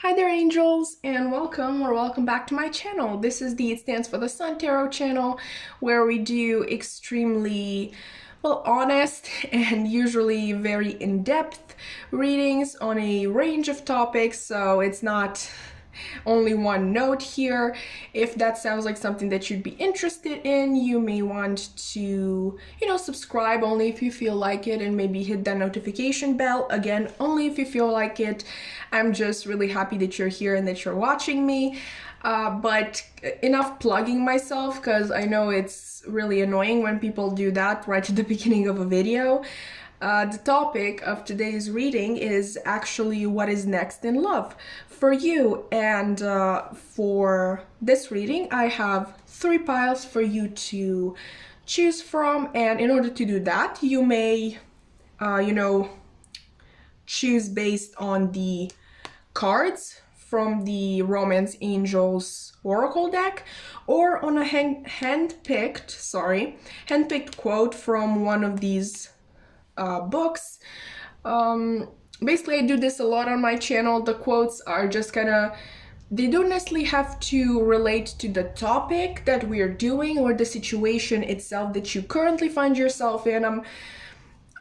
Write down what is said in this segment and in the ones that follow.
Hi there, angels, and welcome or welcome back to my channel. This is the It Stands for the Sun Tarot channel, where we do extremely, honest and usually very in-depth readings on a range of topics, so it's not only one note here. If that sounds like something that you'd be interested in, you may want to, subscribe only if you feel like it, and maybe hit that notification bell. Again, only if you feel like it. I'm just really happy that you're here and that you're watching me. But enough plugging myself, because I know it's really annoying when people do that right at the beginning of a video. The topic of today's reading is actually what is next in love for you. And for this reading, I have 3 piles for you to choose from. And in order to do that, you may, choose based on the cards from the Romance Angels Oracle deck, or on a hand-picked quote from one of these books. Basically, I do this a lot on my channel. The quotes are just they don't necessarily have to relate to the topic that we're doing or the situation itself that you currently find yourself in.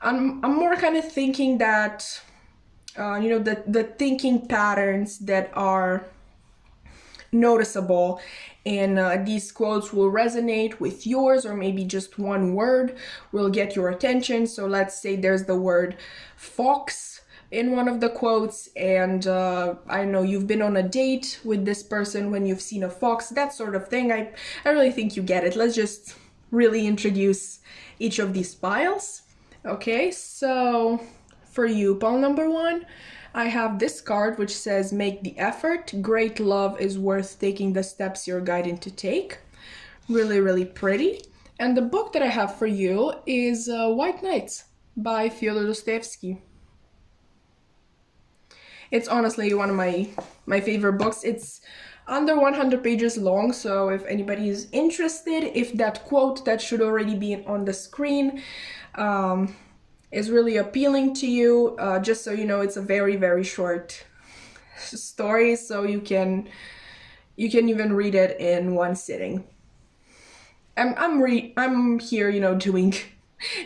I'm more kind of thinking that the thinking patterns that are noticeable in these quotes will resonate with yours, or maybe just one word will get your attention. So let's say there's the word fox in one of the quotes, and I know you've been on a date with this person when you've seen a fox, that sort of thing. I really think you get it. Let's just really introduce each of these piles. Okay, so for you, pile number 1, I have this card which says, make the effort. Great love is worth taking the steps you're guided to take. Really, really pretty. And the book that I have for you is White Nights by Fyodor Dostoevsky. It's honestly one of my favorite books. It's under 100 pages long, so if anybody is interested, if that quote that should already be on the screen is really appealing to you, just so you know, it's a very, very short story, so you can even read it in one sitting. I'm here,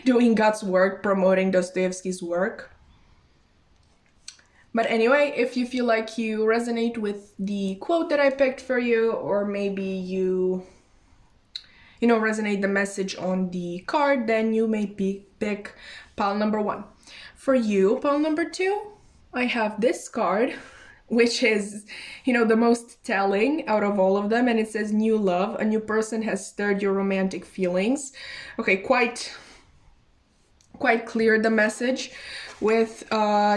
doing God's work, promoting Dostoevsky's work. But anyway, if you feel like you resonate with the quote that I picked for you, or maybe you resonate the message on the card, then you may pick pile number 1. For you, pile number 2, I have this card, which is, the most telling out of all of them, and it says new love. A new person has stirred your romantic feelings. Okay, quite clear the message with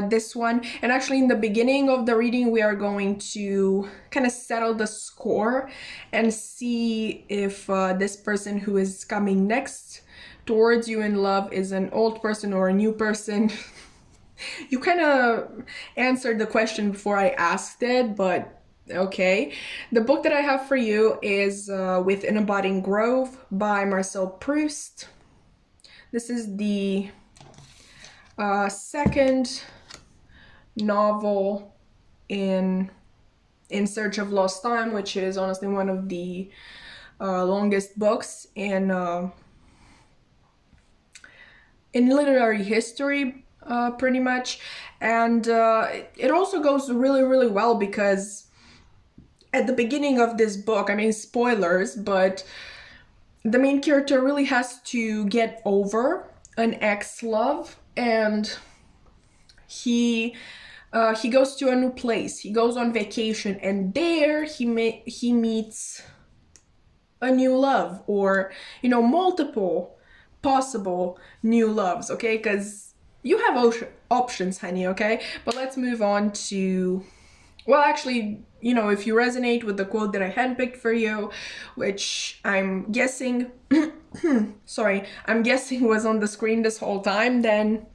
this one. And actually, in the beginning of the reading, we are going to kind of settle the score and see if this person who is coming next towards you in love is an old person or a new person. You kind of answered the question before I asked it, but okay. The book that I have for you is Within a Budding Grove by Marcel Proust. This is the second novel in Search of Lost Time, which is honestly one of the longest books in literary history, pretty much. And it also goes really, really well, because at the beginning of this book, I mean, spoilers, but the main character really has to get over an ex-love, and he goes to a new place. He goes on vacation, and there he meets a new love, or multiple possible new loves. Okay, because you have options, honey. Okay, but let's move on to, well, actually, if you resonate with the quote that I handpicked for you, which I'm guessing I'm guessing was on the screen this whole time, then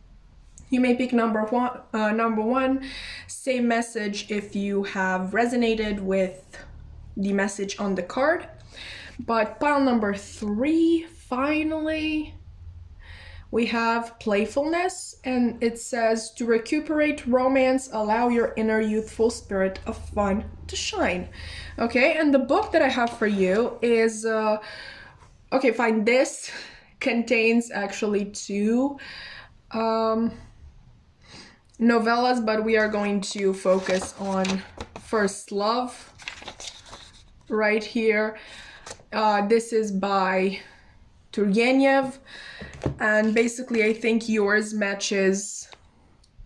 you may pick number 1. Same message if you have resonated with the message on the card. But pile number 3, finally, we have playfulness, and it says to recuperate romance, allow your inner youthful spirit of fun to shine. Okay, and the book that I have for you is okay, fine. This contains actually two novellas, but we are going to focus on First Love right here. This is by Turgenev, and basically I think yours matches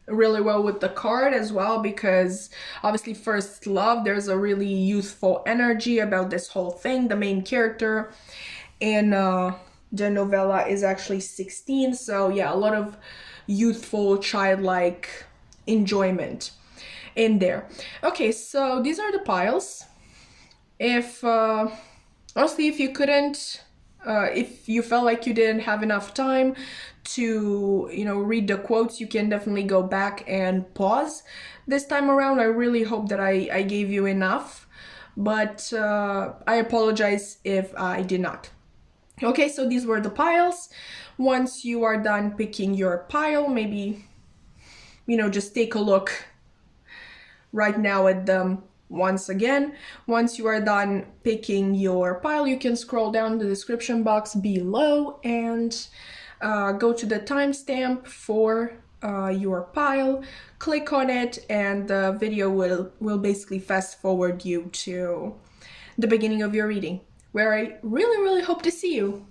really well with the card as well, because obviously First Love, there's a really youthful energy about this whole thing. The main character in the novella is actually 16, so yeah, a lot of youthful, childlike enjoyment in there. Okay, so these are the piles. If honestly, if you couldn't if you felt like you didn't have enough time to, read the quotes, you can definitely go back and pause this time around. I really hope that I gave you enough, but I apologize if I did not. Okay, so these were the piles. Once you are done picking your pile, maybe, just take a look right now at them once again. Once you are done picking your pile, you can scroll down the description box below and go to the timestamp for your pile, click on it, and the video will basically fast forward you to the beginning of your reading, where I really, really hope to see you.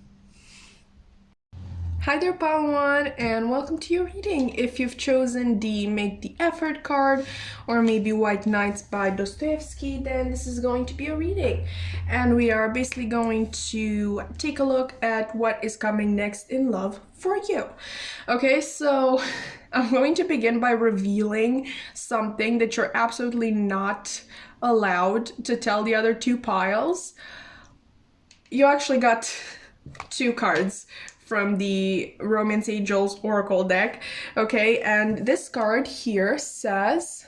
Hi there, Pile 1, and welcome to your reading. If you've chosen the Make the Effort card, or maybe White Nights by Dostoevsky, then this is going to be a reading. And we are basically going to take a look at what is coming next in love for you. Okay, so I'm going to begin by revealing something that you're absolutely not allowed to tell the other two piles. You actually got two cards from the Romance Angels Oracle deck, okay? And this card here says,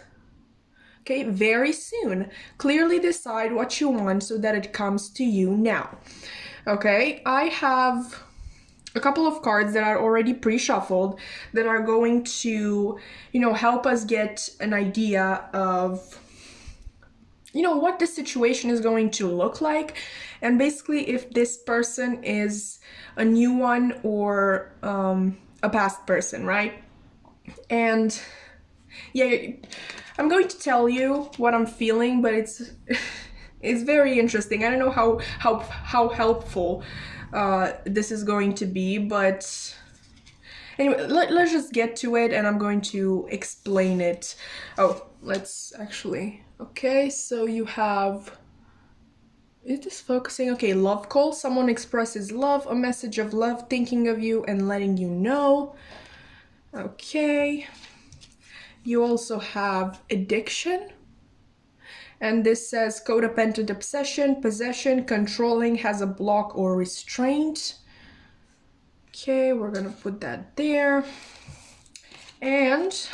okay, very soon. Clearly decide what you want so that it comes to you now. Okay, I have a couple of cards that are already pre-shuffled that are going to, help us get an idea of what the situation is going to look like, and basically if this person is a new one or a past person, right? And yeah, I'm going to tell you what I'm feeling, but it's very interesting. I don't know how helpful this is going to be, but anyway, let's just get to it, and I'm going to explain it. Oh, let's actually... Okay, so you have... Is this focusing? Okay, love call. Someone expresses love, a message of love, thinking of you and letting you know. Okay. You also have addiction. And this says codependent obsession, possession, controlling, has a block or restraint. Okay, we're gonna put that there. And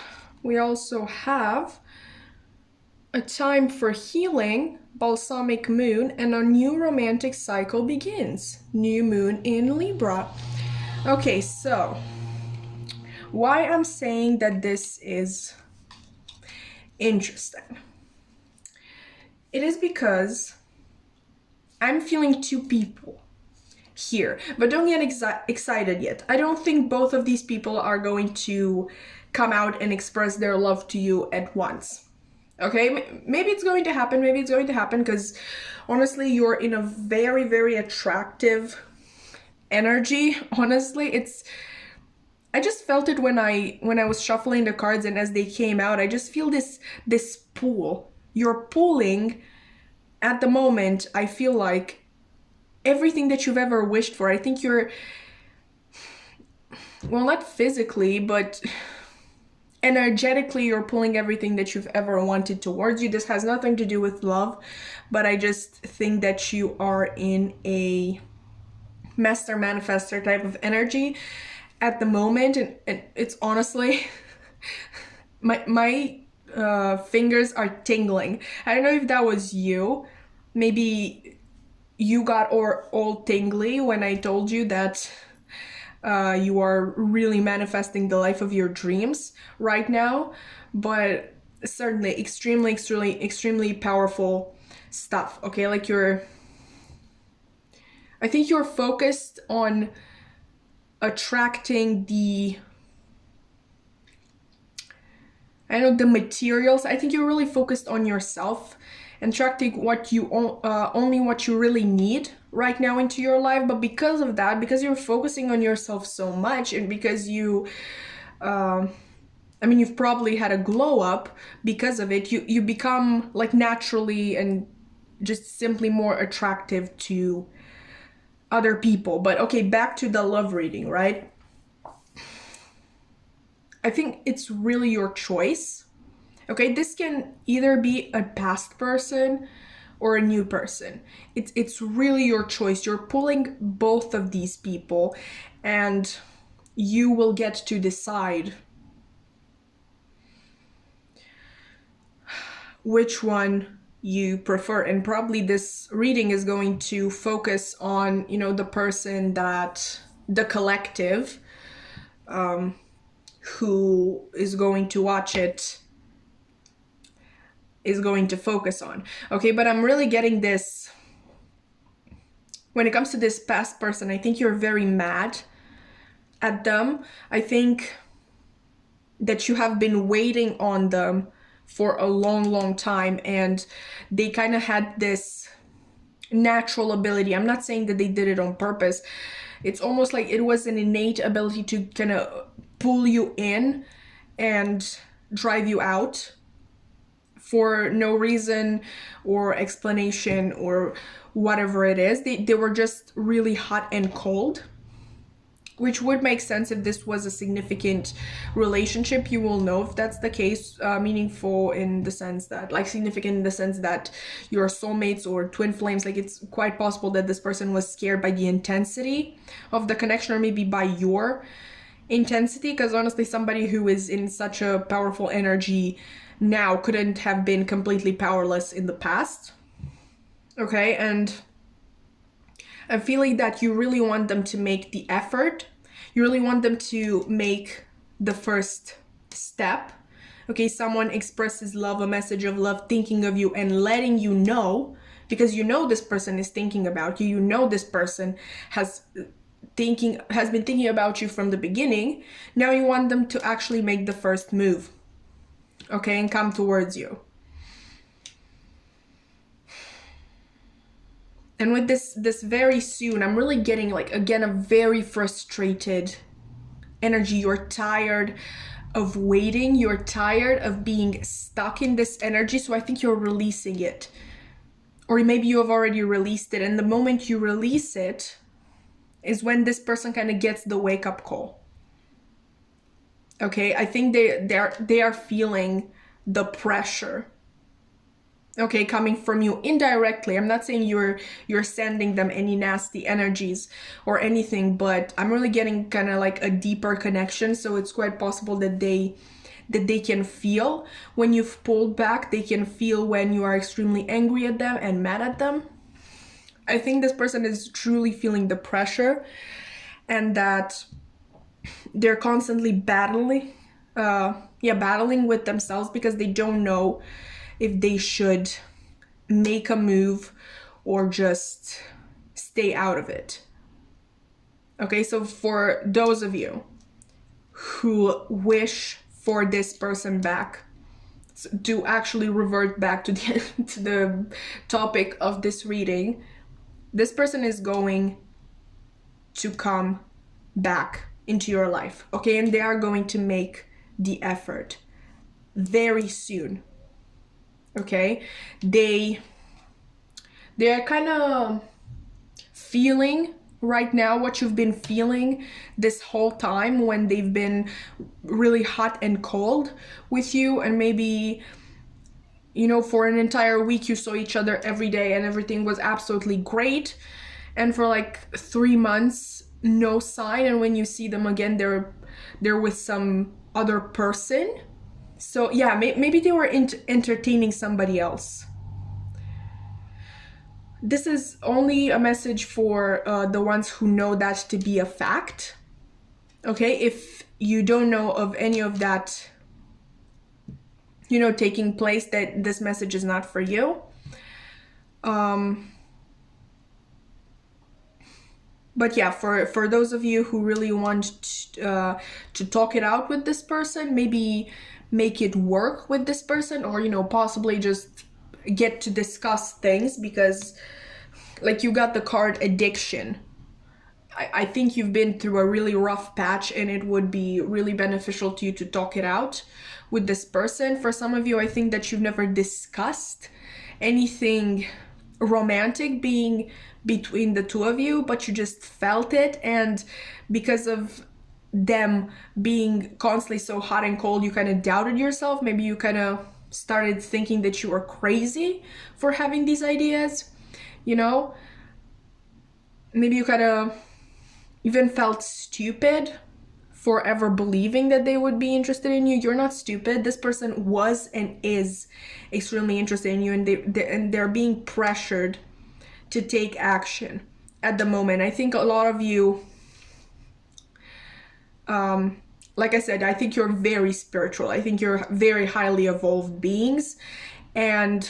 we also have a time for healing, balsamic moon, and a new romantic cycle begins. New moon in Libra. Okay, so why I'm saying that this is interesting. It is because I'm feeling two people here, but don't get excited yet. I don't think both of these people are going to come out and express their love to you at once. Okay, maybe it's going to happen, because honestly, you're in a very, very attractive energy. Honestly, I just felt it when I was shuffling the cards, and as they came out, I just feel this pull. You're pulling at the moment. I feel like everything that you've ever wished for. I think you're, well, not physically, but energetically, you're pulling everything that you've ever wanted towards you. This has nothing to do with love, but I just think that you are in a master manifester type of energy at the moment, and it's honestly my fingers are tingling. I don't know if that was you. Maybe you got all tingly when I told you that You are really manifesting the life of your dreams right now, but certainly extremely powerful stuff. Okay, like I think you're focused on attracting the materials. I think you're really focused on yourself and attracting what you only what you really need right now into your life. But because of that, because you're focusing on yourself so much, and because you've probably had a glow up because of it, you become like naturally and just simply more attractive to other people. But okay, back to the love reading, right? I think it's really your choice. Okay, this can either be a past person or a new person. It's really your choice. You're pulling both of these people, and you will get to decide which one you prefer. And probably this reading is going to focus on, the person that the collective who is going to watch it is going to focus on. Okay, but I'm really getting this. When it comes to this past person, I think you're very mad at them. I think that you have been waiting on them for a long time, and they kind of had this natural ability. I'm not saying that they did it on purpose. It's almost like it was an innate ability to kind of pull you in and drive you out for no reason or explanation or whatever it is. They were just really hot and cold, which would make sense if this was a significant relationship. You will know if that's the case. Meaningful in the sense that, like, significant in the sense that you're soulmates or twin flames. Like, it's quite possible that this person was scared by the intensity of the connection, or maybe by your intensity, because honestly, somebody who is in such a powerful energy now couldn't have been completely powerless in the past. Okay, and I'm feeling that you really want them to make the effort. You really want them to make the first step. Okay, someone expresses love, a message of love, thinking of you and letting you know, because you know this person is thinking about you. You know this person has been thinking about you from the beginning. Now you want them to actually make the first move. Okay, and come towards you. And with this very soon, I'm really getting, like, again, a very frustrated energy. You're tired of waiting. You're tired of being stuck in this energy. So I think you're releasing it. Or maybe you have already released it. And the moment you release it is when this person kind of gets the wake-up call. Okay, I think they are feeling the pressure, okay, coming from you indirectly. I'm not saying you're sending them any nasty energies or anything, but I'm really getting kind of like a deeper connection. So it's quite possible that they can feel when you've pulled back. They can feel when you are extremely angry at them and mad at them. I think this person is truly feeling the pressure, and that they're constantly battling with themselves, because they don't know if they should make a move or just stay out of it. Okay, so for those of you who wish for this person back, to actually revert back to the topic of this reading, this person is going to come back into your life, okay? And they are going to make the effort very soon, okay? They are kind of feeling right now what you've been feeling this whole time, when they've been really hot and cold with you, and maybe, for an entire week you saw each other every day and everything was absolutely great, and for like 3 months no sign, and when you see them again, they're with some other person. So yeah, maybe they were entertaining somebody else. This is only a message for the ones who know that to be a fact. Okay, if you don't know of any of that, you know, taking place, that this message is not for you. But yeah, for those of you who really want to talk it out with this person, maybe make it work with this person, or, you know, possibly just get to discuss things, because like you got the card addiction. I think you've been through a really rough patch, and it would be really beneficial to you to talk it out with this person. For some of you, I think that you've never discussed anything romantic being between the two of you, but you just felt it, and because of them being constantly so hot and cold, you kind of doubted yourself. Maybe you kind of started thinking that you were crazy for having these ideas, you know? Maybe you kind of even felt stupid for ever believing that they would be interested in you. You're not stupid. This person was and is extremely interested in you, and they're being pressured to take action at the moment. I think a lot of you, like I said, I think you're very spiritual. I think you're very highly evolved beings, and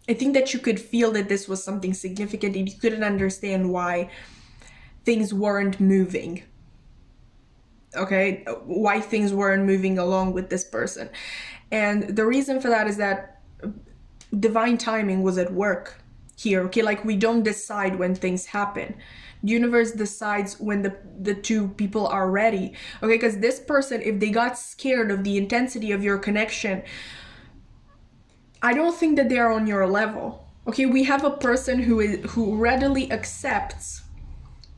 I think that you could feel that this was something significant, and you couldn't understand why things weren't moving. Okay, why things weren't moving along with this person. And the reason for that is that divine timing was at work here. Okay, like we don't decide when things happen. The universe decides when the two people are ready. Okay, because this person, if they got scared of the intensity of your connection, I don't think that they're on your level. Okay, we have a person who readily accepts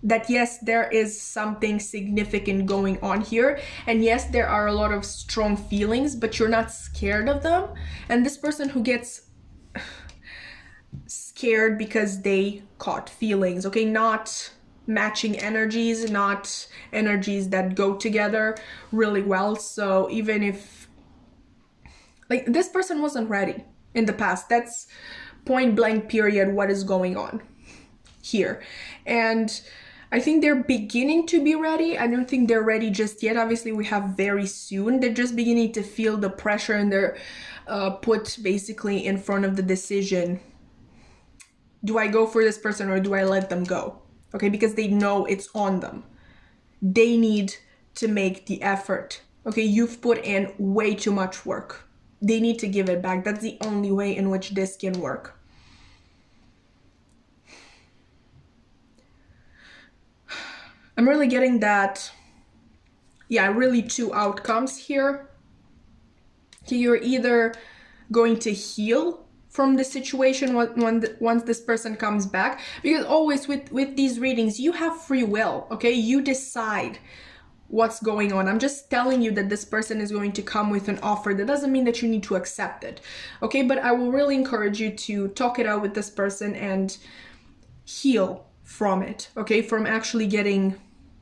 that yes, there is something significant going on here, and yes, there are a lot of strong feelings, but you're not scared of them. And this person who gets scared because they caught feelings, okay, not matching energies, not energies that go together really well. So even if, like, this person wasn't ready in the past, that's point blank period what is going on here. And I think they're beginning to be ready. I don't think they're ready just yet. Obviously, we have very soon. They're just beginning to feel the pressure, and they're put basically in front of the decision. Do I go for this person or do I let them go? Okay, because they know it's on them. They need to make the effort. Okay, you've put in way too much work. They need to give it back. That's the only way in which this can work. I'm really getting that, yeah, really two outcomes here. So you're either going to heal from the situation once this person comes back, because always with these readings, you have free will, okay? You decide what's going on. I'm just telling you that this person is going to come with an offer. That doesn't mean that you need to accept it, okay? But I will really encourage you to talk it out with this person and heal from it, okay? From actually getting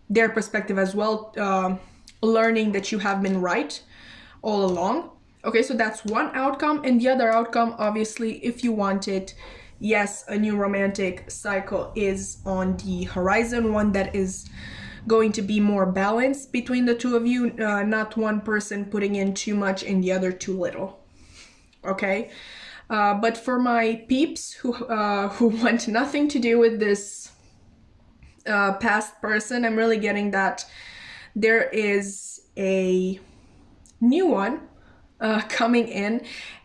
their perspective as well, learning that you have been right all along. Okay, so that's one outcome. And the other outcome, obviously, if you want it, yes, a new romantic cycle is on the horizon, one that is going to be more balanced between the two of you, not one person putting in too much and the other too little. Okay, but for my peeps who want nothing to do with this past person, I'm really getting that there is a new one coming in,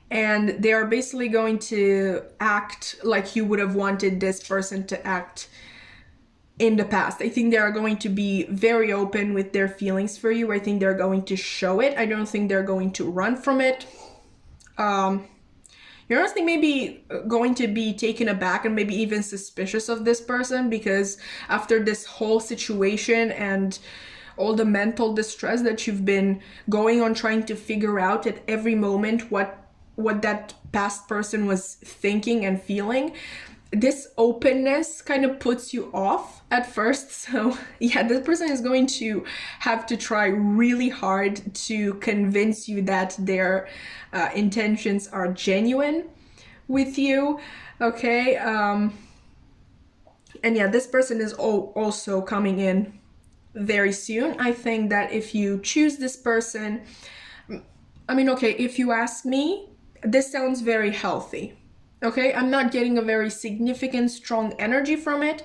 and they are basically going to act like you would have wanted this person to act in the past. I think they are going to be very open with their feelings for you. I think they're going to show it. I don't think they're going to run from it. You're honestly maybe going to be taken aback and maybe even suspicious of this person, because after this whole situation and all the mental distress that you've been going on trying to figure out at every moment what that past person was thinking and feeling, this openness kind of puts you off at first. So yeah, this person is going to have to try really hard to convince you that their intentions are genuine with you, okay? And yeah, this person is also coming in very soon. I think that if you choose this person, I mean, okay, if you ask me, this sounds very healthy. Okay, I'm not getting a very significant, strong energy from it,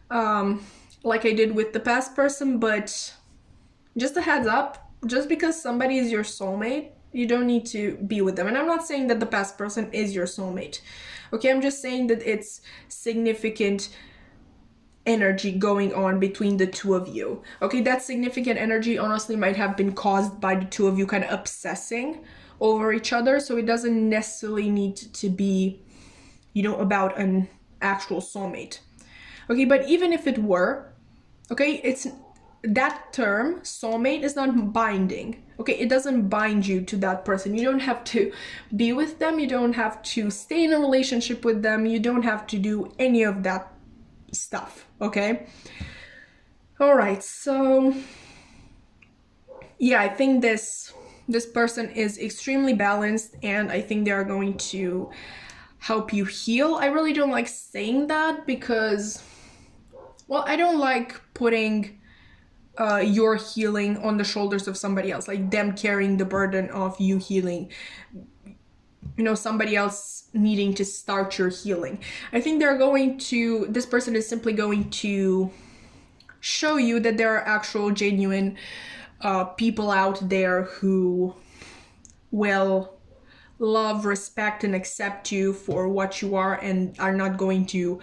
like I did with the past person, but just a heads up, just because somebody is your soulmate, you don't need to be with them. And I'm not saying that the past person is your soulmate. Okay, I'm just saying that it's significant energy going on between the two of you. Okay, that significant energy honestly might have been caused by the two of you kind of obsessing over each other, so it doesn't necessarily need to be, you know, about an actual soulmate. Okay, but even if it were, okay, it's that term soulmate is not binding. Okay, it doesn't bind you to that person. You don't have to be with them, you don't have to stay in a relationship with them, you don't have to do any of that stuff. Okay, all right, so yeah, I think this person is extremely balanced, and I think they are going to help you heal. I really don't like saying that because, well, I don't like putting your healing on the shoulders of somebody else, like them carrying the burden of you healing, you know, somebody else needing to start your healing. I think this person is simply going to show you that there are actual genuine people out there who will love, respect, and accept you for what you are, and are not going to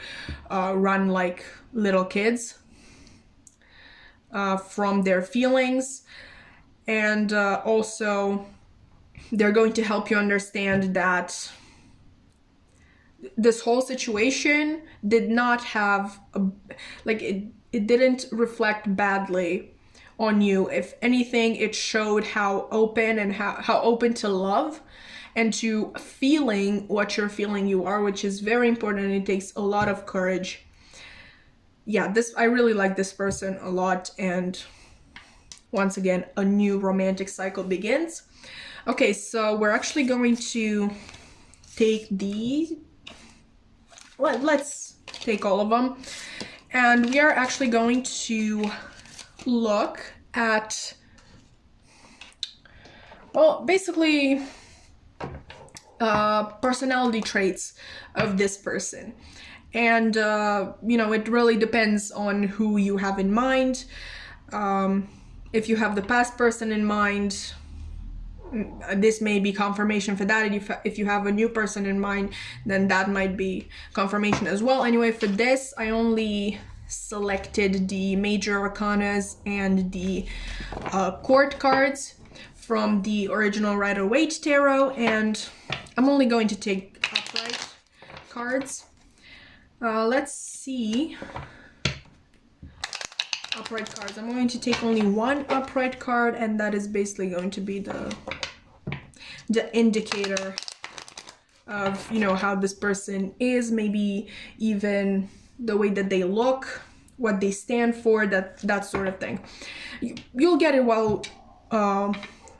run like little kids from their feelings. And also they're going to help you understand that this whole situation did not have it didn't reflect badly on you. If anything, it showed how open and how open to love and to feeling what you're feeling you are, which is very important, and it takes a lot of courage. Yeah, I really like this person a lot, and once again, a new romantic cycle begins. Okay, so we're actually going to take these. Well, let's take all of them, and we are actually going to look at, well, basically personality traits of this person. And you know, it really depends on who you have in mind. If you have the past person in mind, this may be confirmation for that. If you have a new person in mind, then that might be confirmation as well. Anyway, for this, I only selected the major arcanas and the court cards from the original Rider-Waite tarot, and I'm only going to take upright cards. Let's see. Upright cards. I'm going to take only one upright card, and that is basically going to be the indicator of, you know, how this person is, maybe even the way that they look, what they stand for, that sort of thing. You'll get it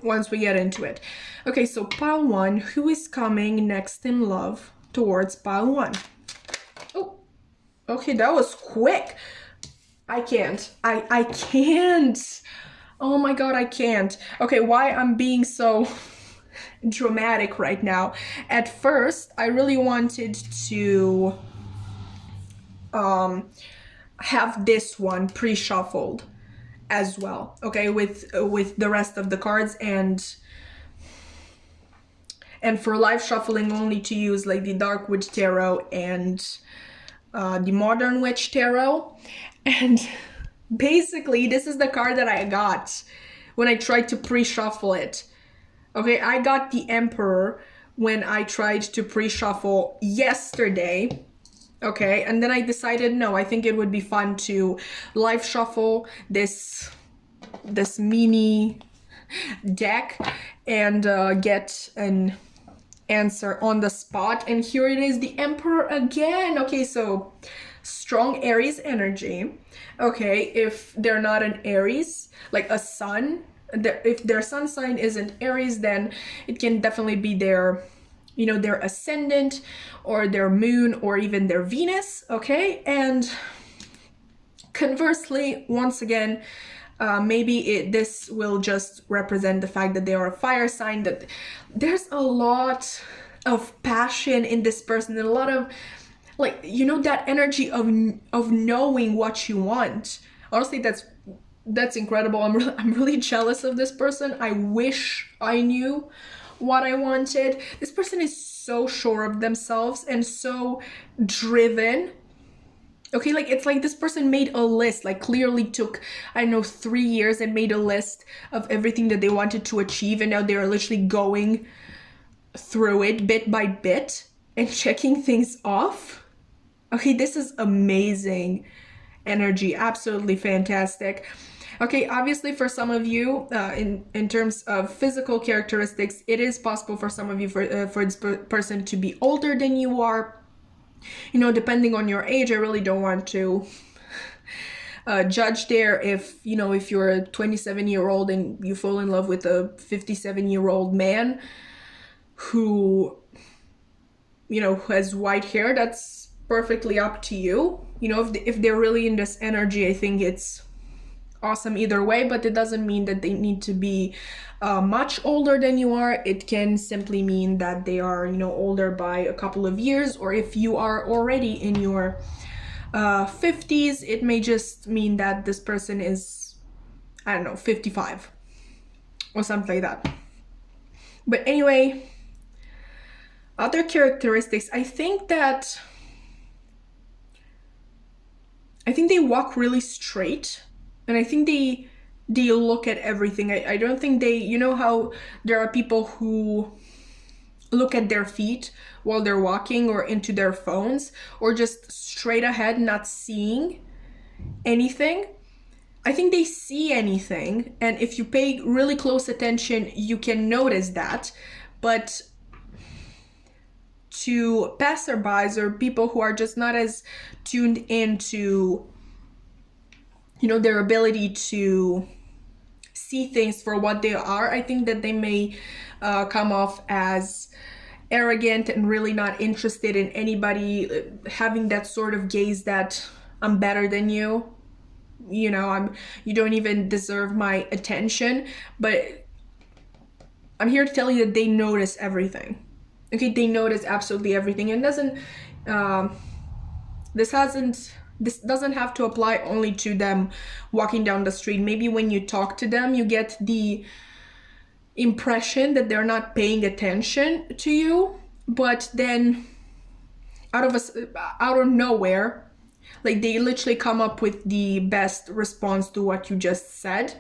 once we get into it. Okay, so pile 1, who is coming next in love towards pile 1? Oh, okay, that was quick. I can't. I can't. Oh my god, I can't. Okay, why I'm being so dramatic right now. At first, I really wanted to have this one pre-shuffled as well, okay, with the rest of the cards, and for live shuffling only to use like the Dark Witch Tarot and the Modern Witch Tarot. And basically, this is the card that I got when I tried to pre-shuffle it. Okay, I got the Emperor when I tried to pre-shuffle yesterday. Okay, and then I decided, no, I think it would be fun to live shuffle this mini deck and get an answer on the spot. And here it is, the Emperor again. Okay, so strong Aries energy. Okay, if they're not an Aries, like a sun, if their sun sign isn't Aries, then it can definitely be their, you know, their ascendant or their moon or even their Venus. Okay, and Conversely, once again, maybe this will just represent the fact that they are a fire sign, that there's a lot of passion in this person, and a lot of, like, you know, that energy of knowing what you want. Honestly, that's incredible. I'm really jealous of this person. I wish I knew what I wanted. This person is so sure of themselves and so driven. Okay, like, it's like this person made a list, like clearly took, I don't know, 3 years and made a list of everything that they wanted to achieve, and now they're literally going through it bit by bit and checking things off. Okay, this is amazing energy, absolutely fantastic. Okay, obviously for some of you, in terms of physical characteristics, it is possible for some of you for this person to be older than you are. You know, depending on your age, I really don't want to judge there. If, you know, if you're a 27-year-old and you fall in love with a 57-year-old man who, you know, who has white hair, that's perfectly up to you. You know, if they're really in this energy, I think it's awesome either way, but it doesn't mean that they need to be much older than you are. It can simply mean that they are, you know, older by a couple of years, or if you are already in your 50s, it may just mean that this person is, I don't know, 55 or something like that. But anyway, other characteristics, I think they walk really straight. And I think they look at everything. I don't think they, you know how there are people who look at their feet while they're walking, or into their phones, or just straight ahead, not seeing anything. I think they see anything. And if you pay really close attention, you can notice that. But to passerbys or people who are just not as tuned into, you know, their ability to see things for what they are, I think that they may come off as arrogant and really not interested in anybody, having that sort of gaze that I'm better than you, you know, you don't even deserve my attention. But I'm here to tell you that they notice everything. Okay, they notice absolutely everything, and this doesn't have to apply only to them walking down the street. Maybe when you talk to them, you get the impression that they're not paying attention to you, but then out of nowhere, like, they literally come up with the best response to what you just said.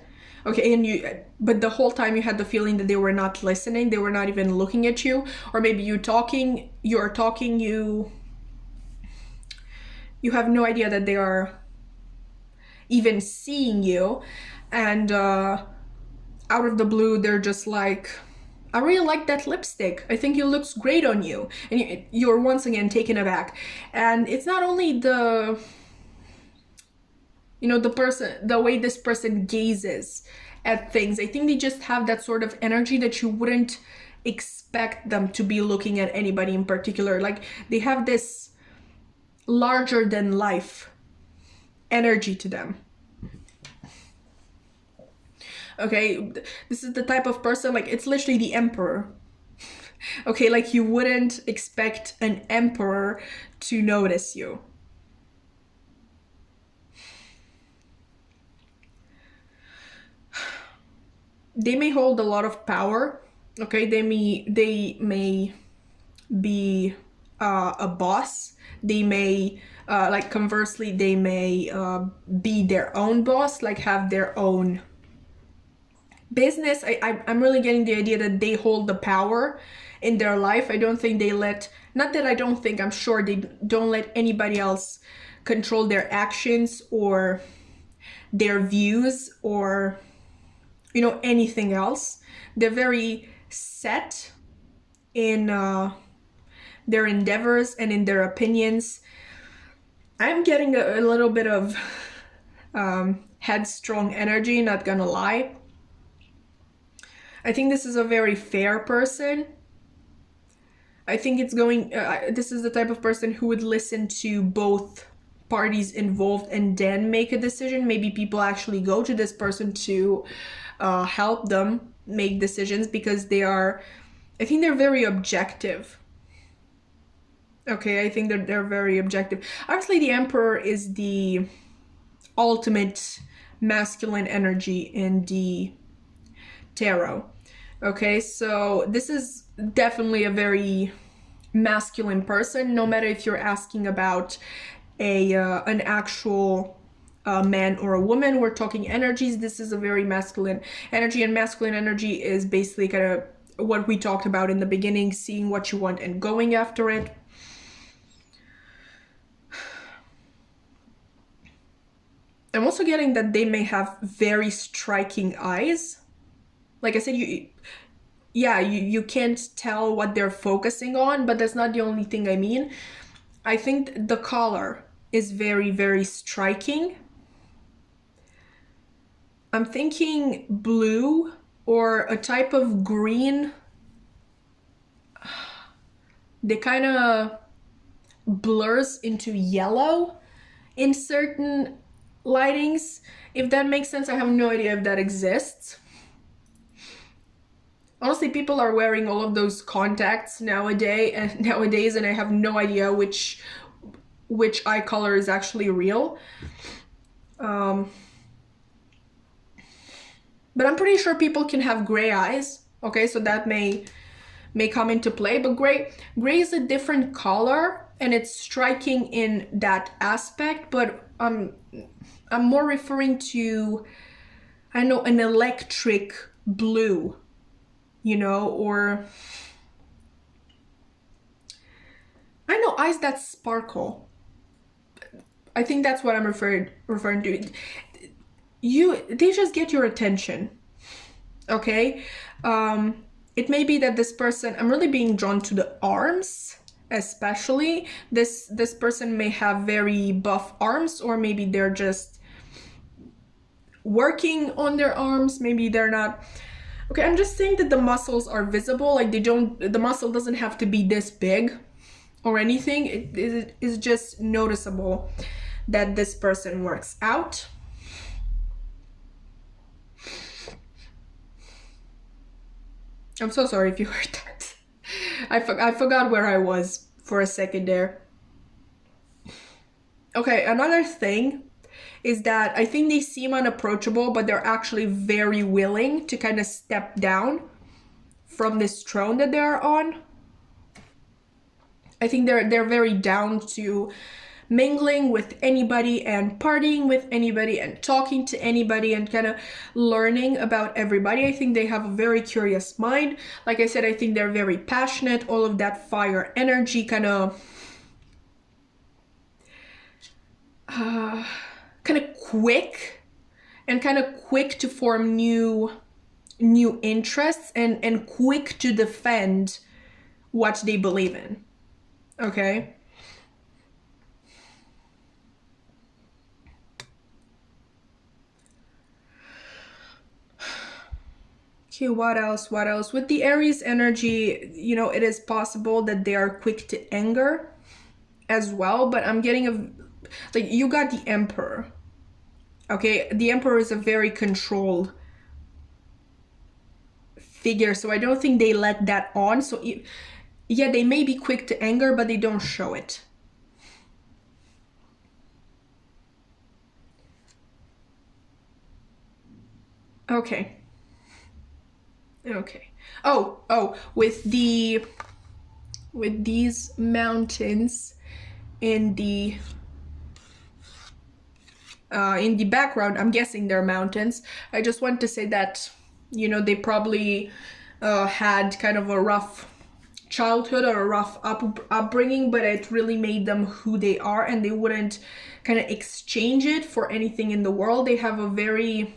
Okay, but the whole time you had the feeling that they were not listening, they were not even looking at you, or maybe you're talking, you have no idea that they are even seeing you, and out of the blue, they're just like, I really like that lipstick. I think it looks great on you. And you're once again taken aback. And it's not only the way this person gazes at things. I think they just have that sort of energy that you wouldn't expect them to be looking at anybody in particular. Like, they have this larger than life energy to them. Okay, this is the type of person, like, it's literally the emperor. Okay, like, you wouldn't expect an emperor to notice you. They may hold a lot of power. Okay, they may be a boss. They may, like, conversely, they may be their own boss, like, have their own business. I'm really getting the idea that they hold the power in their life. I don't think they I'm sure they don't let anybody else control their actions or their views or, you know, anything else. They're very set in their endeavors and in their opinions. I'm getting a little bit of headstrong energy, not gonna lie. I think this is a very fair person. I think this is the type of person who would listen to both parties involved and then make a decision. Maybe people actually go to this person to help them make decisions, because I think they're very objective. Okay, I think that they're very objective. Obviously, the Emperor is the ultimate masculine energy in the tarot. Okay, so this is definitely a very masculine person, no matter if you're asking about an actual man or a woman. We're talking energies. This is a very masculine energy, and masculine energy is basically kind of what we talked about in the beginning, seeing what you want and going after it. I'm also getting that they may have very striking eyes. Like I said, you can't tell what they're focusing on, but that's not the only thing I mean. I think the color is very, very striking. I'm thinking blue or a type of green. They kind of blurs into yellow in certain lightings, if that makes sense. I have no idea if that exists. Honestly, people are wearing all of those contacts nowadays, and I have no idea which eye color is actually real. But I'm pretty sure people can have gray eyes. Okay, so that may come into play. But gray is a different color, and it's striking in that aspect. But I'm more referring to, I know, an electric blue, or I know, eyes that sparkle. I think that's what I'm referring to. They just get your attention. Okay? It may be that this person, I'm really being drawn to the arms, especially. This person may have very buff arms, or maybe they're just working on their arms. Maybe they're not. Okay, I'm just saying that the muscles are visible. Like, the muscle doesn't have to be this big or anything. It is just noticeable that this person works out. I'm so sorry if you heard that. I forgot where I was for a second there. Okay, another thing is that I think they seem unapproachable, but they're actually very willing to kind of step down from this throne that they're on. I think they're very down to mingling with anybody and partying with anybody and talking to anybody and kind of learning about everybody. I think they have a very curious mind. Like I said, I think they're very passionate. All of that fire energy kind of quick, and kind of quick to form new interests, and quick to defend what they believe in. Okay? Okay, what else? With the Aries energy, it is possible that they are quick to anger as well, but I'm getting you got the Emperor. Okay, the Emperor is a very controlled figure, so I don't think they let that on. So yeah, they may be quick to anger, but they don't show it. Okay. Oh, with these mountains in the background, I'm guessing they're mountains. I just want to say that, they probably had kind of a rough childhood or a rough upbringing, but it really made them who they are, and they wouldn't kind of exchange it for anything in the world. They have a very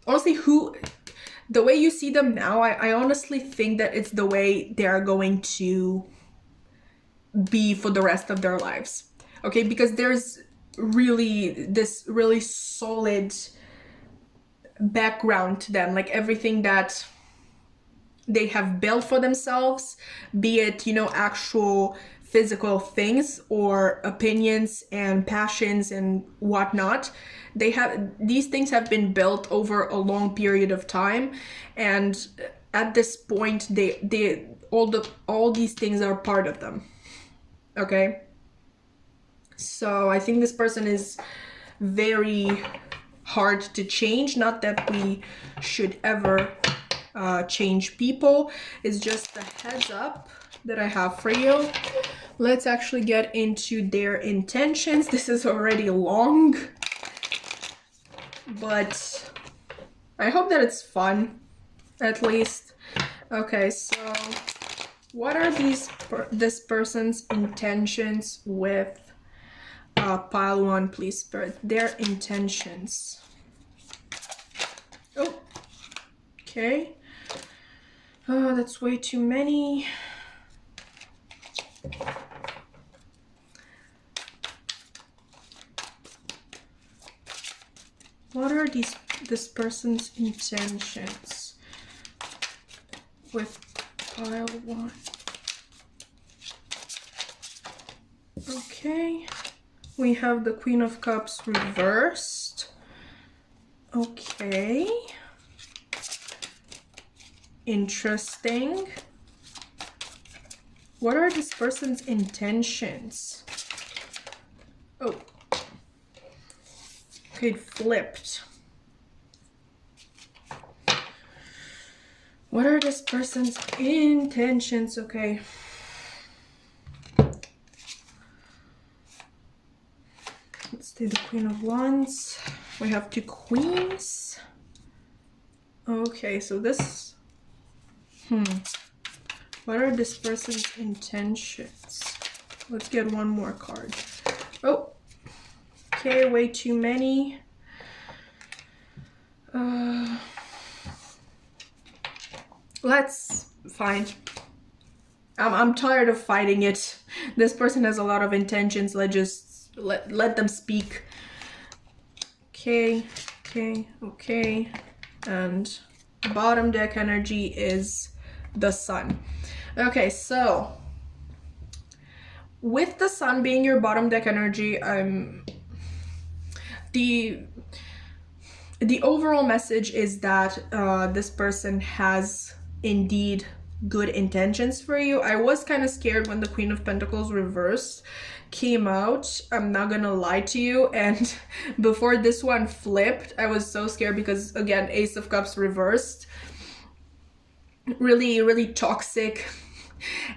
honestly, the way you see them now, I honestly think that it's the way they are going to be for the rest of their lives. Okay, because there's really this really solid background to them, like everything that they have built for themselves, be it, actual physical things or opinions and passions and whatnot. These things have been built over a long period of time, and at this point all these things are part of them. Okay, so I think this person is very hard to change. Not that we should ever change people. It's just a heads up that I have for you. Let's actually get into their intentions. This is already long, but I hope that it's fun, at least. Okay, so what are this person's intentions with pile 1, please, Spirit? Their intentions. Oh, okay. Oh, that's way too many. What are this person's intentions with pile 1? Okay. We have the Queen of Cups reversed. Okay. Interesting. What are this person's intentions? Oh. Okay, it flipped. What are this person's intentions? Okay. Let's do the Queen of Wands. We have 2 queens. Okay, so this... What are this person's intentions? Let's get one more card. Oh, okay, way too many. Let's find. I'm tired of fighting it. This person has a lot of intentions. Let's just let them speak. Okay, okay, okay. And bottom deck energy is the Sun. Okay, so with the Sun being your bottom deck energy, the overall message is that this person has indeed good intentions for you. I was kind of scared when the Queen of Pentacles reversed came out. I'm not gonna lie to you, and before this one flipped, I was so scared because, again, Ace of Cups reversed. Really toxic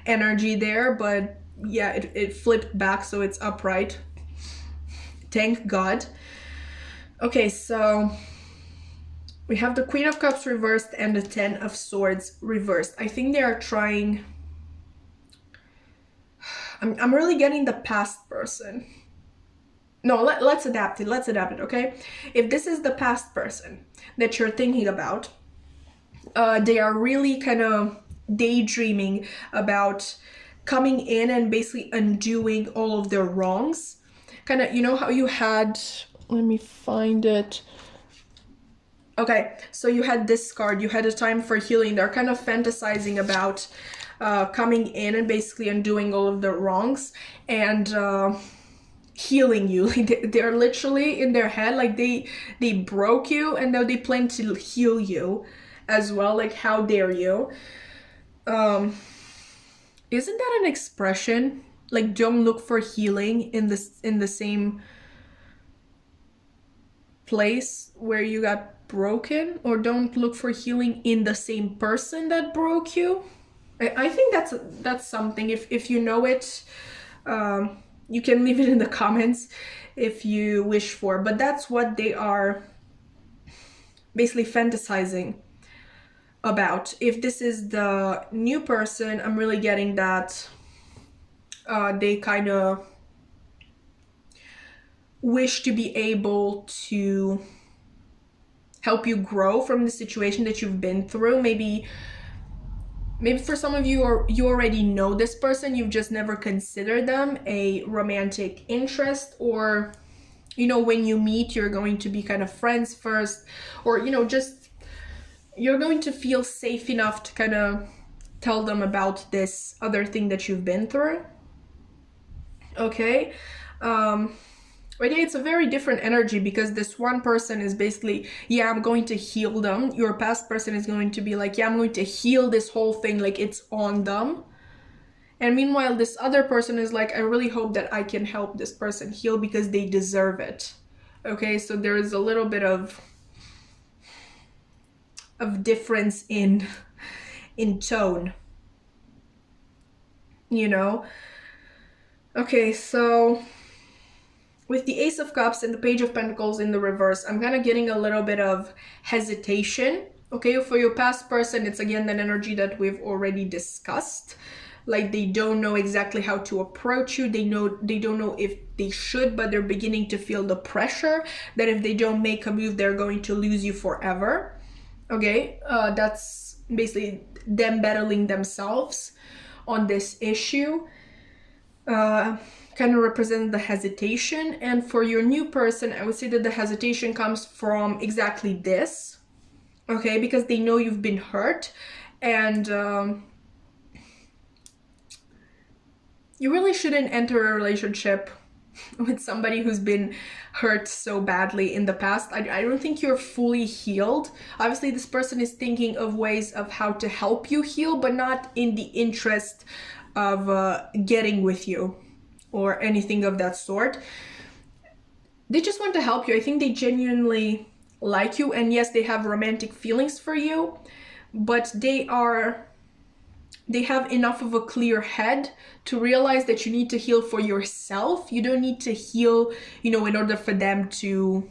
energy there, but yeah, it flipped back, so it's upright. Thank God. Okay, so we have the Queen of Cups reversed and the 10 of Swords reversed. I think they are trying... I'm really getting the past person. No, let's adapt it. Let's adapt it, okay? If this is the past person that you're thinking about, they are really kind of daydreaming about coming in and basically undoing all of their wrongs. Kind of, you know how you had... Let me find it. Okay, so you had this card. You had a time for healing. They're kind of fantasizing about coming in and basically undoing all of the wrongs and healing you. They're literally in their head, like they broke you and now they plan to heal you as well. Like, how dare you? Isn't that an expression? Like, don't look for healing in the same place where you got broken, or don't look for healing in the same person that broke you. I think that's something. If you know it, you can leave it in the comments if you wish for, but that's what they are basically fantasizing about. If this is the new person, I'm really getting that they kind of wish to be able to help you grow from the situation that you've been through. Maybe for some of you, or you already know this person, you've just never considered them a romantic interest, or, you know, when you meet, you're going to be kind of friends first, or, you know, just you're going to feel safe enough to kind of tell them about this other thing that you've been through. Okay. But yeah, it's a very different energy because this one person is basically, yeah, I'm going to heal them. Your past person is going to be like, yeah, I'm going to heal this whole thing, like it's on them. And meanwhile, this other person is like, I really hope that I can help this person heal because they deserve it. Okay, so there is a little bit of difference in tone, you know. Okay, so with the Ace of Cups and the Page of Pentacles in the reverse, I'm kind of getting a little bit of hesitation. Okay, for your past person, it's again that energy that we've already discussed. Like they don't know exactly how to approach you. They don't know if they should, but they're beginning to feel the pressure that if they don't make a move, they're going to lose you forever. Okay, that's basically them battling themselves on this issue. Kind of represent the hesitation. And for your new person, I would say that the hesitation comes from exactly this. Okay, because they know you've been hurt, and you really shouldn't enter a relationship with somebody who's been hurt so badly in the past. I don't think you're fully healed. Obviously, this person is thinking of ways of how to help you heal, but not in the interest of getting with you or anything of that sort. They just want to help you. I think they genuinely like you, and yes, they have romantic feelings for you, but they have enough of a clear head to realize that you need to heal for yourself. You don't need to heal, in order for them to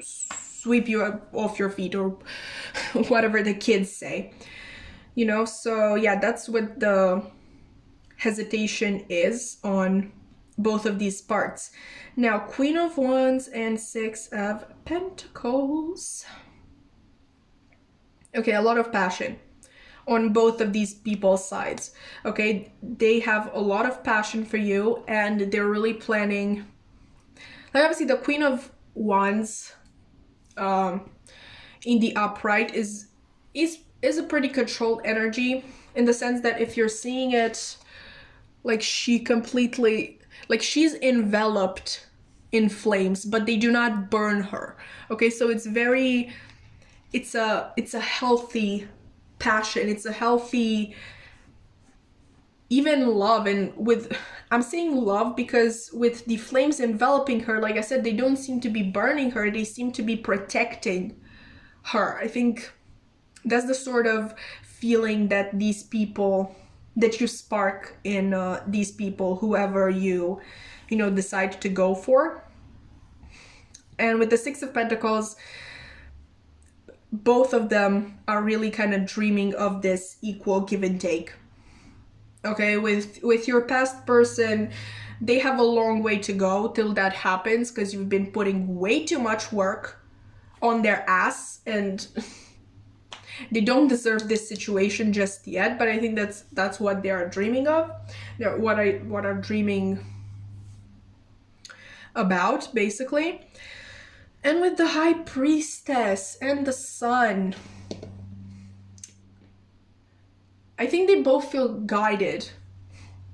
sweep you off your feet or whatever the kids say. So yeah, that's what the hesitation is on both of these parts. Now, Queen of Wands and Six of Pentacles. Okay, a lot of passion on both of these people's sides. Okay, they have a lot of passion for you, and they're really planning. Like obviously, the Queen of Wands, in the upright is a pretty controlled energy, in the sense that if you're seeing it, like she's enveloped in flames, but they do not burn her. Okay, so it's a healthy passion. It's a healthy, even love. And I'm saying love because with the flames enveloping her, like I said, they don't seem to be burning her. They seem to be protecting her. I think that's the sort of feeling that you spark in these people, whoever you decide to go for. And with the Six of Pentacles, both of them are really kind of dreaming of this equal give and take. Okay, with your past person, they have a long way to go till that happens, because you've been putting way too much work on their ass, and they don't deserve this situation just yet. But I think that's what they are dreaming of. What are dreaming about, basically. And with the High Priestess and the Sun, I think they both feel guided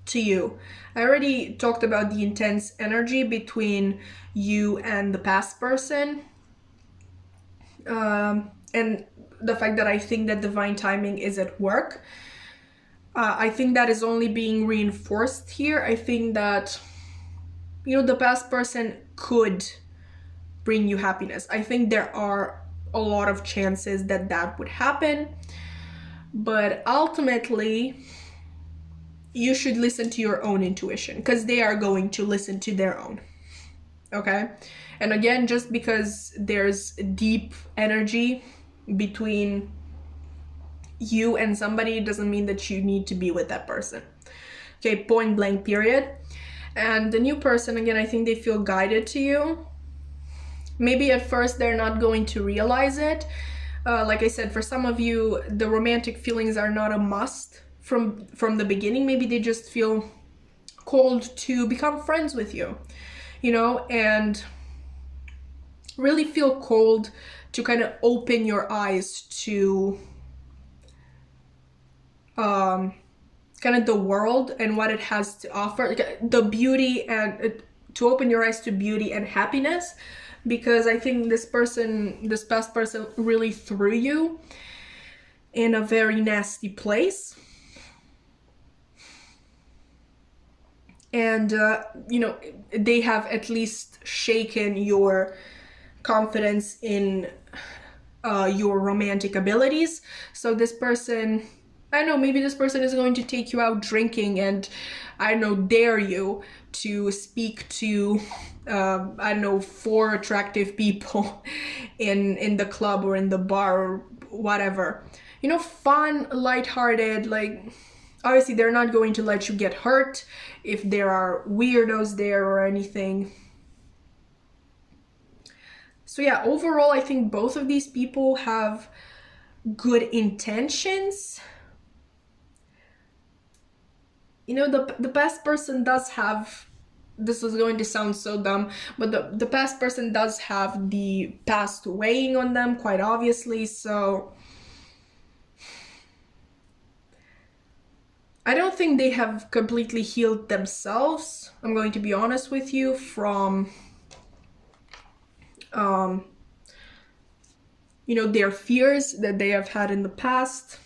to you. I already talked about the intense energy between you and the past person. And the fact that I think that divine timing is at work. I think that is only being reinforced here. I think that, the past person could bring you happiness. I think there are a lot of chances that would happen. But ultimately, you should listen to your own intuition, because they are going to listen to their own. Okay? And again, just because there's deep energy between you and somebody doesn't mean that you need to be with that person. Okay, point blank, period. And the new person, again, I think they feel guided to you. Maybe at first they're not going to realize it. Like I said, for some of you, the romantic feelings are not a must from the beginning. Maybe they just feel called to become friends with you, and really feel called to kind of open your eyes to kind kind of the world and what it has to offer, like the beauty, and to open your eyes to beauty and happiness, because I think this past person really threw you in a very nasty place. And, you know, they have at least shaken your confidence in your romantic abilities. So this person, I don't know, maybe this person is going to take you out drinking and, I don't know, dare you to speak to, I don't know, 4 attractive people in the club or in the bar or whatever. You know, fun, lighthearted, like, obviously they're not going to let you get hurt if there are weirdos there or anything. So yeah, overall, I think both of these people have good intentions. You know, the past person does have, this is going to sound so dumb, but the past person does have the past weighing on them, quite obviously, so I don't think they have completely healed themselves, I'm going to be honest with you, from you know, their fears that they have had in the past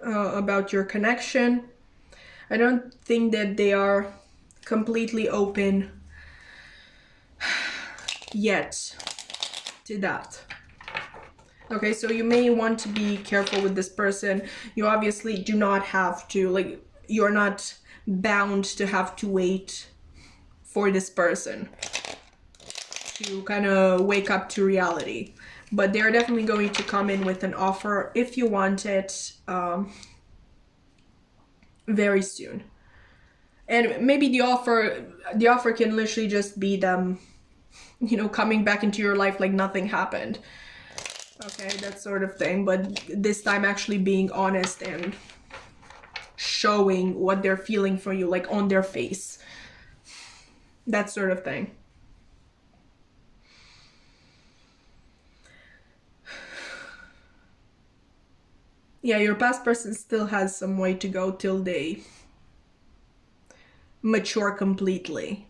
about your connection. I don't think that they are completely open yet to that. Okay, so you may want to be careful with this person. You obviously do not have to, like, you're not bound to have to wait for this person to kind of wake up to reality. But they're definitely going to come in with an offer if you want it very soon. And maybe the offer can literally just be them, you know, coming back into your life like nothing happened. Okay, that sort of thing. But this time actually being honest and showing what they're feeling for you, like on their face. That sort of thing. Yeah, your past person still has some way to go till they mature completely.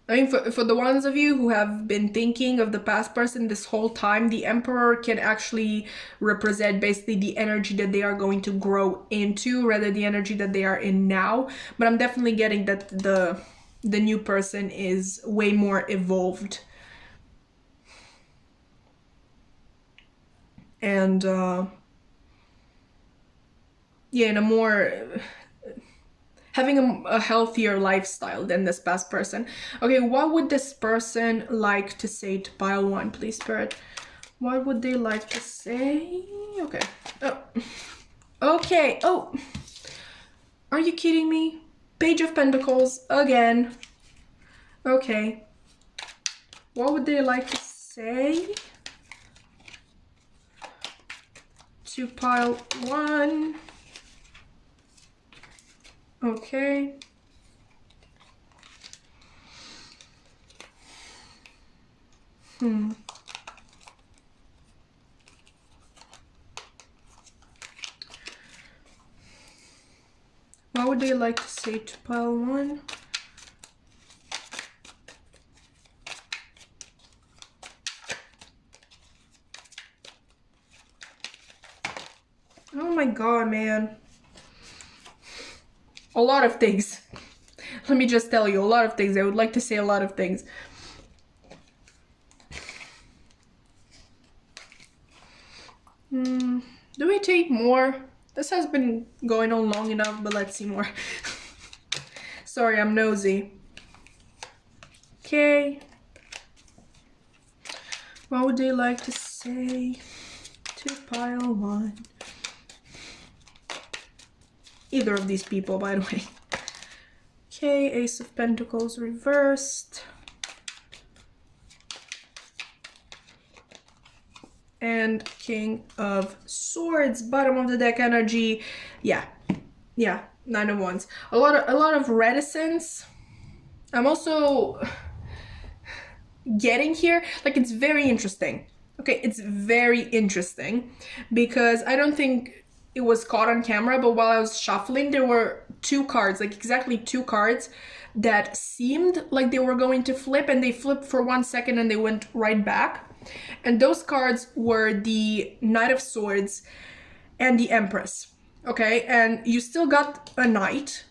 I mean, for the ones of you who have been thinking of the past person this whole time, the Emperor can actually represent basically the energy that they are going to grow into, rather the energy that they are in now. But I'm definitely getting that the new person is way more evolved. And yeah, in a more having a healthier lifestyle than this past person. Okay, what would this person like to say to pile 1, please, Spirit? What would they like to say? Okay. Oh. Okay. Oh. Are you kidding me? Page of Pentacles again. Okay. What would they like to say to pile 1? Okay. What would they like to say to pile 1? Oh my god, man. A lot of things. Let me just tell you, a lot of things. I would like to say a lot of things. Do we take more? This has been going on long enough, but let's see more. Sorry, I'm nosy. Okay. What would they like to say to pile 1? Either of these people, by the way. Okay, Ace of Pentacles reversed. And King of Swords, bottom of the deck energy. Yeah, 9 of Wands. A lot of reticence. I'm also getting here, like, it's very interesting. Okay, it's very interesting because I don't think it was caught on camera, but while I was shuffling, there were two cards, like exactly two cards that seemed like they were going to flip, and they flipped for 1 second and they went right back. And those cards were the Knight of Swords and the Empress. Okay, and you still got a Knight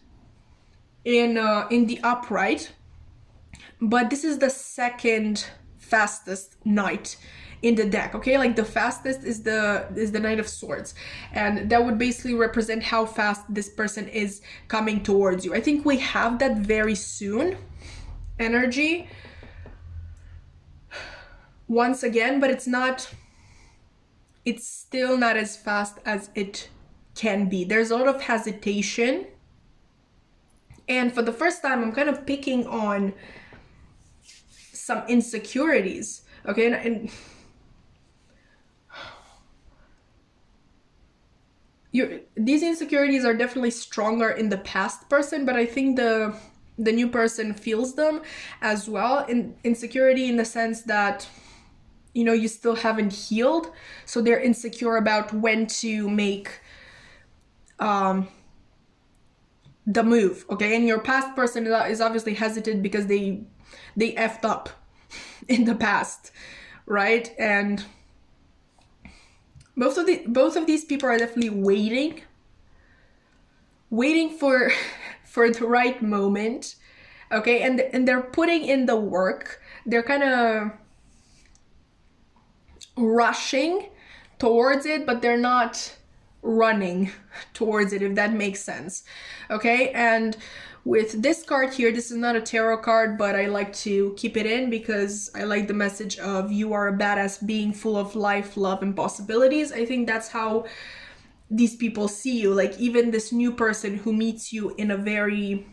in the upright, but this is the second fastest Knight in the deck. Okay, like the fastest is the Knight of Swords, and that would basically represent how fast this person is coming towards you. I think we have that very soon energy once again, but it's still not as fast as it can be. There's a lot of hesitation, and for the first time I'm kind of picking on some insecurities. Okay, and these insecurities are definitely stronger in the past person, but I think the new person feels them as well. In insecurity in the sense that, you know, you still haven't healed, so they're insecure about when to make the move. Okay, and your past person is obviously hesitant because they effed up in the past, right? And both of these people are definitely waiting for the right moment. Okay, and they're putting in the work. They're kind of rushing towards it, but they're not running towards it, if that makes sense. Okay, and with this card here, this is not a tarot card, but I like to keep it in because I like the message of you are a badass being full of life, love, and possibilities. I think that's how these people see you. Like even this new person who meets you in a very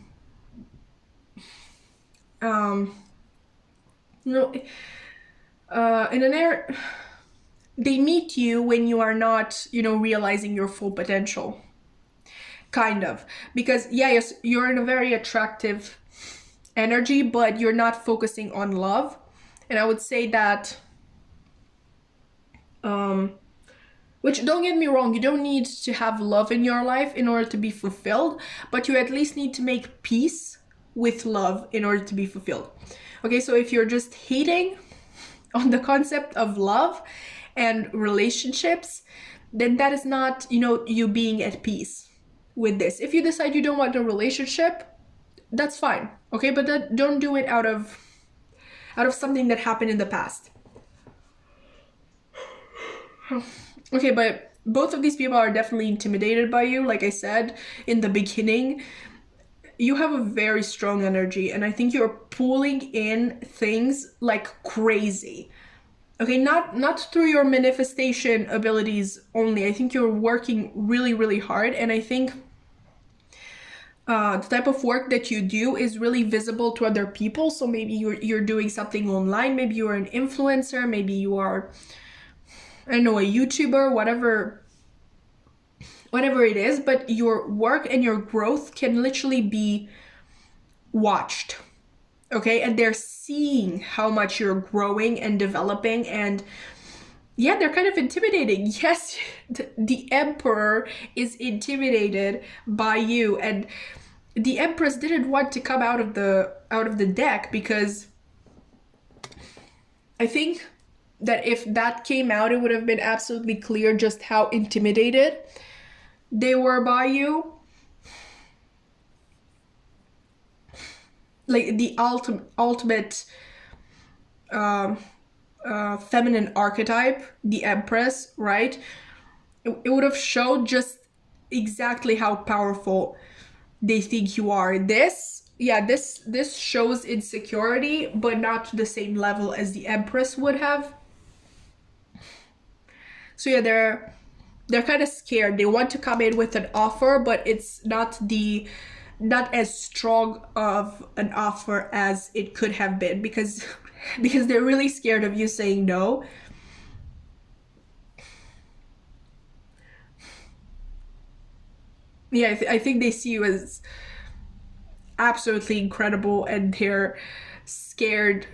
in an air, they meet you when you are not, you know, realizing your full potential, kind of, because yes, you're in a very attractive energy, but you're not focusing on love. And I would say that which, don't get me wrong, you don't need to have love in your life in order to be fulfilled, but you at least need to make peace with love in order to be fulfilled. Okay, so if you're just hating on the concept of love and relationships, then that is not, you know, you being at peace with this. If you decide you don't want a relationship, that's fine. Okay, but don't do it out of something that happened in the past. Okay, but both of these people are definitely intimidated by you. Like I said in the beginning, you have a very strong energy, and I think you're pulling in things like crazy. Okay, not through your manifestation abilities only. I think you're working really, really hard, and I think the type of work that you do is really visible to other people. So maybe you're doing something online, maybe you're an influencer, maybe you are, I don't know, a YouTuber, whatever it is, but your work and your growth can literally be watched. Okay, and they're seeing how much you're growing and developing, and yeah, they're kind of intimidating. Yes, the Emperor is intimidated by you, and the Empress didn't want to come out of the deck because I think that if that came out, it would have been absolutely clear just how intimidated they were by you. Like the ultimate feminine archetype, the Empress, right? It would have showed just exactly how powerful they think you are. This shows insecurity, but not to the same level as the Empress would have. So yeah, they're kind of scared. They want to come in with an offer, but it's not as strong of an offer as it could have been, because they're really scared of you saying no. Yeah, I think they see you as absolutely incredible, and they're scared,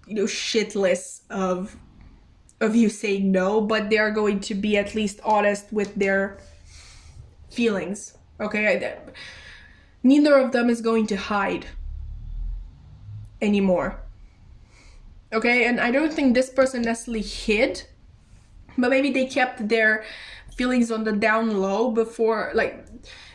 you know, shitless of of you saying no, but they are going to be at least honest with their feelings. Okay, neither of them is going to hide anymore. Okay, and I don't think this person necessarily hid, but maybe they kept their feelings on the down low before, like,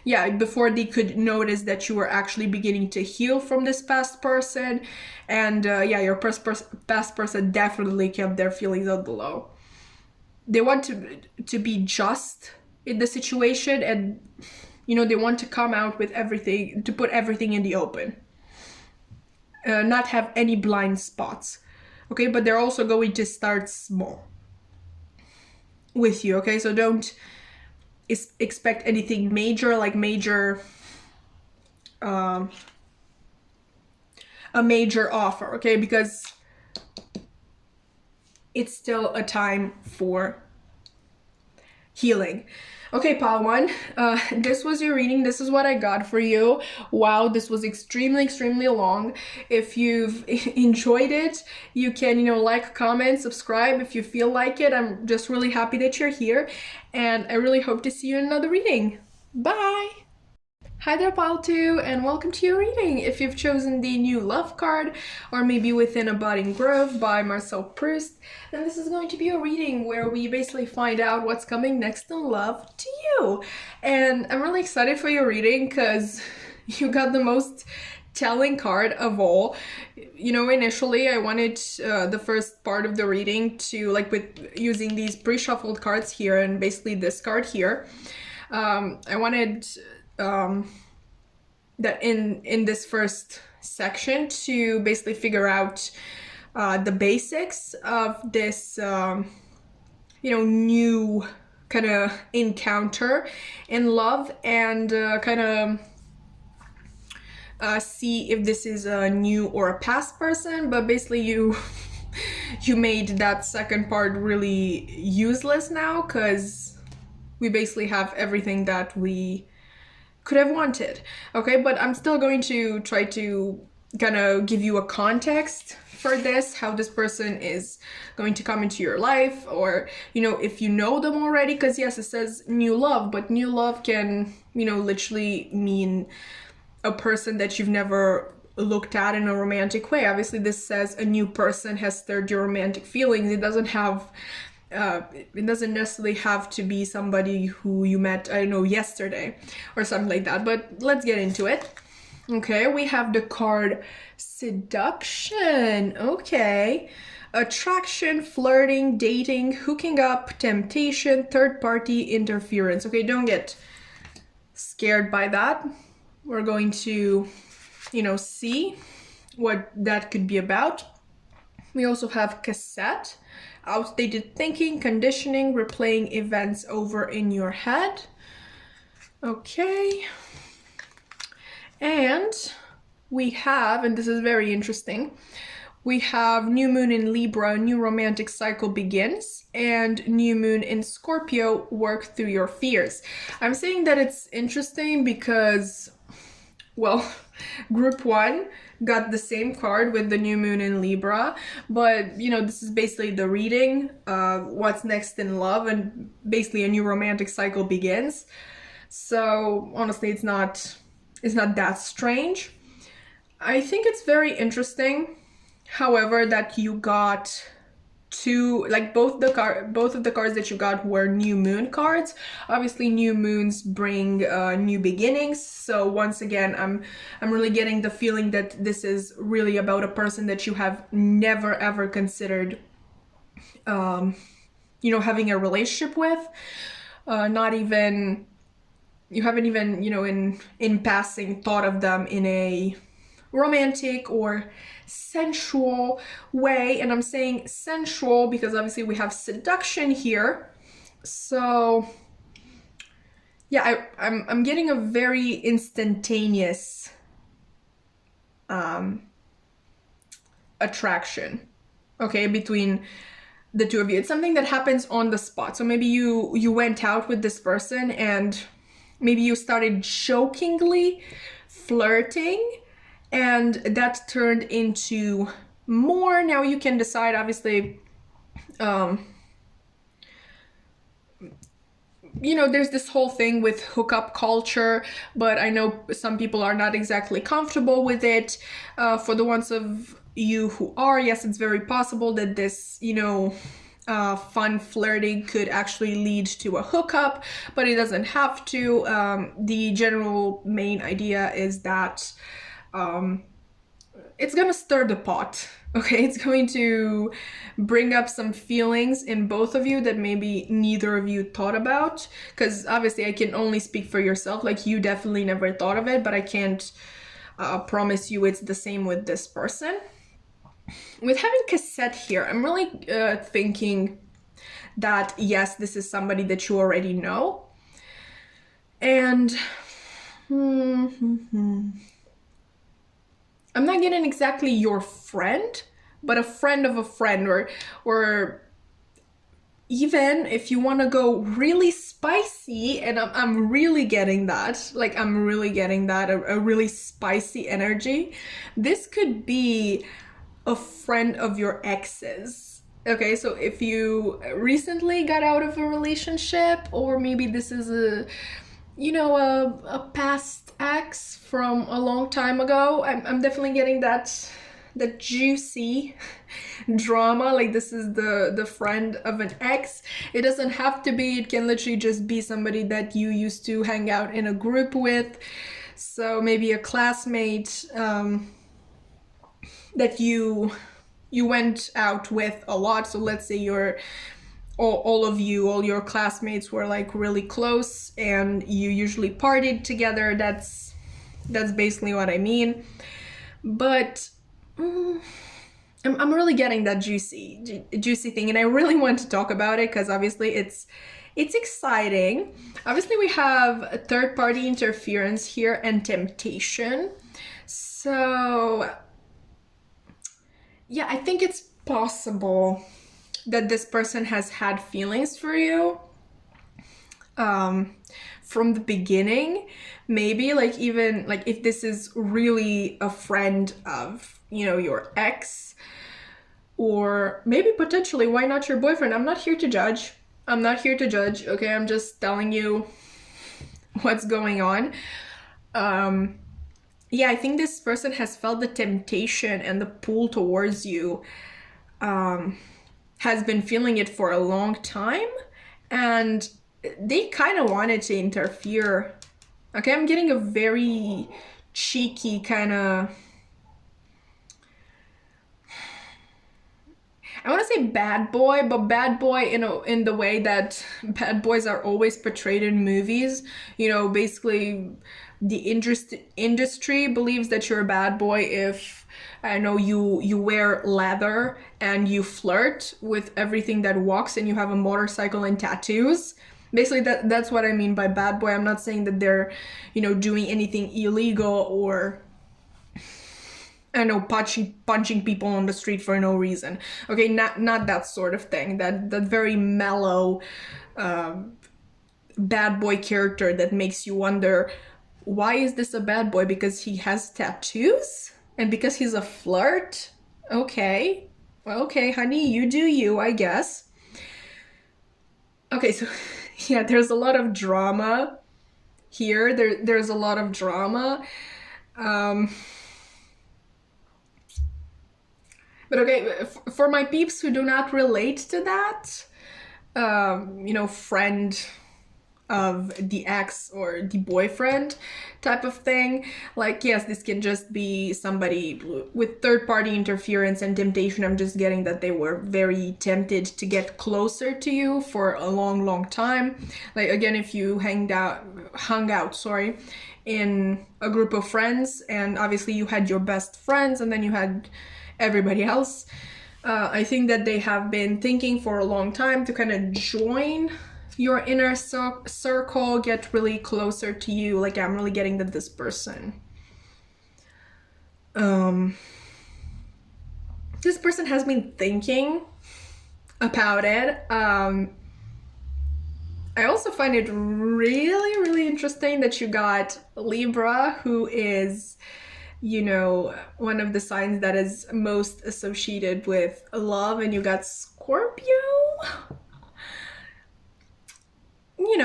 yeah, before they could notice that you were actually beginning to heal from this past person. And yeah, your past person definitely kept their feelings on the low. They want to be just in the situation, and they want to come out with everything, to put everything in the open, not have any blind spots. Okay, but they're also going to start small with you. Okay, so don't expect anything major, like a major offer. Okay, because it's still a time for healing. Okay, pile one, this was your reading. This is what I got for you. Wow, this was extremely long. If you've enjoyed it, you can like, comment, subscribe if you feel like it. I'm just really happy that you're here, and I really hope to see you in another reading. Bye. Hi there, pile 2, and welcome to your reading. If you've chosen the new love card, or maybe Within a Budding Grove by Marcel Proust, then this is going to be a reading where we basically find out what's coming next in love to you. And I'm really excited for your reading because you got the most telling card of all. Initially I wanted the first part of the reading to, like, with using these pre-shuffled cards here and basically this card here, I wanted that in this first section to basically figure out the basics of this new kind of encounter in love, and kind of see if this is a new or a past person. But basically you made that second part really useless now, because we basically have everything that we could have wanted. Okay, but I'm still going to try to kind of give you a context for this, how this person is going to come into your life, or if you know them already, because yes, it says new love, but new love can literally mean a person that you've never looked at in a romantic way. Obviously this says a new person has stirred your romantic feelings. It doesn't necessarily have to be somebody who you met, I don't know, yesterday or something like that. But let's get into it. Okay, we have the card Seduction. Okay, attraction, flirting, dating, hooking up, temptation, third party interference. Okay, don't get scared by that. We're going to see what that could be about. We also have cassette, outdated thinking, conditioning, replaying events over in your head. Okay. And we have, and this is very interesting, we have new moon in Libra, new romantic cycle begins, and new moon in Scorpio, work through your fears. I'm saying that it's interesting because, well, group 1 got the same card with the new moon in Libra, but this is basically the reading, what's next in love, and basically a new romantic cycle begins. So honestly, it's not that strange. I think it's very interesting, however, that you got two, like both of the cards that you got were new moon cards. Obviously new moons bring new beginnings, so once again I'm really getting the feeling that this is really about a person that you have never ever considered having a relationship with. Not even, you haven't even in passing thought of them in a romantic or sensual way. And I'm saying sensual because obviously we have seduction here. So yeah, I'm getting a very instantaneous attraction, okay, between the two of you. It's something that happens on the spot. So maybe you went out with this person and maybe you started jokingly flirting, and that turned into more. Now you can decide, obviously, there's this whole thing with hookup culture, but I know some people are not exactly comfortable with it. For the ones of you who are, yes, it's very possible that this, fun flirting could actually lead to a hookup, but it doesn't have to. The general main idea is that it's gonna stir the pot. Okay, it's going to bring up some feelings in both of you that maybe neither of you thought about. Because obviously, I can only speak for yourself. Like, you definitely never thought of it, but I can't promise you it's the same with this person. With having cassette here, I'm really thinking that yes, this is somebody that you already know. And I'm not getting exactly your friend, but a friend of a friend, or even if you want to go really spicy, and I'm really getting that, like I'm really getting that, a really spicy energy. This could be a friend of your ex's. Okay, so if you recently got out of a relationship, or maybe this is a past ex from a long time ago, I'm definitely getting that juicy drama. Like, this is the friend of an ex. It doesn't have to be, it can literally just be somebody that you used to hang out in a group with. So maybe a classmate that you went out with a lot. So let's say all your classmates were like really close and you usually partied together. That's basically what I mean. But I'm really getting that juicy thing, and I really want to talk about it because obviously it's exciting. Obviously, we have third-party interference here and temptation. So yeah, I think it's possible that this person has had feelings for you from the beginning. Maybe like even like if this is really a friend of your ex, or maybe potentially, why not your boyfriend? I'm not here to judge. Okay, I'm just telling you what's going on. Yeah, I think this person has felt the temptation and the pull towards you, has been feeling it for a long time, and they kind of wanted to interfere. Okay, I'm getting a very cheeky kind of, I want to say bad boy, but bad boy in the way that bad boys are always portrayed in movies. Basically the industry believes that you're a bad boy if, I know, you wear leather and you flirt with everything that walks and you have a motorcycle and tattoos. Basically, that's what I mean by bad boy. I'm not saying that they're, doing anything illegal, or I don't know, punching people on the street for no reason. Okay, not that sort of thing. That very mellow bad boy character that makes you wonder, why is this a bad boy? Because he has tattoos? And because he's a flirt? Okay, honey, you do you, I guess. Okay, so yeah, there's a lot of drama here. There's a lot of drama. But okay, for my peeps who do not relate to that, friend of the ex or the boyfriend type of thing, like, yes, this can just be somebody with third-party interference and temptation. I'm just getting that they were very tempted to get closer to you for a long time. Like, again, if you hung out in a group of friends, and obviously you had your best friends and then you had everybody else, I think that they have been thinking for a long time to kind of join your inner circle, get really closer to you. Like, I'm really getting that this person, this person has been thinking about it. I also find it really interesting that you got Libra, who is, one of the signs that is most associated with love, and you got Scorpio.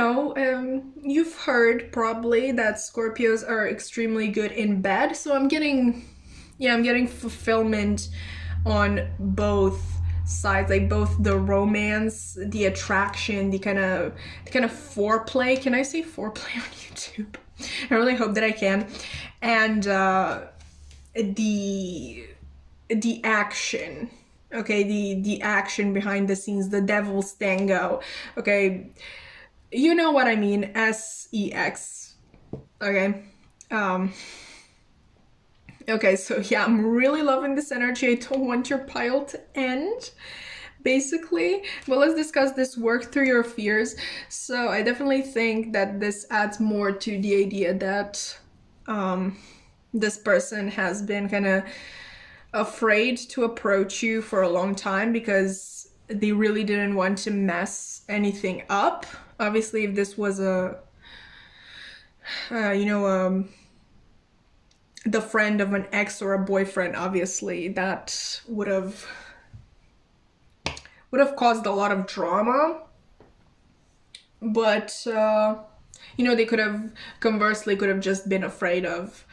know, you've heard probably that Scorpios are extremely good in bed. So I'm getting fulfillment on both sides, like both the romance, the attraction, the kind of foreplay. Can I say foreplay on YouTube? I really hope that I can. And the action. Okay, the action behind the scenes, the devil's tango. Okay, you know what I mean, sex. Okay. Okay, so yeah, I'm really loving this energy. I don't want your pile to end, basically. But let's discuss this work through your fears. So I definitely think that this adds more to the idea that this person has been kind of afraid to approach you for a long time because they really didn't want to mess anything up. Obviously, if this was a the friend of an ex or a boyfriend, obviously that would have caused a lot of drama. But they could have conversely just been afraid of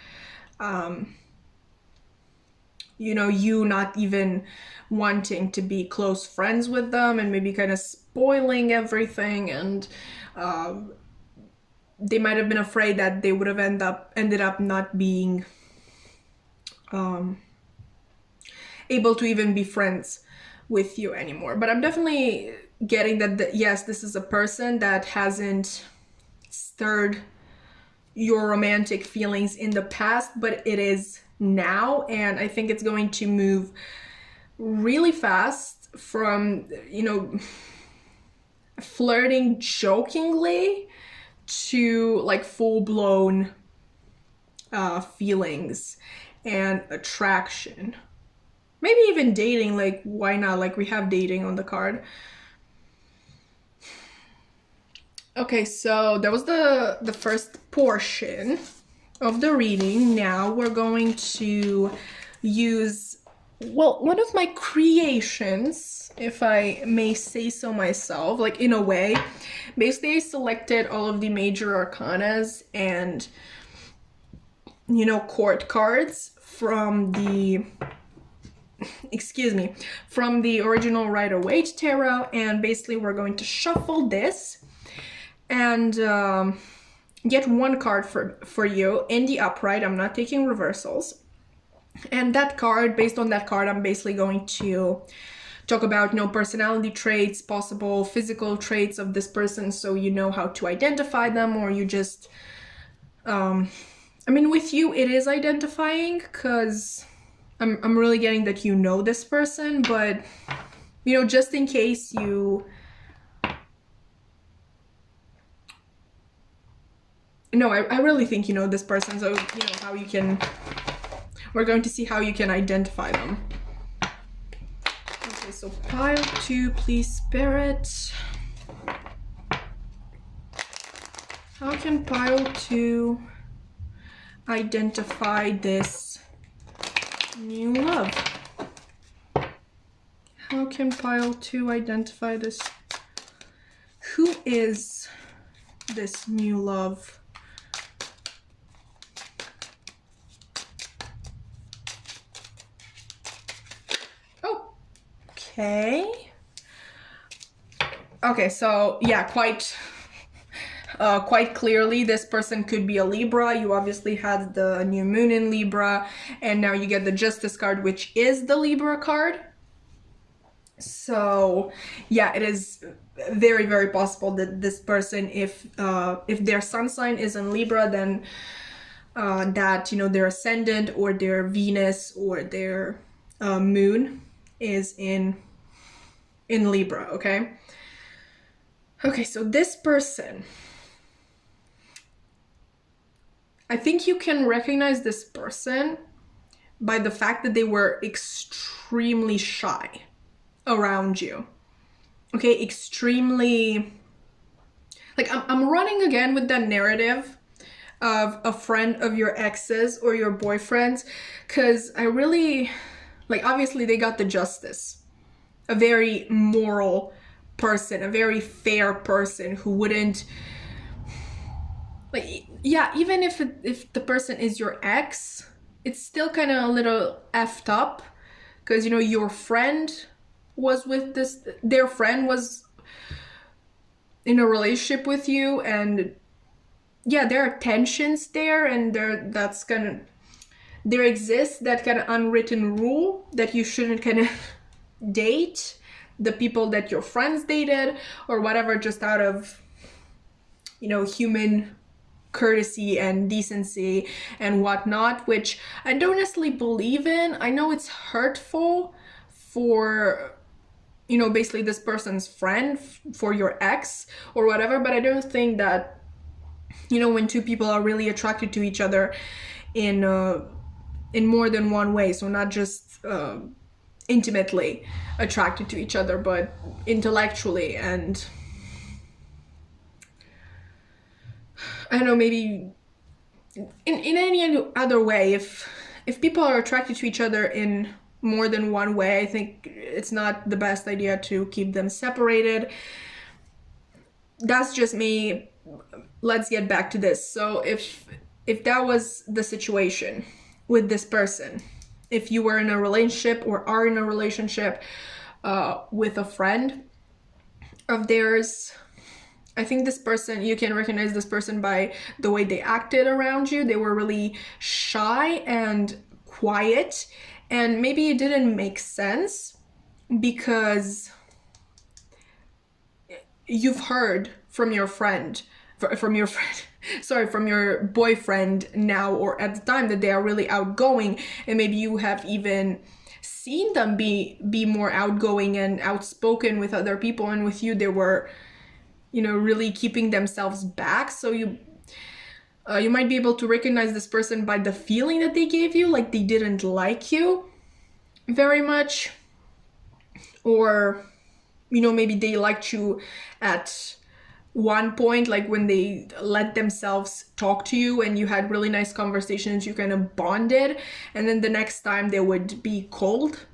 you not even wanting to be close friends with them and maybe kind of spoiling everything, and they might have been afraid that they would have ended up not being able to even be friends with you anymore. But I'm definitely getting that yes, this is a person that hasn't stirred your romantic feelings in the past, but it is now, and I think it's going to move really fast from flirting jokingly to like full-blown feelings and attraction, maybe even dating. Like, why not? Like, we have dating on the card. Okay, so that was the first portion of the reading. Now we're going to use, well, one of my creations, if I may say so myself, like in a way. Basically, I selected all of the major arcanas and court cards from the from the original Rider-Waite tarot, and basically we're going to shuffle this and get one card for you in the upright. I'm not taking reversals. And that card, based on that card, I'm basically going to talk about personality traits, possible physical traits of this person, so you know how to identify them, or you just with you it is identifying, because I'm really getting that this person, but just in case you I really think this person, so how you can, we're going to see how you can identify them. Okay, so pile 2, please, Spirit. How can pile 2 identify this new love? How can pile 2 identify this? Who is this new love? Okay, so yeah, quite clearly this person could be a Libra. You obviously had the new moon in Libra, and now you get the Justice card, which is the Libra card. So yeah, it is very, very possible that this person, if their sun sign is in Libra, then that their ascendant or their Venus or their moon is in Libra. Okay, so this person, I think you can recognize this person by the fact that they were extremely shy around you. Okay, extremely, like, I'm running again with that narrative of a friend of your exes or your boyfriends, because I really, like, obviously they got the Justice, a very moral person, a very fair person who wouldn't like, yeah, even if the person is your ex, it's still kind of a little effed up, because you know your friend was with this, their friend was in a relationship with you, and yeah, there are tensions there, and there exists that kind of unwritten rule that you shouldn't kind of date the people that your friends dated or whatever, just out of, you know, human courtesy and decency and whatnot, which I don't necessarily believe in. I know it's hurtful for, you know, basically this person's friend, for your ex or whatever, but I don't think that, you know, when two people are really attracted to each other in more than one way, so not just intimately attracted to each other, but intellectually, and I don't know, maybe in any other way, if people are attracted to each other in more than one way, I think it's not the best idea to keep them separated. That's just me. Let's get back to this. So if that was the situation with this person, if you were in a relationship or are in a relationship with a friend of theirs, I think this person, you can recognize this person by the way they acted around you. They were really shy and quiet, and maybe it didn't make sense because you've heard from your friend, from your friend, sorry, from your boyfriend now or at the time, that they are really outgoing, and maybe you have even seen them be more outgoing and outspoken with other people, and with you they were, you know, really keeping themselves back. So you might be able to recognize this person by the feeling that they gave you, like they didn't like you very much, or, you know, maybe they liked you at one point, like when they let themselves talk to you and you had really nice conversations, you kind of bonded, and then the next time they would be cold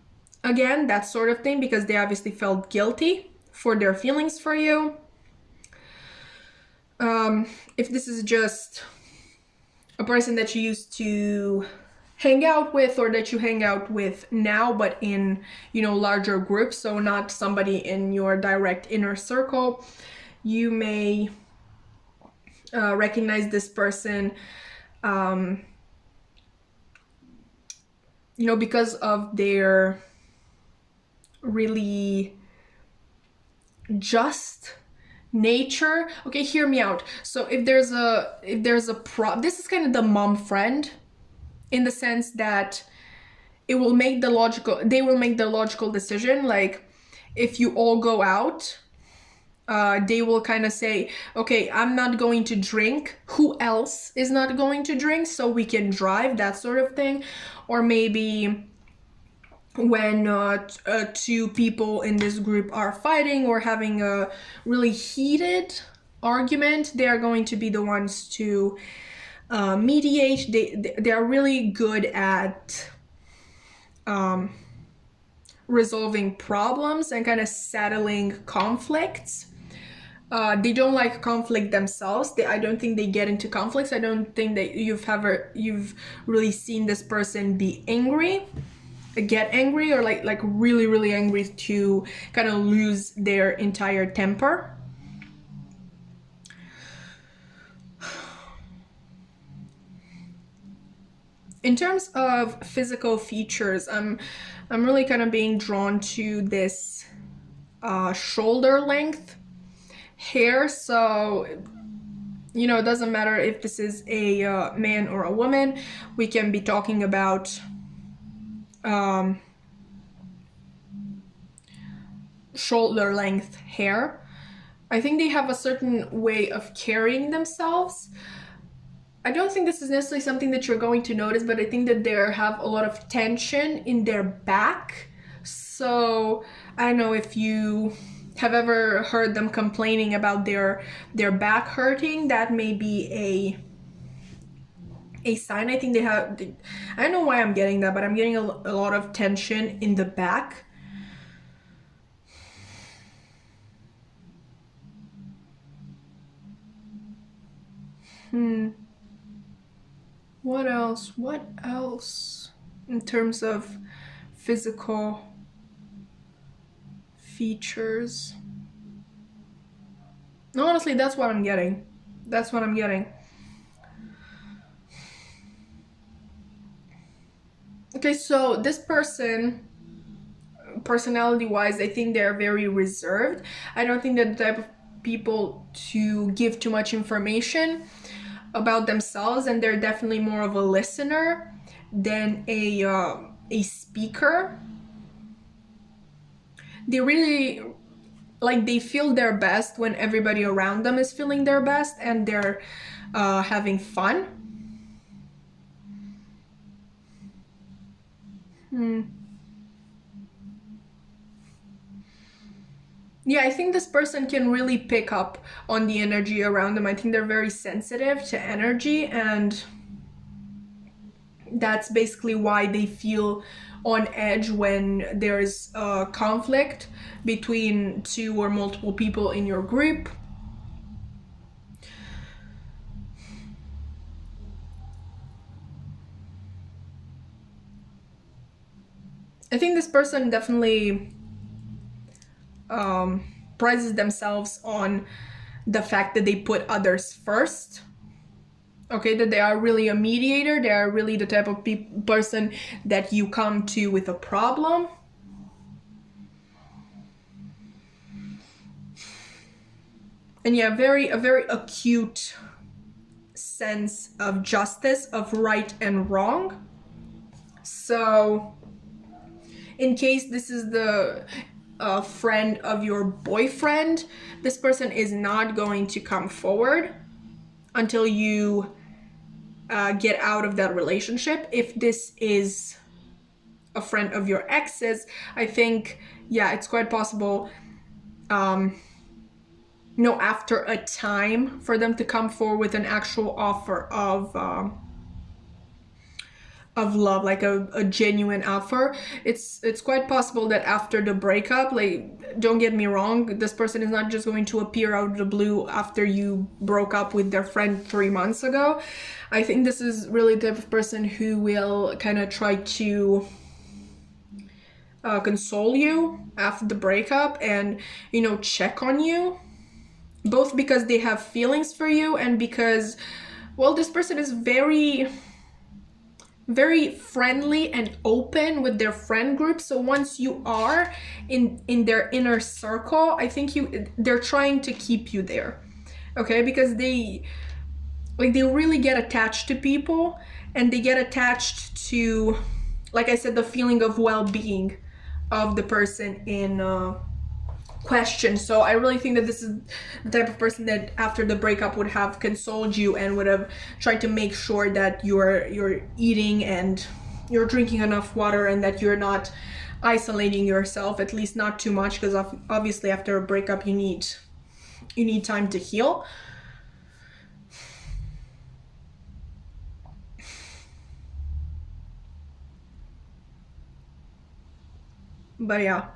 again, that sort of thing, because they obviously felt guilty for their feelings for you. If this is just a person that you used to hang out with, or that you hang out with now but in, you know, larger groups, so not somebody in your direct inner circle, you may recognize this person, you know, because of their really just nature. Okay, hear me out. So if there's a this is kind of the mom friend, in the sense that they will make the logical decision. Like if you all go out, they will kind of say, okay, I'm not going to drink, who else is not going to drink, so we can drive, that sort of thing. Or maybe when two people in this group are fighting or having a really heated argument, they are going to be the ones to mediate. They are really good at resolving problems and kind of settling conflicts. They don't like conflict themselves. I don't think they get into conflicts. I don't think that you've really seen this person be angry, get angry, or like really really angry to kind of lose their entire temper. In terms of physical features, I'm really kind of being drawn to this shoulder length hair. So, you know, it doesn't matter if this is a man or a woman. We can be talking about shoulder length hair. I think they have a certain way of carrying themselves. I don't think this is necessarily something that you're going to notice, but I think that they have a lot of tension in their back. So I don't know if you have ever heard them complaining about their back hurting. That may be a sign. I think they have, I don't know why I'm getting that, but I'm getting a lot of tension in the back. What else? What else in terms of physical features? No, honestly, that's what I'm getting. That's what I'm getting. Okay, so this person, personality-wise, I think they're very reserved. I don't think they're the type of people to give too much information about themselves, and they're definitely more of a listener than a speaker. They really, like, they feel their best when everybody around them is feeling their best and they're having fun. Yeah, I think this person can really pick up on the energy around them. I think they're very sensitive to energy, and that's basically why they feel on edge when there's a conflict between two or multiple people in your group. I think this person definitely prides themselves on the fact that they put others first. Okay, that they are really a mediator. They are really the type of person that you come to with a problem. And yeah, a very acute sense of justice, of right and wrong. So in case this is the friend of your boyfriend, this person is not going to come forward until you get out of that relationship. If this is a friend of your ex's, I think, yeah, it's quite possible, after a time for them to come forward with an actual offer of love, like a genuine offer. It's quite possible that after the breakup, like, don't get me wrong, this person is not just going to appear out of the blue after you broke up with their friend 3 months ago. I think this is really the type of person who will kind of try to console you after the breakup and, check on you, both because they have feelings for you and because, well, this person is very friendly and open with their friend group. So once you are in their inner circle, I think they're trying to keep you there. Okay, because they really get attached to people, and they get attached to, like I said, the feeling of well-being of the person in question. So I really think that this is the type of person that after the breakup would have consoled you and would have tried to make sure that you're eating and you're drinking enough water and that you're not isolating yourself, at least not too much, because obviously after a breakup you need time to heal. But yeah,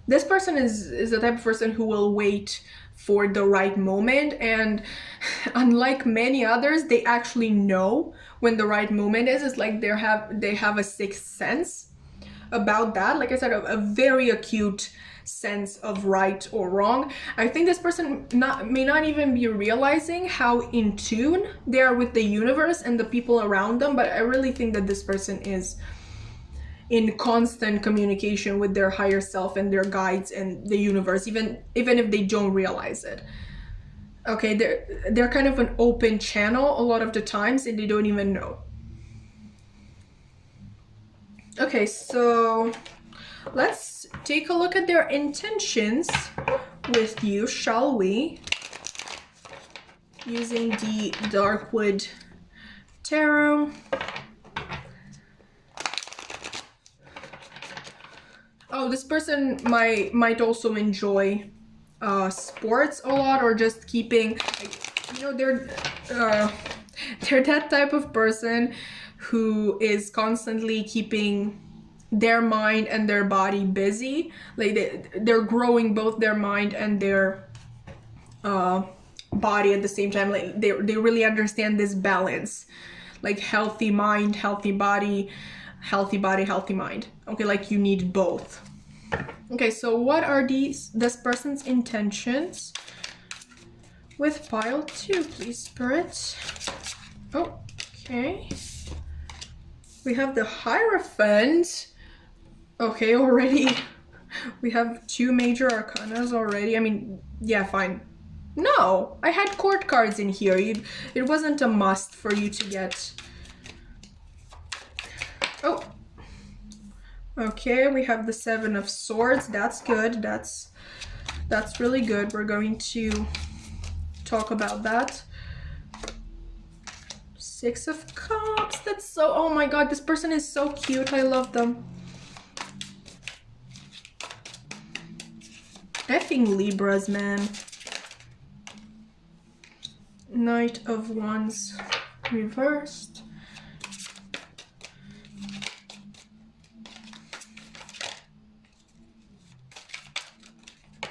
this person is the type of person who will wait for the right moment, and unlike many others, they actually know when the right moment is. It's like they have a sixth sense about that. Like I said, a very acute sense of right or wrong. I think this person may not even be realizing how in tune they are with the universe and the people around them, but I really think that this person is in constant communication with their higher self and their guides and the universe, even if they don't realize it. Okay, they're kind of an open channel a lot of the times, and they don't even know. Okay, so let's take a look at their intentions with you, shall we? Using the Darkwood Tarot. Oh, this person might also enjoy sports a lot, or just keeping, they're that type of person who is constantly keeping their mind and their body busy. Like they're growing both their mind and their body at the same time. Like they really understand this balance, like healthy mind, healthy body, healthy body, healthy mind. Okay, like you need both. Okay, so what are this person's intentions with pile 2, please, Spirit? Oh, okay. We have the Hierophant. Okay, already we have 2 major arcanas already. I mean, yeah, fine. No, I had court cards in here. It wasn't a must for you to get. Oh. Okay, we have the 7 of Swords. That's good. That's really good. We're going to talk about that. 6 of Cups. That's so, oh my god, this person is so cute. I love them. Effing Libras, man. Knight of Wands reversed.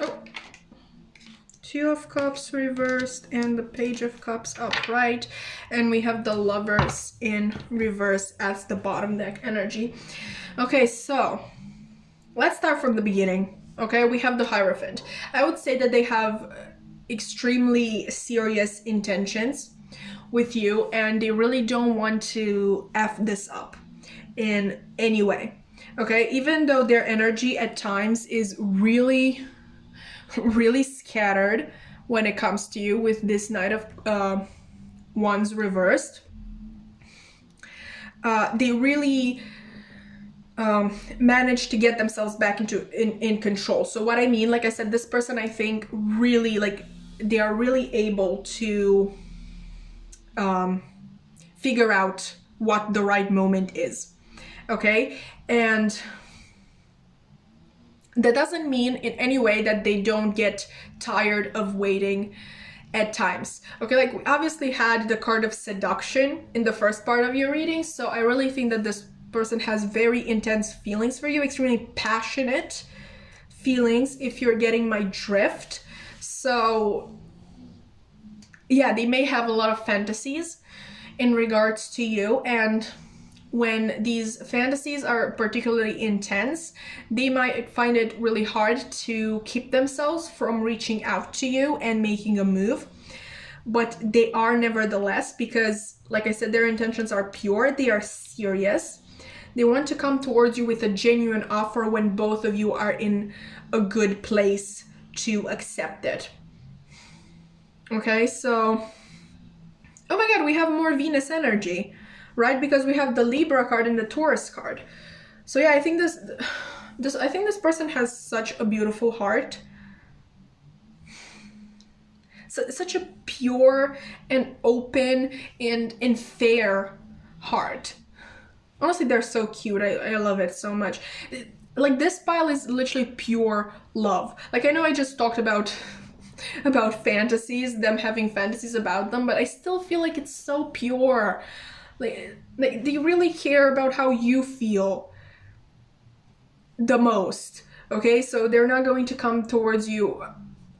Oh. 2 of Cups reversed and the Page of Cups upright. And we have the Lovers in reverse as the bottom deck energy. Okay, so let's start from the beginning. Okay, we have the Hierophant. I would say that they have extremely serious intentions with you and they really don't want to F this up in any way. Okay, even though their energy at times is really, really scattered when it comes to you with this Knight of Wands reversed. They really manage to get themselves back in control. So what I mean, like I said, this person, I think, really, like, they are really able to figure out what the right moment is. Okay, and that doesn't mean in any way that they don't get tired of waiting at times. Okay, like we obviously had the card of seduction in the first part of your reading, so I really think that this person has very intense feelings for you, extremely passionate feelings, if you're getting my drift. So yeah, they may have a lot of fantasies in regards to you, and when these fantasies are particularly intense, they might find it really hard to keep themselves from reaching out to you and making a move. But they are nevertheless, because like I said, their intentions are pure, they are serious. They want to come towards you with a genuine offer when both of you are in a good place to accept it. Okay, so, oh my god, we have more Venus energy, right? Because we have the Libra card and the Taurus card. So yeah, I think this person has such a beautiful heart. Such a pure and open and fair heart. Honestly, they're so cute. I love it so much. Like, this pile is literally pure love. Like, I know I just talked about fantasies, them having fantasies about them, but I still feel like it's so pure. Like they really care about how you feel the most. Okay, so they're not going to come towards you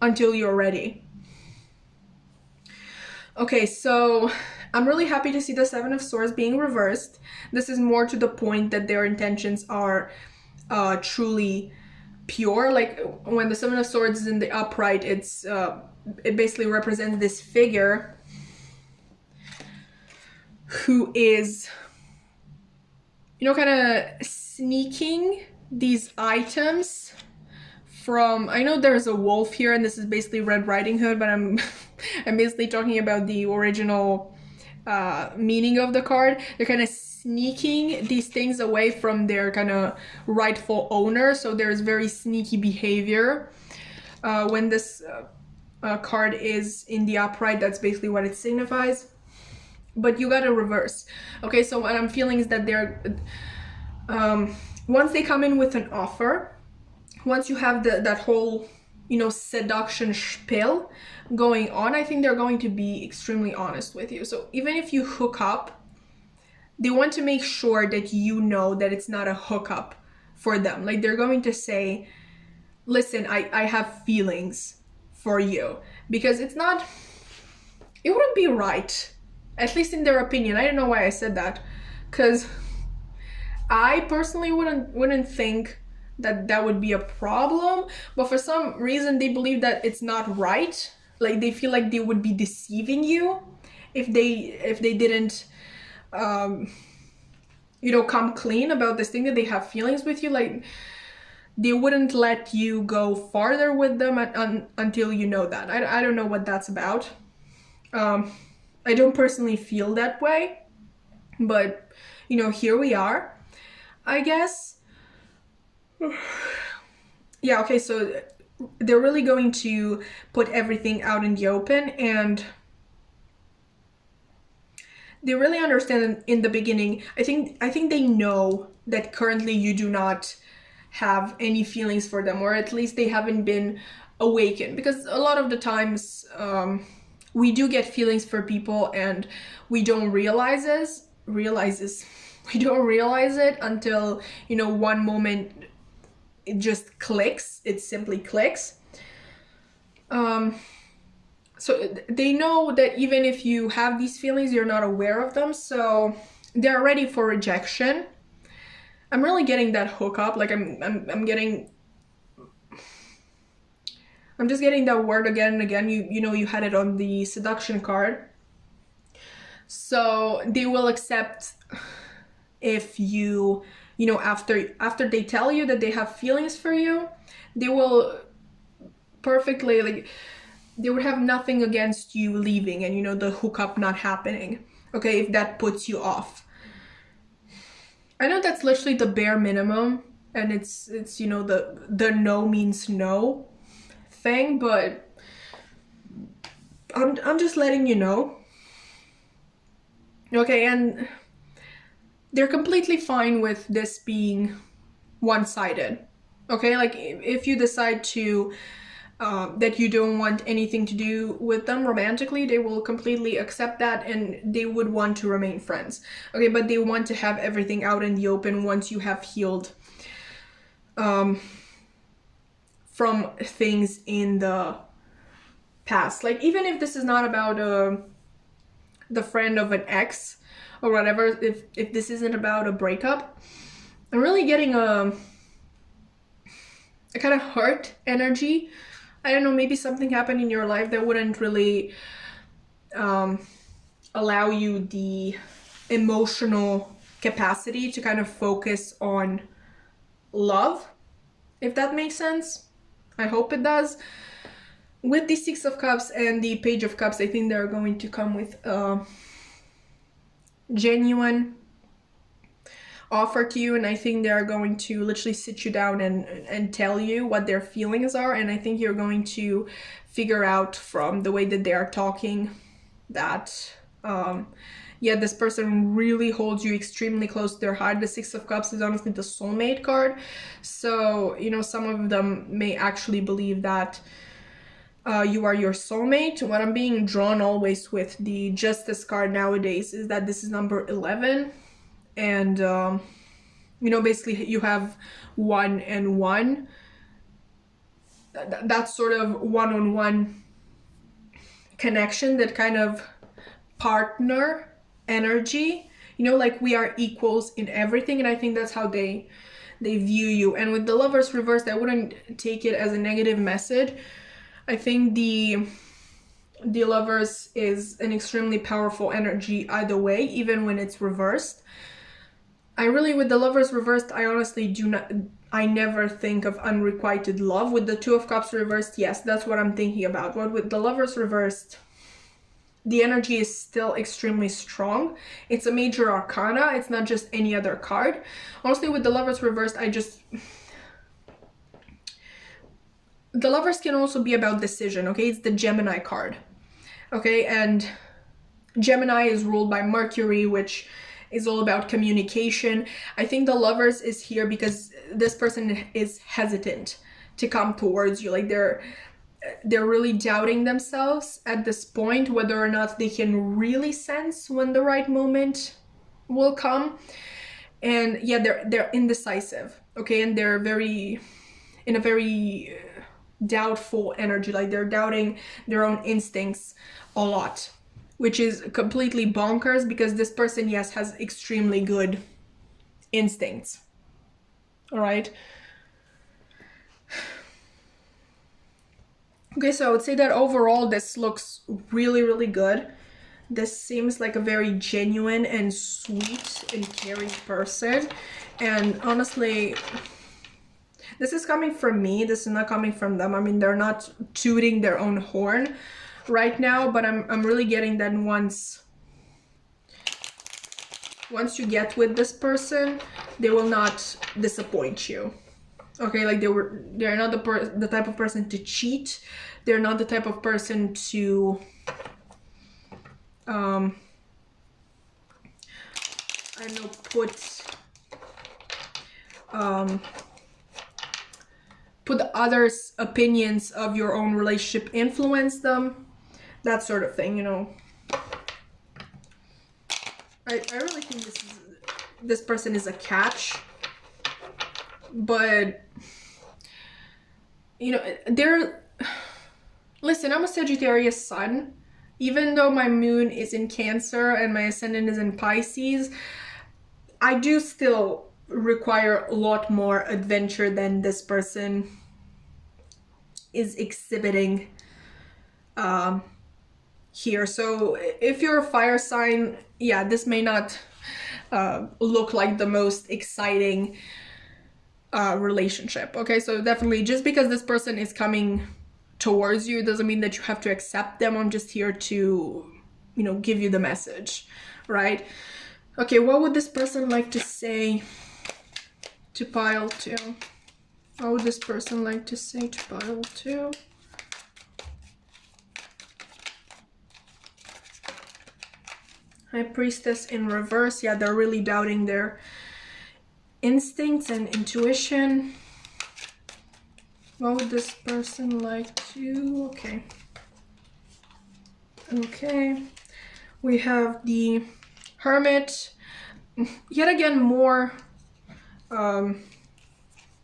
until you're ready. Okay, so I'm really happy to see the 7 of Swords being reversed. This is more to the point that their intentions are truly pure. Like, when the 7 of Swords is in the upright, it basically represents this figure who is, you know, kind of sneaking these items from, I know there's a wolf here and this is basically Red Riding Hood, but I'm basically talking about the original meaning of the card. They're kind of sneaking these things away from their kind of rightful owner, so there's very sneaky behavior when this card is in the upright. That's basically what it signifies. But you gotta reverse. Okay, so what I'm feeling is that they're once they come in with an offer, once you have that whole, you know, seduction spiel going on, I think they're going to be extremely honest with you. So even if you hook up, they want to make sure that you know that it's not a hookup for them. Like, they're going to say, listen, I have feelings for you. Because it's not, it wouldn't be right, at least in their opinion. I don't know why I said that, because I personally wouldn't think that that would be a problem, but for some reason they believe that it's not right. Like they feel like they would be deceiving you if they didn't come clean about this thing that they have feelings with you. Like they wouldn't let you go farther with them until you know that. I don't know what that's about. I don't personally feel that way, but here we are, I guess. Yeah, okay, so they're really going to put everything out in the open, and they really understand in the beginning. I think they know that currently you do not have any feelings for them, or at least they haven't been awakened, because a lot of the times we do get feelings for people and we don't realize we don't realize it until one moment it just clicks. It simply clicks. So they know that even if you have these feelings, you're not aware of them, so they're ready for rejection. I'm really getting that hookup. Like I'm just getting that word again and again. You had it on the seduction card. So they will accept if after they tell you that they have feelings for you, they will perfectly, like, they would have nothing against you leaving and the hookup not happening. Okay, if that puts you off. I know that's literally the bare minimum, and it's the no means no thing, but I'm just letting you know. Okay, and they're completely fine with this being one-sided. Okay, like if you decide to that you don't want anything to do with them romantically, they will completely accept that, and they would want to remain friends. Okay, but they want to have everything out in the open once you have healed from things in the past. Like even if this is not about the friend of an ex or whatever, if this isn't about a breakup, I'm really getting a kind of hurt energy. I don't know, maybe something happened in your life that wouldn't really allow you the emotional capacity to kind of focus on love, if that makes sense. I hope it does. With the Six of Cups and the Page of Cups, I think they're going to come with a genuine offer to you, and I think they're going to literally sit you down and tell you what their feelings are, and I think you're going to figure out from the way that they are talking that this person really holds you extremely close to their heart. The Six of Cups is honestly the soulmate card, so some of them may actually believe that you are your soulmate. What I'm being drawn always with the Justice card nowadays is that this is number 11, and basically you have 1 and 1. That's sort of one-on-one connection, that kind of partner energy, like we are equals in everything, and I think that's how they view you. And with the Lovers reversed, I wouldn't take it as a negative message. I think the Lovers is an extremely powerful energy either way, even when it's reversed. With the Lovers reversed, I honestly I never think of unrequited love. With the Two of Cups reversed, yes, that's what I'm thinking about. But with the Lovers reversed, the energy is still extremely strong. It's a major arcana. It's not just any other card. Honestly, with the Lovers reversed, the Lovers can also be about decision, okay? It's the Gemini card, okay? And Gemini is ruled by Mercury, which is all about communication. I think the Lovers is here because this person is hesitant to come towards you. Like they're really doubting themselves at this point, whether or not they can really sense when the right moment will come. And yeah, they're indecisive, okay? And they're in a very doubtful energy. Like they're doubting their own instincts a lot. which is completely bonkers because this person, yes, has extremely good instincts. All right. Okay, so I would say that overall this looks really, really good. This seems like a very genuine and sweet and caring person. And honestly, this is coming from me. This is not coming from them. I mean, they're not tooting their own horn right now, but I'm really getting that once you get with this person, they will not disappoint you. Okay, like they're not the type of person to cheat. They're not the type of person to I don't know, put others' opinions of your own relationship, influence them, that sort of thing, you know. I really think this person is a catch, but you know, listen, I'm a Sagittarius sun. Even though my moon is in Cancer and my ascendant is in Pisces, I do still require a lot more adventure than this person is exhibiting here. So if you're a fire sign, yeah, this may not look like the most exciting relationship. Okay, so definitely, just because this person is coming towards you doesn't mean that you have to accept them. I'm just here to, you know, give you the message, right? Okay, what would this person like to say to pile 2? What would this person like to say to pile 2? High Priestess in reverse. Yeah, they're really doubting their instincts and intuition. What would this person like to... Okay. We have the Hermit. Yet again, more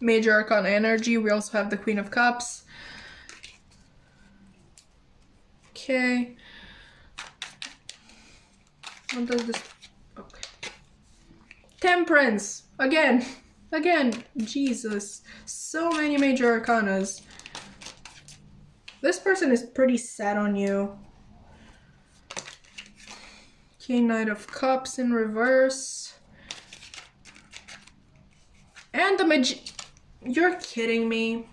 major arcana energy. We also have the Queen of Cups. Okay. What does this... Okay. Temperance. Again. Jesus. So many major arcanas. This person is pretty set on you. Okay, Knight of Cups in reverse. And the You're kidding me.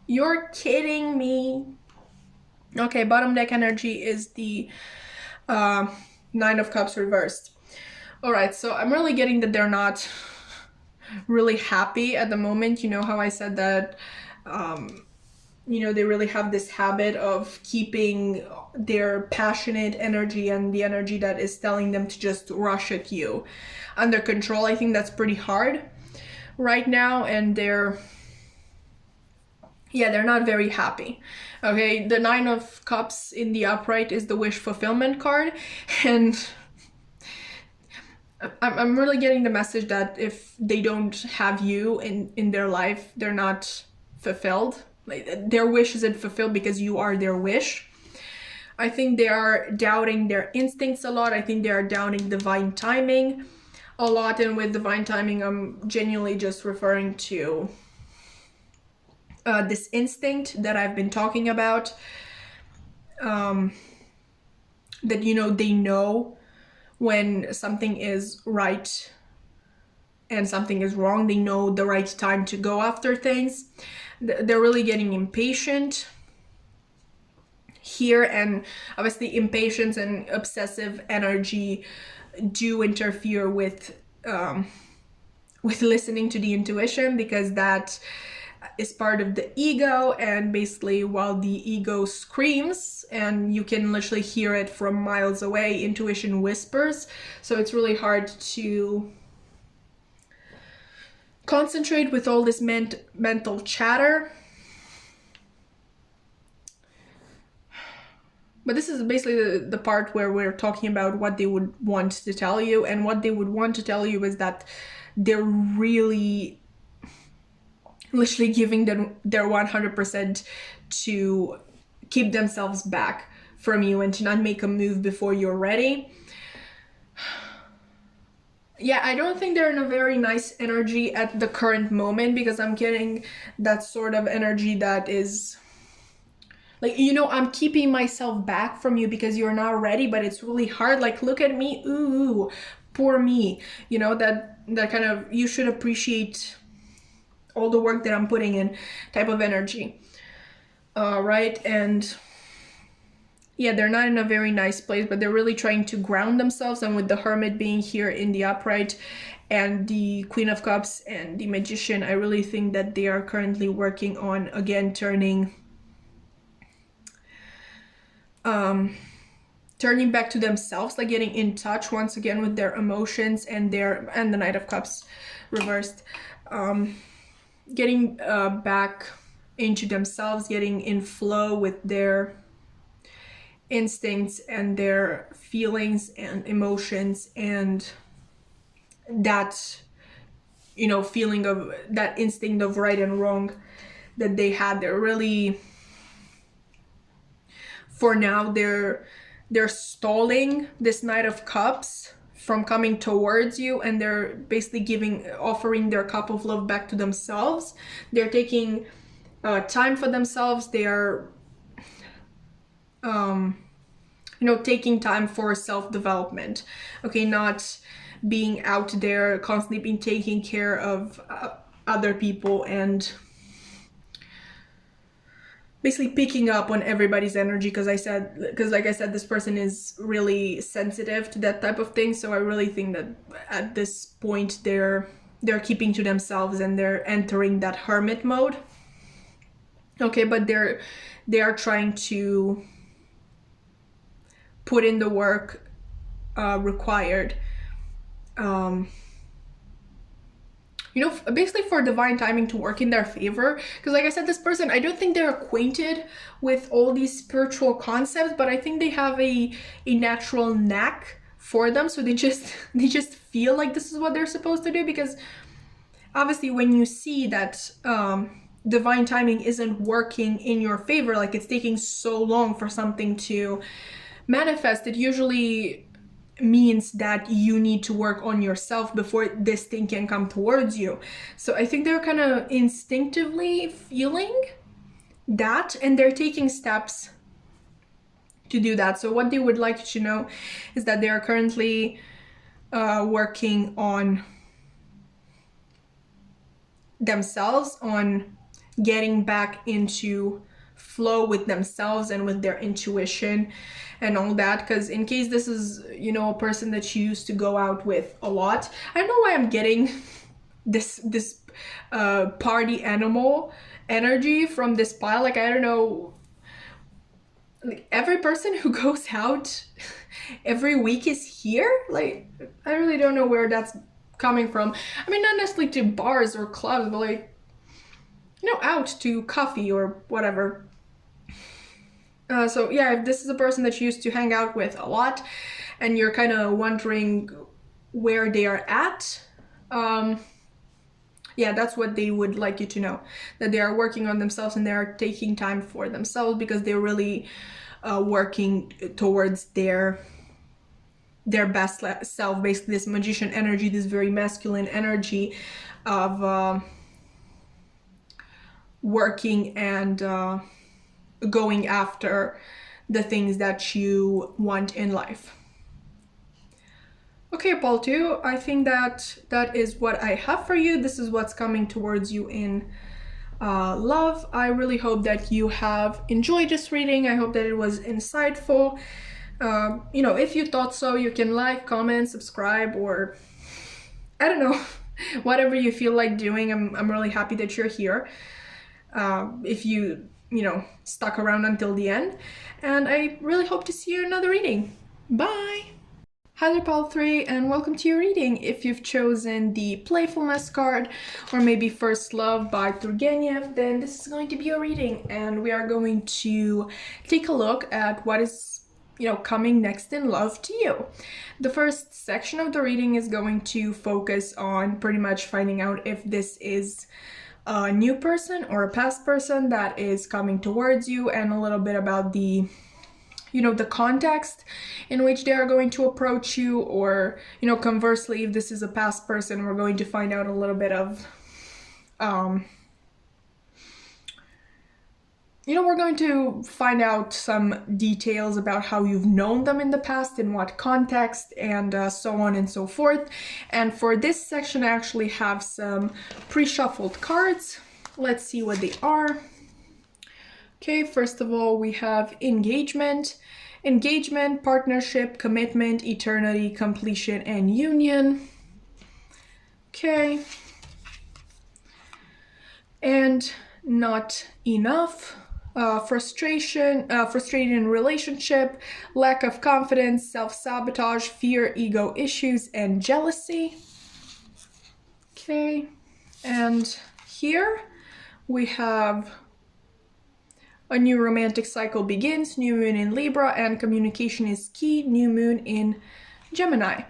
You're kidding me. Okay, bottom deck energy is the Nine of Cups reversed. All right, so I'm really getting that they're not really happy at the moment. You know how I said that, you know, they really have this habit of keeping their passionate energy and the energy that is telling them to just rush at you under control. I think that's pretty hard right now, and they're not very happy. Okay, the Nine of Cups in the upright is the wish fulfillment card, and I'm really getting the message that if they don't have you in their life, they're not fulfilled. Like, their wish isn't fulfilled because you are their wish. I think they are doubting their instincts a lot. I think they are doubting divine timing a lot, and with divine timing, I'm genuinely just referring to this instinct that I've been talking about, that, you know, they know when something is right and something is wrong. They know the right time to go after things. They're really getting impatient here, and obviously impatience and obsessive energy do interfere with listening to the intuition, because that is part of the ego, and basically while the ego screams and you can literally hear it from miles away, intuition whispers. So it's really hard to concentrate with all this mental chatter. But this is basically the part where we're talking about what they would want to tell you, and what they would want to tell you is that they're really literally giving them their 100% to keep themselves back from you and to not make a move before you're ready. Yeah, I don't think they're in a very nice energy at the current moment, because I'm getting that sort of energy that is like, you know, I'm keeping myself back from you because you're not ready, but it's really hard. Like, look at me, ooh, poor me. You know, that kind of, you should appreciate all the work that I'm putting in type of energy. Right? And yeah, they're not in a very nice place, but they're really trying to ground themselves. And with the Hermit being here in the upright and the Queen of Cups and the Magician, I really think that they are currently working on, again, turning back to themselves, like getting in touch once again with their emotions and the Knight of Cups reversed, getting back into themselves, getting in flow with their instincts and their feelings and emotions, and that, you know, feeling of that instinct of right and wrong that they had. They're really, for now, they're stalling this Knight of Cups from coming towards you, and they're basically offering their cup of love back to themselves. They're taking time for themselves. They are you know, taking time for self-development. Okay, not being out there constantly being taking care of other people and basically picking up on everybody's energy, because like I said, this person is really sensitive to that type of thing. So I really think that at this point they're keeping to themselves and they're entering that hermit mode. Okay, but they are trying to put in the work required, you know, basically for divine timing to work in their favor. Because like I said, this person, I don't think they're acquainted with all these spiritual concepts, but I think they have a natural knack for them. So they just feel like this is what they're supposed to do, because obviously when you see that divine timing isn't working in your favor, like it's taking so long for something to manifest, it usually means that you need to work on yourself before this thing can come towards you. So I think they're kind of instinctively feeling that, and they're taking steps to do that. So what they would like you to know is that they are currently working on themselves, on getting back into flow with themselves and with their intuition and all that. Because in case this is, you know, a person that you used to go out with a lot, I don't know why I'm getting this party animal energy from this pile. Like, I don't know, like every person who goes out every week is here. Like, I really don't know where that's coming from. I mean, not necessarily to bars or clubs, but like, you know, out to coffee or whatever. So yeah, if this is a person that you used to hang out with a lot and you're kind of wondering where they are at, yeah, that's what they would like you to know, that they are working on themselves and they are taking time for themselves, because they're really working towards their best self. Basically, this magician energy, this very masculine energy of working and going after the things that you want in life. Okay, Paul 2, I think that is what I have for you. This is what's coming towards you in love. I really hope that you have enjoyed this reading. I hope that it was insightful. You know, if you thought so, you can like, comment, subscribe, or I don't know, whatever you feel like doing. I'm really happy that you're here. If you know, stuck around until the end, and I really hope to see you in another reading. Bye! Hi there, Paul 3, and welcome to your reading. If you've chosen the Playfulness card, or maybe First Love by Turgenev, then this is going to be your reading, and we are going to take a look at what is, you know, coming next in love to you. The first section of the reading is going to focus on pretty much finding out if this is a new person or a past person that is coming towards you, and a little bit about the the context in which they are going to approach you, or, conversely, if this is a past person, we're going to find out a little bit of, we're going to find out some details about how you've known them in the past, in what context, and so on and so forth. And for this section, I actually have some pre-shuffled cards. Let's see what they are. Okay, first of all, we have engagement, partnership, commitment, eternity, completion, and union. Okay. And not enough, frustrating relationship, lack of confidence, self-sabotage, fear, ego issues, and jealousy. Okay, and here we have a new romantic cycle begins, new moon in Libra, and communication is key, new moon in Gemini.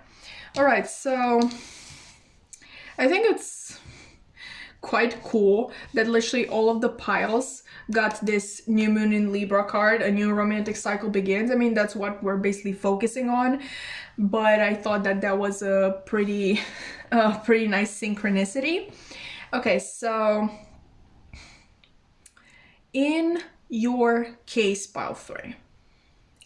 All right, so I think it's quite cool that literally all of the piles got this new moon in Libra card, a new romantic cycle begins. I mean, that's what we're basically focusing on, but I thought that that was a pretty nice synchronicity. Okay, so in your case, pile 3,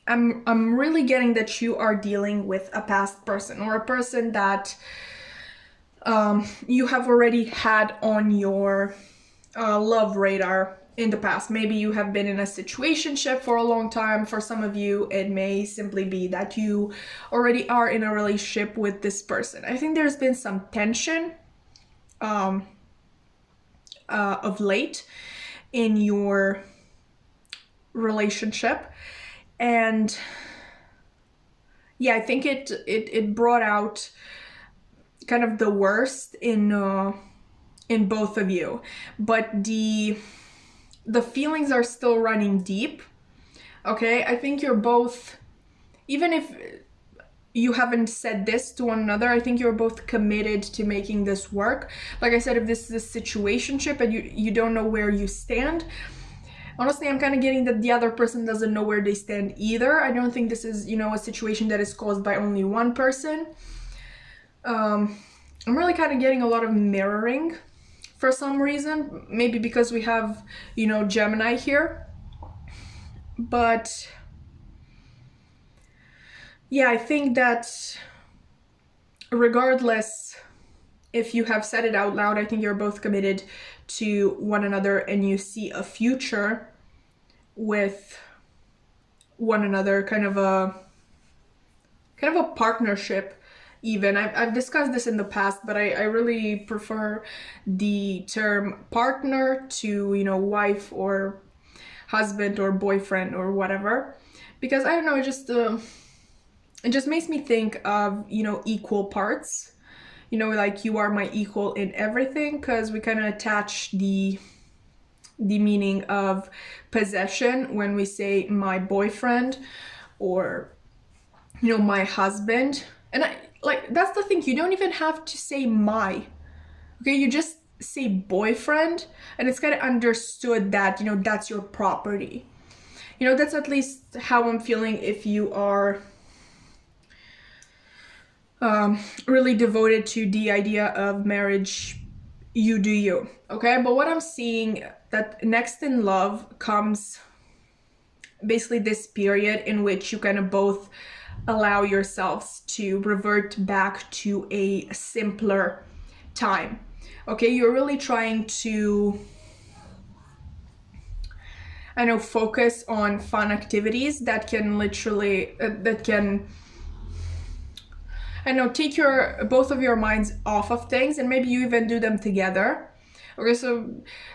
I'm really getting that you are dealing with a past person, or a person that you have already had on your love radar in the past. Maybe you have been in a situationship for a long time. For some of you, it may simply be that you already are in a relationship with this person. I think there's been some tension of late in your relationship, and yeah, I think it brought out kind of the worst in both of you, but the feelings are still running deep. Okay, I think you're both, even if you haven't said this to one another, I think you're both committed to making this work. Like I said, if this is a situationship and you don't know where you stand, honestly, I'm kind of getting that the other person doesn't know where they stand either. I don't think this is, a situation that is caused by only one person. I'm really kind of getting a lot of mirroring for some reason, maybe because we have, Gemini here. But yeah, I think that regardless if you have said it out loud, I think you're both committed to one another and you see a future with one another, kind of a partnership even. I've discussed this in the past, but I really prefer the term partner to, wife or husband or boyfriend or whatever, because I don't know, it just makes me think of, equal parts, like you are my equal in everything, because we kind of attach the meaning of possession when we say my boyfriend or, my husband. And that's the thing, you don't even have to say my, okay, you just say boyfriend, and it's kind of understood that, that's your property. That's at least how I'm feeling if you are really devoted to the idea of marriage. You do you, okay? But what I'm seeing, that next in love comes basically this period in which you kind of both allow yourselves to revert back to a simpler time. Okay, you're really trying to, focus on fun activities that can literally, take both of your minds off of things, and maybe you even do them together. Okay, so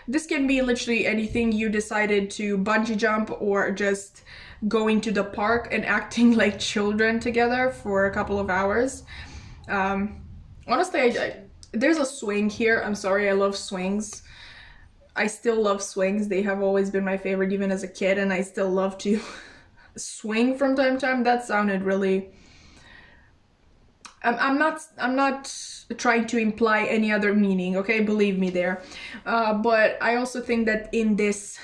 this can be literally anything. You decided to bungee jump, or just going to the park and acting like children together for a couple of hours. Honestly, there's a swing here. I'm sorry, I love swings. I still love swings. They have always been my favorite, even as a kid, and I still love to swing from time to time. That sounded really... I'm not trying to imply any other meaning, okay? Believe me there. But I also think that in this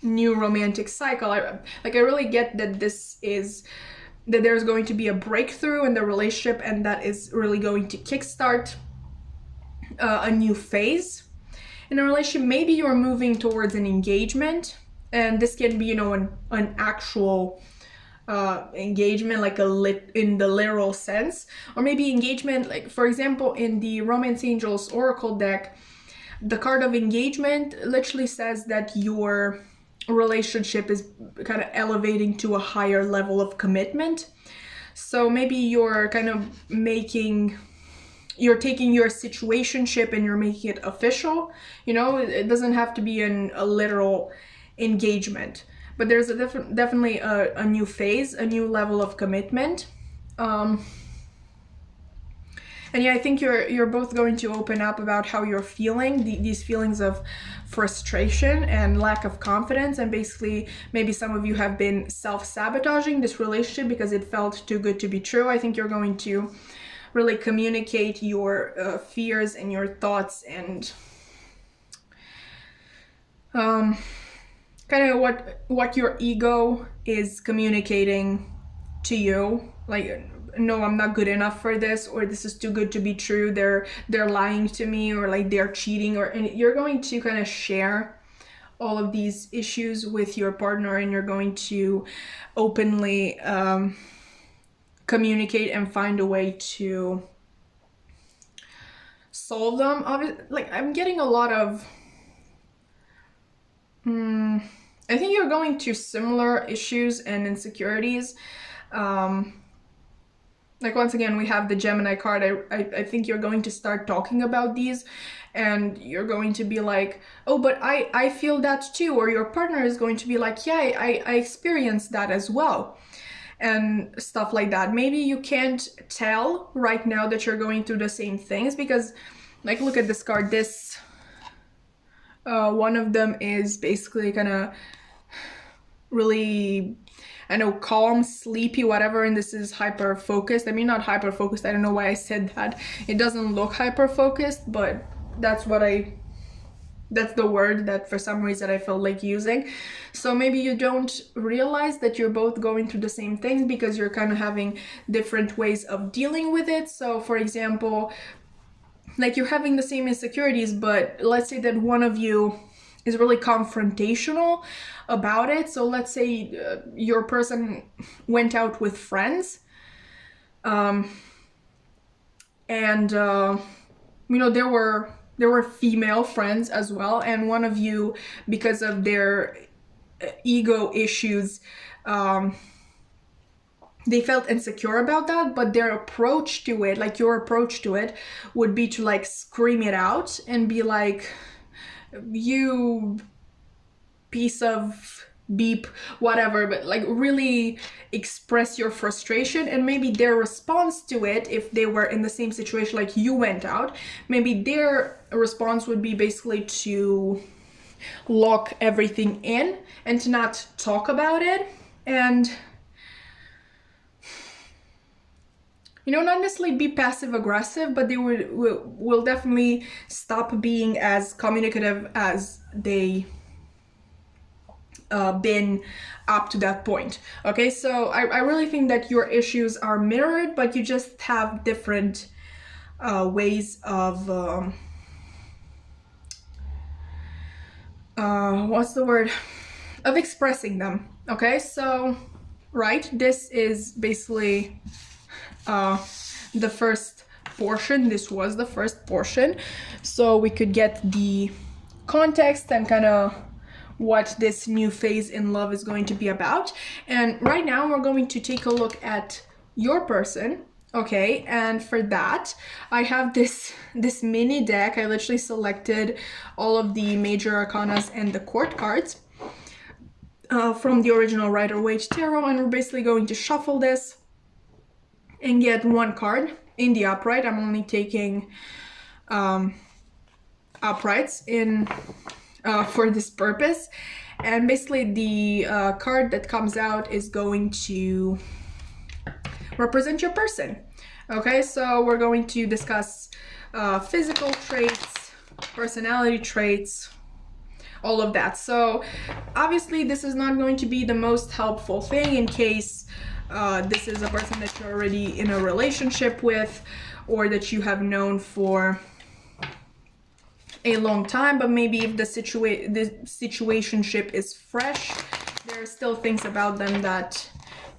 new romantic cycle. I really get that that there's going to be a breakthrough in the relationship, and that is really going to kickstart a new phase in a relationship. Maybe you're moving towards an engagement, and this can be, you know, an actual engagement, like in the literal sense, or maybe engagement, like for example in the Romance Angels Oracle deck, the card of engagement literally says that your relationship is kind of elevating to a higher level of commitment. So maybe you're kind of you're taking your situationship and you're making it official. You know, it doesn't have to be a literal engagement, but there's definitely a new phase, a new level of commitment. And yeah, I think you're both going to open up about how you're feeling, these feelings of frustration and lack of confidence, and basically maybe some of you have been self-sabotaging this relationship because it felt too good to be true. I think you're going to really communicate your fears and your thoughts, and kind of what your ego is communicating to you, like, no, I'm not good enough for this, or this is too good to be true, they're lying to me, or like they're cheating, and you're going to kind of share all of these issues with your partner, and you're going to openly communicate and find a way to solve them. Like, I'm getting a lot of I think you're going to similar issues and insecurities. Like, once again, we have the Gemini card. I think you're going to start talking about these, and you're going to be like, oh, but I feel that too. Or your partner is going to be like, yeah, I experienced that as well, and stuff like that. Maybe you can't tell right now that you're going through the same things, because, like, look at this card. This, one of them is basically kind of really, I know, calm, sleepy, whatever, and this is hyper focused. I mean, not hyper focused, I don't know why I said that. It doesn't look hyper focused, but that's the word that for some reason I feel like using. So maybe you don't realize that you're both going through the same things because you're kind of having different ways of dealing with it. So for example, like, you're having the same insecurities, but let's say that one of you is really confrontational about it. So let's say your person went out with friends, and you know, there were female friends as well, and one of you, because of their ego issues, they felt insecure about that, but their approach to it, like your approach to it, would be to like scream it out and be like, you piece of beep, whatever, but like really express your frustration. And maybe their response to it, if they were in the same situation, like you went out, maybe their response would be basically to lock everything in and to not talk about it, and, you know, not necessarily be passive aggressive, but they will definitely stop being as communicative as they been up to that point. Okay, so I really think that your issues are mirrored, but you just have different ways of what's the word, of expressing them. Okay, so right, this is basically the first portion. This was the first portion, so we could get the context and kind of what this new phase in love is going to be about. And right now we're going to take a look at your person. Okay, and for that I have this mini deck. I literally selected all of the major arcanas and the court cards from the original Rider-Waite tarot, and we're basically going to shuffle this and get one card in the upright. I'm only taking uprights in for this purpose, and basically the card that comes out is going to represent your person. Okay, so we're going to discuss physical traits, personality traits, all of that. So obviously this is not going to be the most helpful thing in case this is a person that you're already in a relationship with, or that you have known for a long time. But maybe if the situationship is fresh, there are still things about them that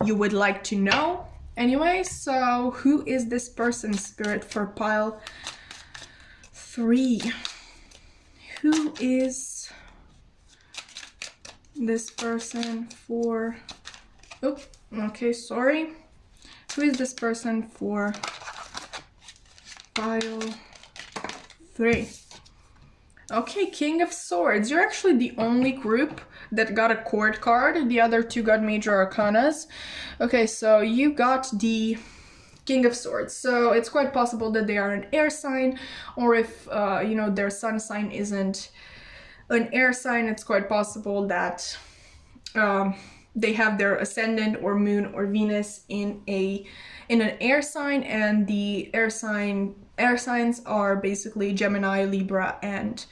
you would like to know. Anyway, so who is this person, Spirit, for pile 3? Who is this person for... Oh, okay, sorry. Who is this person for pile 3? Okay, King of Swords. You're actually the only group that got a court card. The other two got major arcanas. Okay, so you got the King of Swords. So it's quite possible that they are an air sign, or if, you know, their sun sign isn't an air sign, it's quite possible that they have their ascendant or moon or Venus in an air sign, and the air signs are basically Gemini, Libra, and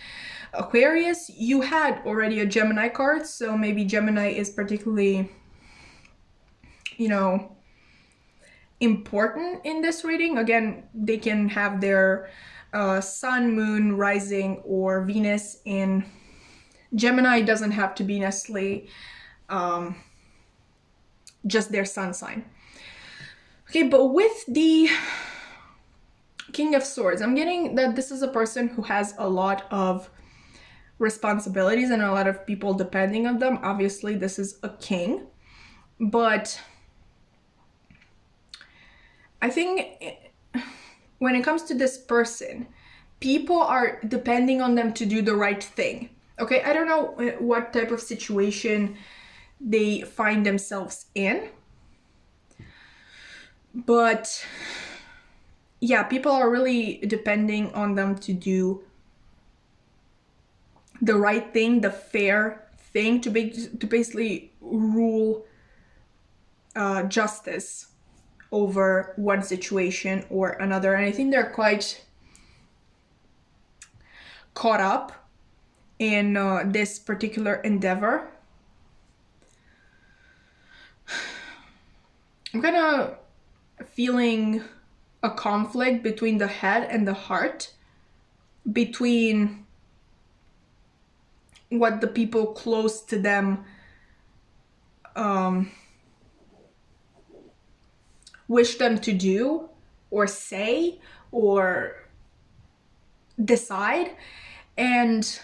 Aquarius. You had already a Gemini card, so maybe Gemini is particularly, you know, important in this reading. Again, they can have their sun, moon, rising, or Venus in Gemini. It doesn't have to be necessarily just their sun sign. Okay, but with the King of Swords, I'm getting that this is a person who has a lot of responsibilities and a lot of people depending on them. Obviously, this is a king, but I think when it comes to this person, people are depending on them to do the right thing. Okay, I don't know what type of situation they find themselves in, but yeah, people are really depending on them to do the right thing, the fair thing, to basically rule justice over one situation or another. And I think they're quite caught up in this particular endeavor. I'm kind of feeling a conflict between the head and the heart, between what the people close to them wish them to do or say or decide, and,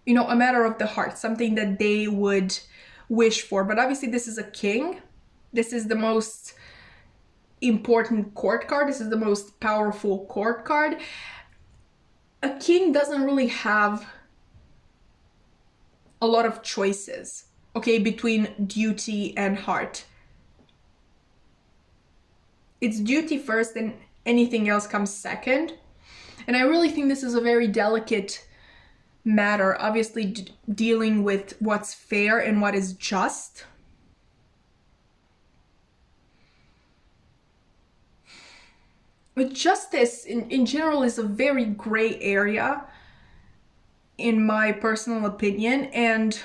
you know, a matter of the heart, something that they would wish for. But obviously this is a king. This is the most important court card. This is the most powerful court card. A king doesn't really have a lot of choices, okay, between duty and heart. It's duty first and anything else comes second. And I really think this is a very delicate matter, obviously dealing with what's fair and what is just. But justice in general is a very gray area, in my personal opinion, and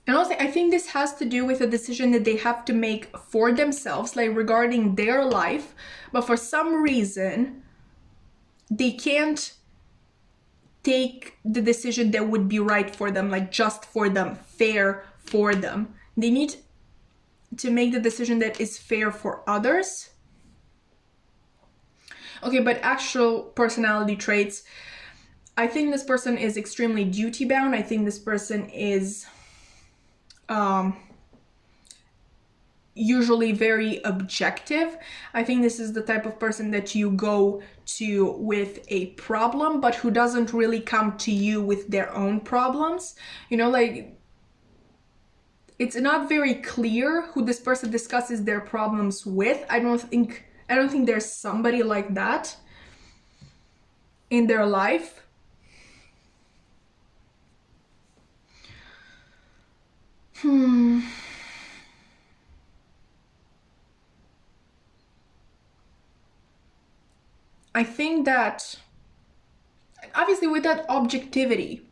also I think this has to do with a decision that they have to make for themselves, like regarding their life, but for some reason they can't take the decision that would be right for them, like just for them, fair for them. They need to make the decision that is fair for others. Okay, but actual personality traits, I think this person is extremely duty bound. I think this person is usually very objective. I think this is the type of person that you go to with a problem, but who doesn't really come to you with their own problems. You know, like, it's not very clear who this person discusses their problems with. I don't think there's somebody like that in their life. I think that obviously with that objectivity,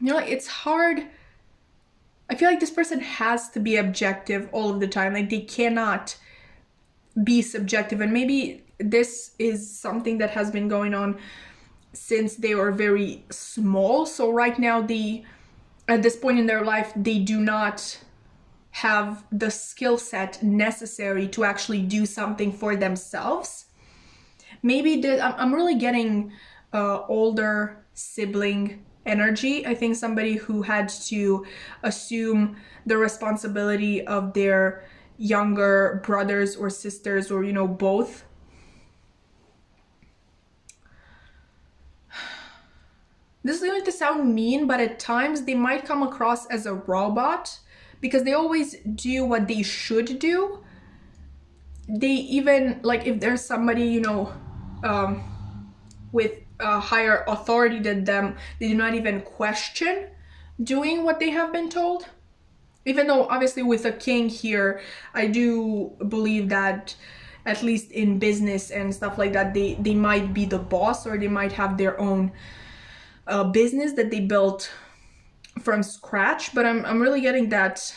it's hard. I feel like this person has to be objective all of the time. Like they cannot be subjective. And maybe this is something that has been going on since they were very small. So right now, at this point in their life, they do not have the skill set necessary to actually do something for themselves. Maybe I'm really getting older sibling energy. I think somebody who had to assume the responsibility of their younger brothers or sisters, or both. This is going to sound mean, but at times they might come across as a robot because they always do what they should do. They even, like, if there's somebody, with a higher authority than them, they do not even question doing what they have been told. Even though, obviously, with a king here, I do believe that, at least in business and stuff like that, they might be the boss, or they might have their own business that they built from scratch. But I'm really getting that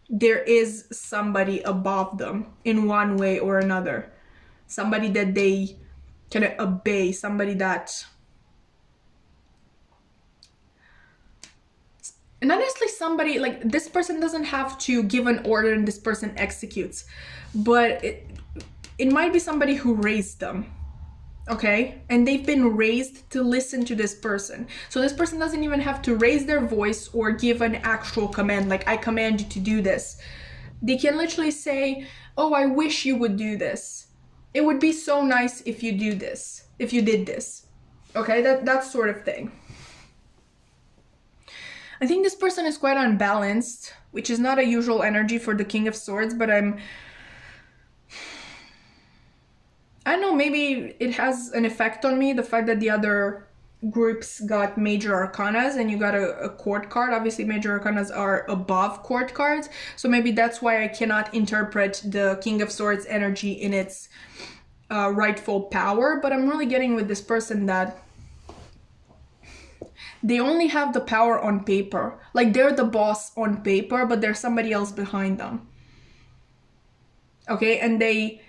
there is somebody above them in one way or another. Somebody that they can obey, somebody that, and not necessarily somebody, like, this person doesn't have to give an order and this person executes, but it might be somebody who raised them, okay? And they've been raised to listen to this person. So this person doesn't even have to raise their voice or give an actual command, like, I command you to do this. They can literally say, oh, I wish you would do this. It would be so nice if you do this, if you did this. Okay, that sort of thing. I think this person is quite unbalanced, which is not a usual energy for the King of Swords, but I don't know, maybe it has an effect on me, the fact that the other groups got major arcanas and you got a court card. Obviously, major arcanas are above court cards, so maybe that's why I cannot interpret the King of Swords energy in its rightful power. But I'm really getting with this person that they only have the power on paper. Like, they're the boss on paper, but there's somebody else behind them. Okay, and they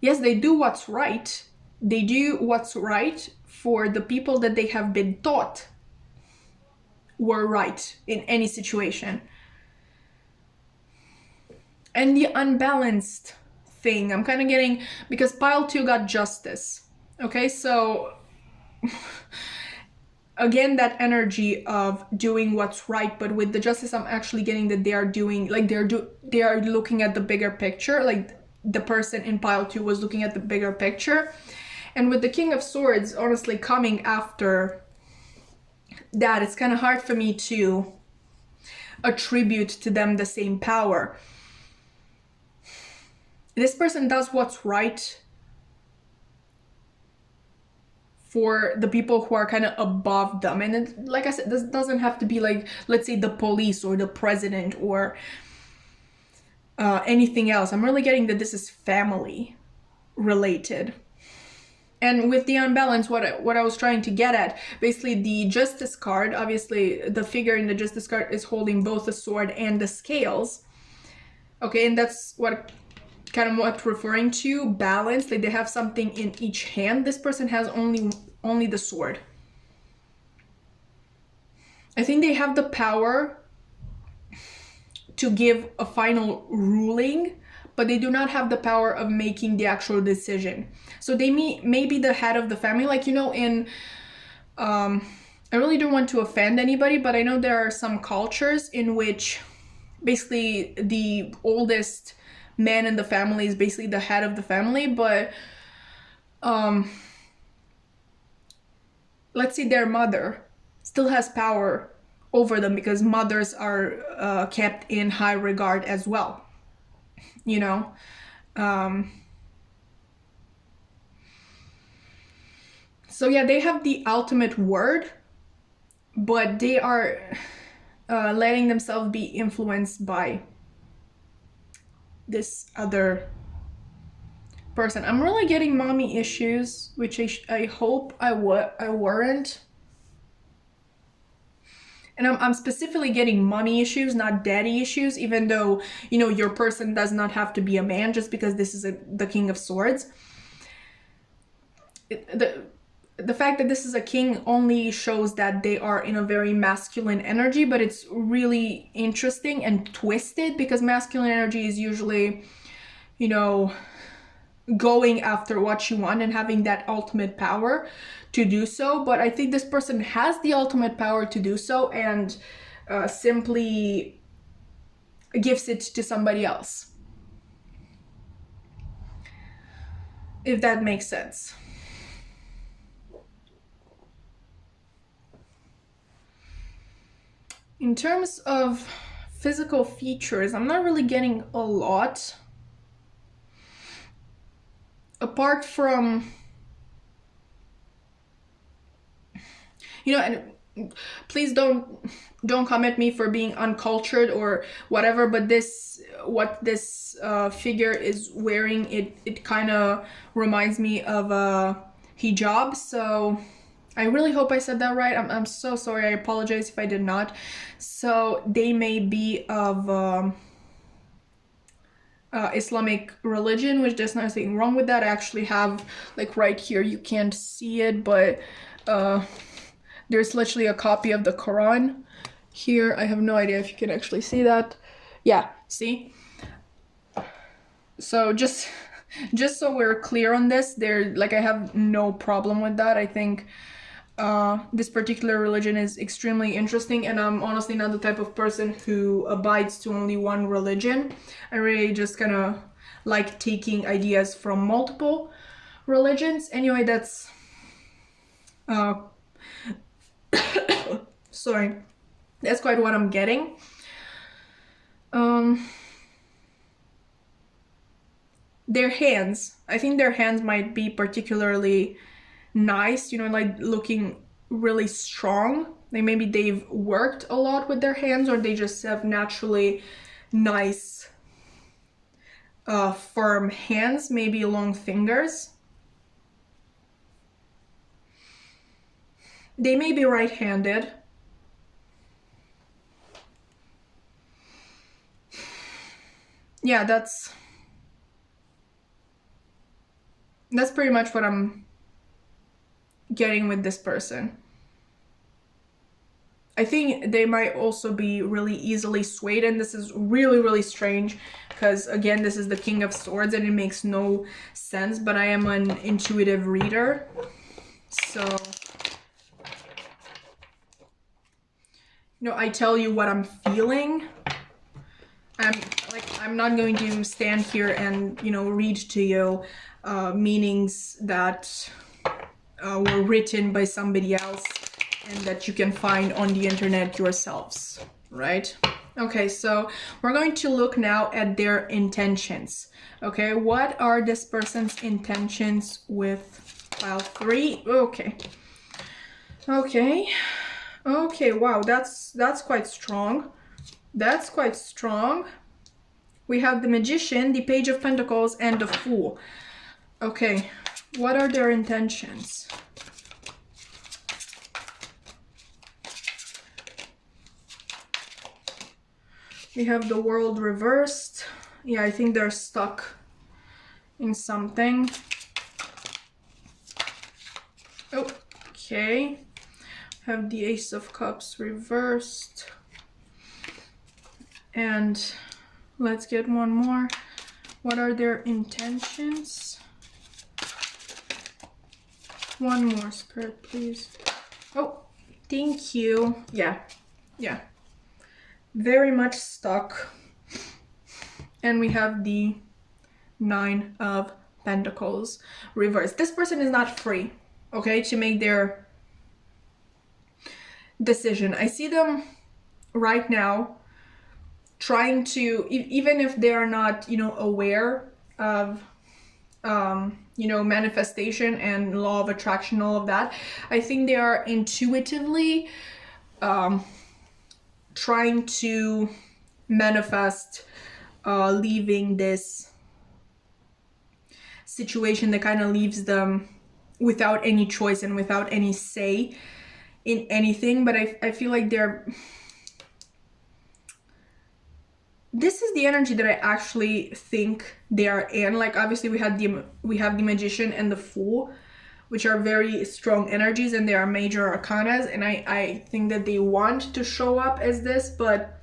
do what's right. They do what's right for the people that they have been taught were right in any situation. And the unbalanced thing, I'm kind of getting, because pile 2 got justice. Okay, so again, that energy of doing what's right, but with the justice, I'm actually getting that they are doing, like, they are looking at the bigger picture. Like, the person in pile 2 was looking at the bigger picture. And with the King of Swords, honestly, coming after that, it's kind of hard for me to attribute to them the same power. This person does what's right for the people who are kind of above them. And it, like I said, this doesn't have to be like, let's say, the police or the president or anything else. I'm really getting that this is family related. And with the unbalance, what I was trying to get at, basically the Justice card, obviously the figure in the Justice card is holding both the sword and the scales. Okay, and that's what referring to balance. Like, they have something in each hand. This person has only the sword. I think they have the power to give a final ruling, but they do not have the power of making the actual decision. So they may be the head of the family. Like, in I really don't want to offend anybody, but I know there are some cultures in which basically the oldest man in the family is basically the head of the family, but let's say their mother still has power over them, because mothers are kept in high regard as well. So yeah, they have the ultimate word, but they are letting themselves be influenced by this other person. I'm really getting mommy issues, which I hope I weren't. And I'm specifically getting mommy issues, not daddy issues, even though, you know, your person does not have to be a man just because this is the King of Swords. The fact that this is a king only shows that they are in a very masculine energy, but it's really interesting and twisted because masculine energy is usually, you know, going after what you want and having that ultimate power to do so. But I think this person has the ultimate power to do so and simply gives it to somebody else, if that makes sense. In terms of physical features, I'm not really getting a lot. Apart from, you know, and please don't come at me for being uncultured or whatever, but what this figure is wearing, it kind of reminds me of a hijab. So I really hope I said that right. I'm so sorry. I apologize if I did not. So they may be of Islamic religion, which there's nothing wrong with that. I actually have, like right here, you can't see it, but there's literally a copy of the Quran here. I have no idea if you can actually see that. Yeah, see? So just so we're clear on this, I have no problem with that. I think this particular religion is extremely interesting, and I'm honestly not the type of person who abides to only one religion. I really just kind of like taking ideas from multiple religions. Anyway, that's sorry, that's quite what I'm getting. Their hands, I think their hands might be particularly nice, you know, like looking really strong. Like maybe they've worked a lot with their hands, or they just have naturally nice firm hands, maybe long fingers. They may be right-handed. Yeah, that's pretty much what I'm getting with this person. I think they might also be really easily swayed, and this is really, really strange because, again, this is the King of Swords and it makes no sense, but I am an intuitive reader, so, you know, I tell you what I'm feeling. I'm not going to stand here and, you know, read to you meanings that were written by somebody else and that you can find on the internet yourselves, right? Okay, so we're going to look now at their intentions. Okay, what are this person's intentions with pile 3? Okay. Okay, wow, that's quite strong. That's quite strong. We have the Magician, the Page of Pentacles, and the Fool. Okay, what are their intentions? We have the World reversed. Yeah, I think they're stuck in something. Okay. Have the Ace of Cups reversed. And let's get one more. What are their intentions? One more, Spirit, please. Oh, thank you. Yeah. Very much stuck. And we have the 9 of Pentacles reversed. This person is not free, okay, to make their decision. I see them right now trying to, even if they are not, you know, aware of you know, manifestation and law of attraction, all of that, I think they are intuitively trying to manifest leaving this situation that kind of leaves them without any choice and without any say in anything. But I feel like this is the energy that I actually think they are in. Like, obviously we have the Magician and the Fool, which are very strong energies, and they are major arcanas, and I think that they want to show up as this, but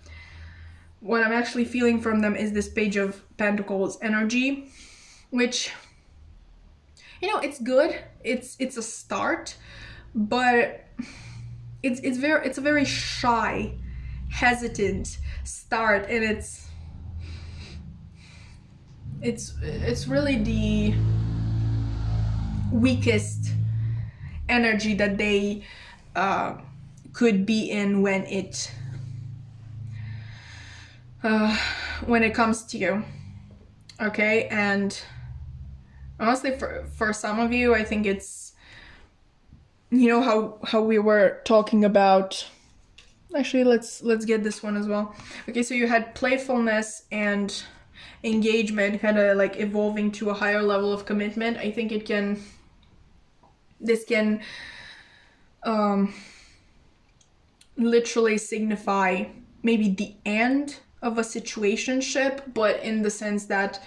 what I'm actually feeling from them is this Page of Pentacles energy, which, you know, it's good, it's a start, but it's a very shy, hesitant start, and it's really the weakest energy that they could be in when it comes to you. Okay, and honestly, for some of you, I think it's, you know, how we were talking about. Actually, let's get this one as well. Okay, so you had playfulness and engagement, kind of like evolving to a higher level of commitment. I think this can literally signify maybe the end of a situationship, but in the sense that,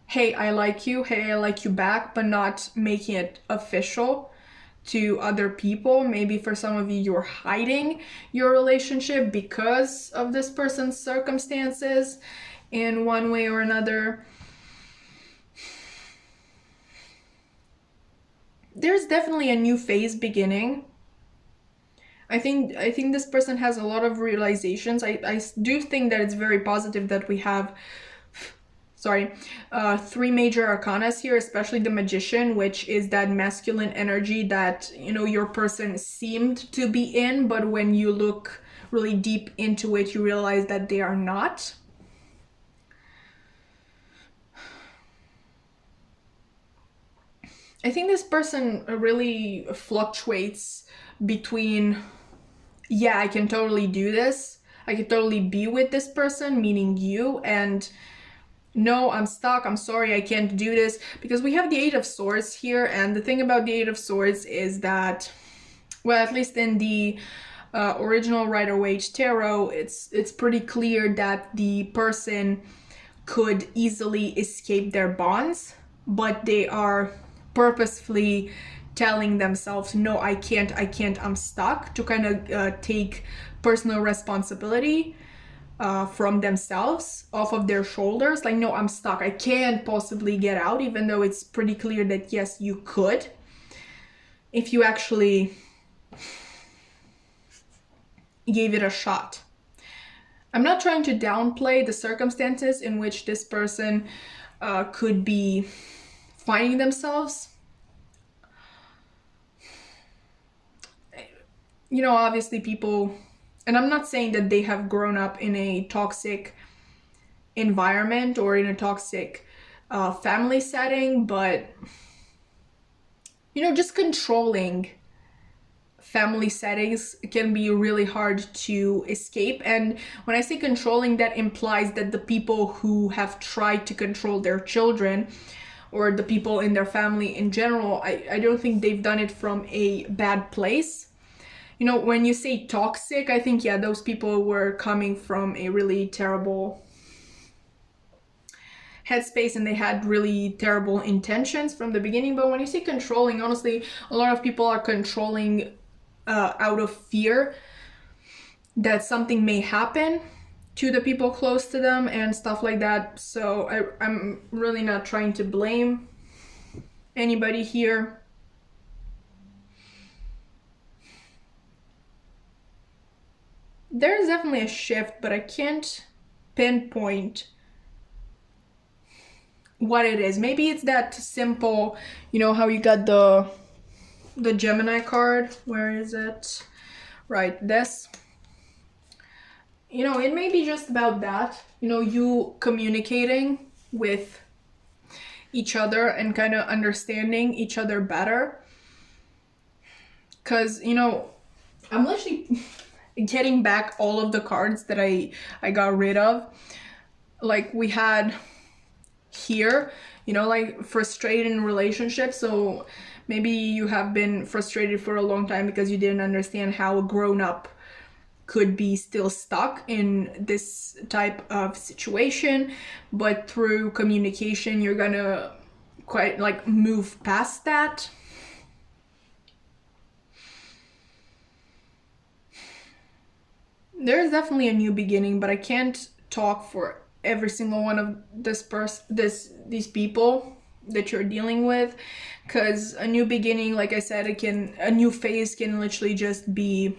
hey, I like you, hey, I like you back, but not making it official to other people. Maybe for some of you, you're hiding your relationship because of this person's circumstances in one way or another. There's definitely a new phase beginning. I think this person has a lot of realizations. I do think that it's very positive that we have, three major arcanas here, especially the Magician, which is that masculine energy that, you know, your person seemed to be in, but when you look really deep into it, you realize that they are not. I think this person really fluctuates between, yeah, I can totally do this, I can totally be with this person, meaning you, and no, I'm stuck, I'm sorry, I can't do this. Because we have the Eight of Swords here, and the thing about the Eight of Swords is that, well, at least in the original Rider-Waite tarot, it's pretty clear that the person could easily escape their bonds, but they are purposefully telling themselves, no, I can't, I'm stuck, to kind of take personal responsibility from themselves, off of their shoulders. Like, no, I'm stuck, I can't possibly get out, even though it's pretty clear that yes, you could, if you actually gave it a shot. I'm not trying to downplay the circumstances in which this person could be finding themselves. You know, obviously people, and I'm not saying that they have grown up in a toxic environment or in a toxic family setting, but, you know, just controlling family settings can be really hard to escape. And when I say controlling, that implies that the people who have tried to control their children, or the people in their family in general, I don't think they've done it from a bad place. You know, when you say toxic, I think, yeah, those people were coming from a really terrible headspace and they had really terrible intentions from the beginning. But when you say controlling, honestly, a lot of people are controlling out of fear that something may happen to the people close to them and stuff like that. So I'm really not trying to blame anybody here. There's definitely a shift, but I can't pinpoint what it is. Maybe it's that simple, you know, how you got the Gemini card. Where is it? Right, this. You know, it may be just about that, you know, you communicating with each other and kind of understanding each other better. Because, you know, I'm literally getting back all of the cards that I got rid of. Like, we had here, you know, like frustrated in relationships. So maybe you have been frustrated for a long time because you didn't understand how a grown-up could be still stuck in this type of situation, but through communication you're gonna quite like move past that. There's definitely a new beginning, but I can't talk for every single one of these people that you're dealing with, because a new beginning, like I said, a new phase can literally just be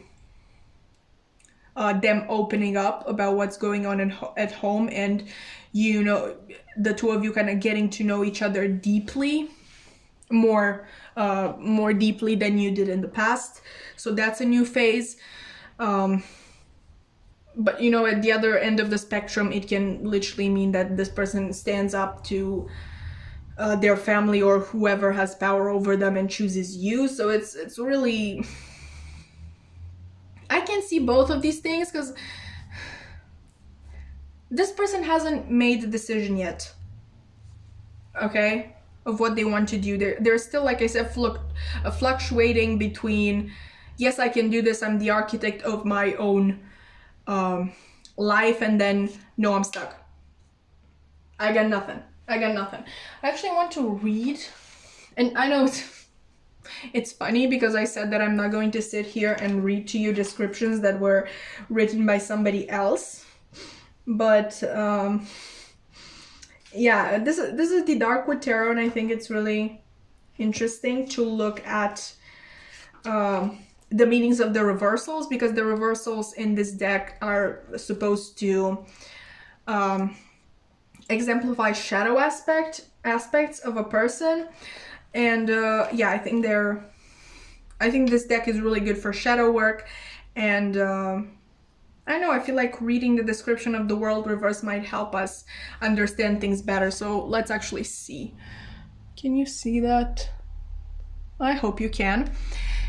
them opening up about what's going on at home, and you know, the two of you kind of getting to know each other deeply, more deeply than you did in the past. So that's a new phase. But you know, at the other end of the spectrum, it can literally mean that this person stands up to their family or whoever has power over them and chooses you. So it's really, I can see both of these things, because this person hasn't made the decision yet, okay, of what they want to do. They're still, like I said, fluctuating between, yes, I can do this, I'm the architect of my own life, and then no, I'm stuck, I got nothing. I actually want to read, and I know it's funny because I said that I'm not going to sit here and read to you descriptions that were written by somebody else, but yeah, this is the Darkwood Tarot, and I think it's really interesting to look at the meanings of the reversals, because the reversals in this deck are supposed to exemplify shadow aspects of a person. And yeah, I think this deck is really good for shadow work. And I know, I feel like reading the description of the world reverse might help us understand things better. So let's actually see. Can you see that? I hope you can.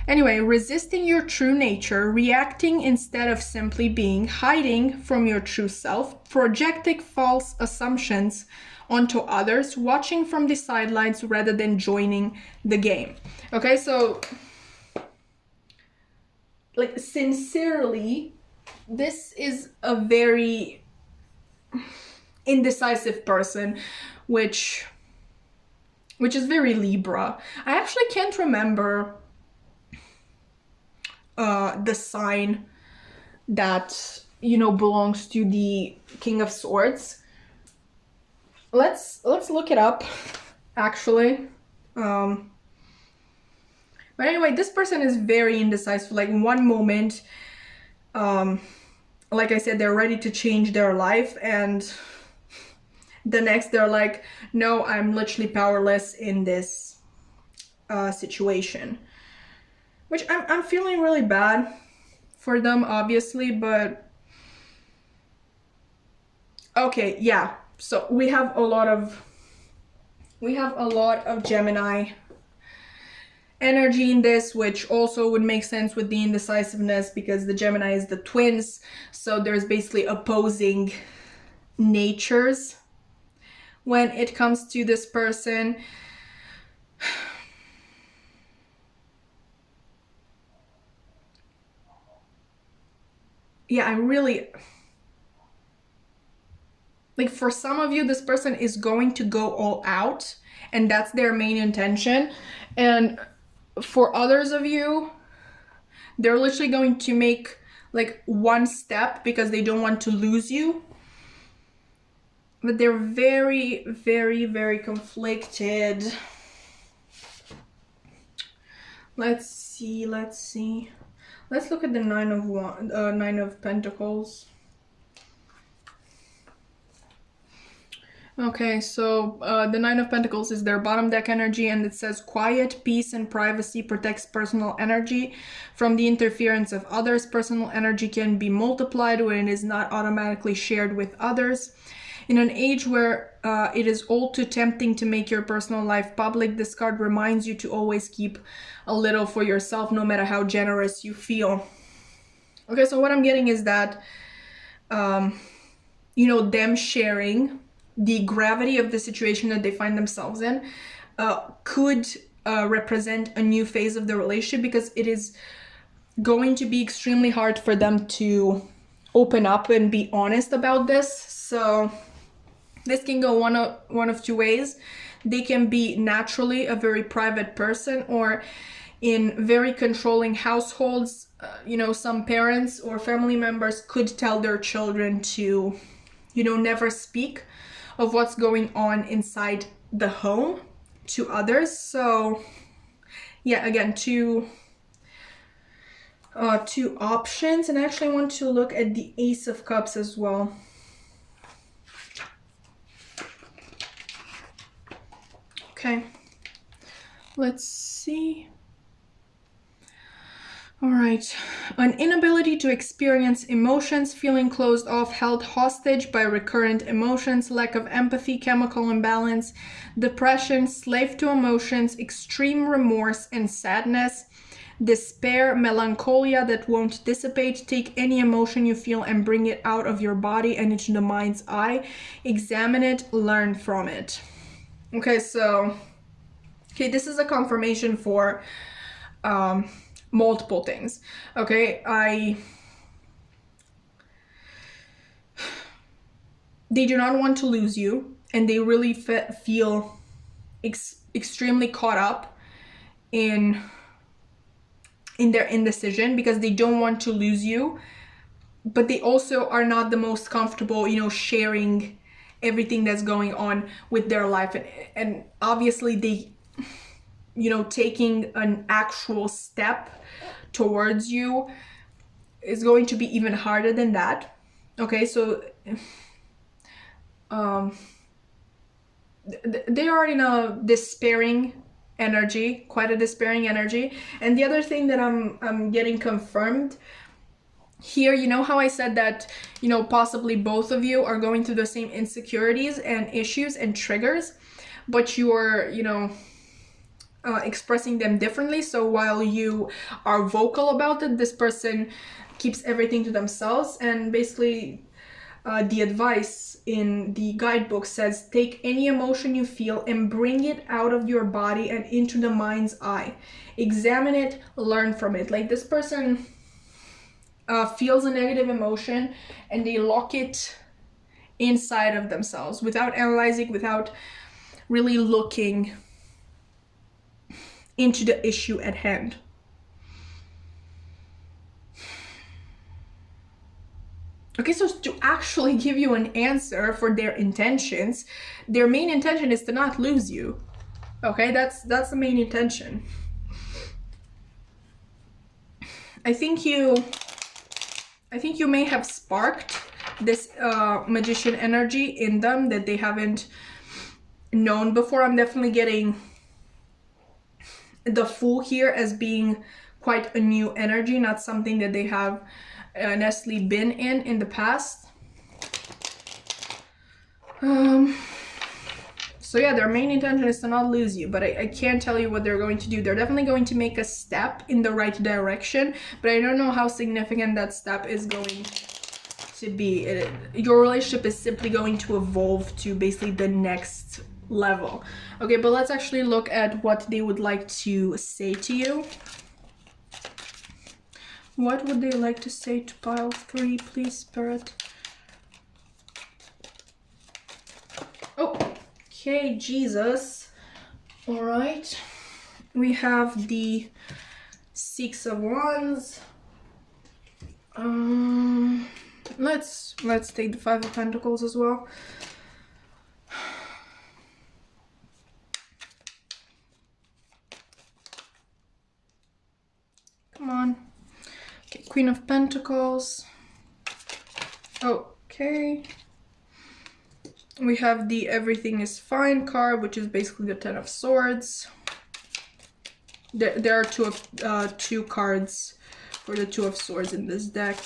Anyway, resisting your true nature, reacting instead of simply being, hiding from your true self, projecting false assumptions onto others, watching from the sidelines rather than joining the game. Okay, so like sincerely, this is a very indecisive person, which is very Libra. I actually can't remember the sign that, you know, belongs to the King of Swords. Let's look it up, actually. But anyway, this person is very indecisive. Like, one moment, like I said, they're ready to change their life, and the next they're like, no, I'm literally powerless in this situation. Which I'm feeling really bad for them, obviously, but okay, yeah. So we have a lot of Gemini energy in this, which also would make sense with the indecisiveness, because the Gemini is the twins, so there's basically opposing natures when it comes to this person. Yeah, I really, like, for some of you, this person is going to go all out, and that's their main intention. And for others of you, they're literally going to make like one step because they don't want to lose you. But they're very, very, very conflicted. Let's see. Let's look at the Nine of Pentacles. Okay, so the Nine of Pentacles is their bottom deck energy, and it says quiet, peace, and privacy protects personal energy from the interference of others. Personal energy can be multiplied when it is not automatically shared with others. In an age where it is all too tempting to make your personal life public, this card reminds you to always keep a little for yourself, no matter how generous you feel. Okay, so what I'm getting is that, you know, them sharing the gravity of the situation that they find themselves in could represent a new phase of the relationship, because it is going to be extremely hard for them to open up and be honest about this. So this can go one of two ways. They can be naturally a very private person, or in very controlling households, some parents or family members could tell their children to, never speak of what's going on inside the home to others. So yeah, again, two options. And I actually want to look at the Ace of Cups as well. Okay, let's see. All right, an inability to experience emotions, feeling closed off, held hostage by recurrent emotions, lack of empathy, chemical imbalance, depression, slave to emotions, extreme remorse and sadness, despair, melancholia that won't dissipate. Take any emotion you feel and bring it out of your body and into the mind's eye. Examine it, learn from it. Okay, so, this is a confirmation for multiple things. Okay, they do not want to lose you, and they really feel extremely caught up in their indecision, because they don't want to lose you, but they also are not the most comfortable, sharing everything that's going on with their life, and obviously they, taking an actual step towards you is going to be even harder than that. Okay, so they are in a despairing energy, quite a despairing energy. And the other thing that I'm getting confirmed here, how I said that, possibly both of you are going through the same insecurities and issues and triggers, but you're, expressing them differently. So while you are vocal about it, this person keeps everything to themselves. And basically the advice in the guidebook says, take any emotion you feel and bring it out of your body and into the mind's eye. Examine it, learn from it. Like, this person feels a negative emotion and they lock it inside of themselves without analyzing, without really looking into the issue at hand. Okay, so to actually give you an answer for their intentions, their main intention is to not lose you. Okay, that's the main intention. I think you may have sparked this magician energy in them that they haven't known before. I'm definitely getting the Fool here as being quite a new energy, not something that they have necessarily been in the past. So yeah, their main intention is to not lose you, but I can't tell you what they're going to do. They're definitely going to make a step in the right direction, but I don't know how significant that step is going to be. Your relationship is simply going to evolve to basically the next level. Okay, but let's actually look at what they would like to say to you. What would they like to say to pile 3, please, Spirit? Oh, okay, Jesus. All right. We have the 6 of Wands. Let's take the 5 of Pentacles as well. Come on. Okay, Queen of Pentacles. Okay. We have the Everything is Fine card, which is basically the 10 of Swords. There are two cards for the 2 of Swords in this deck.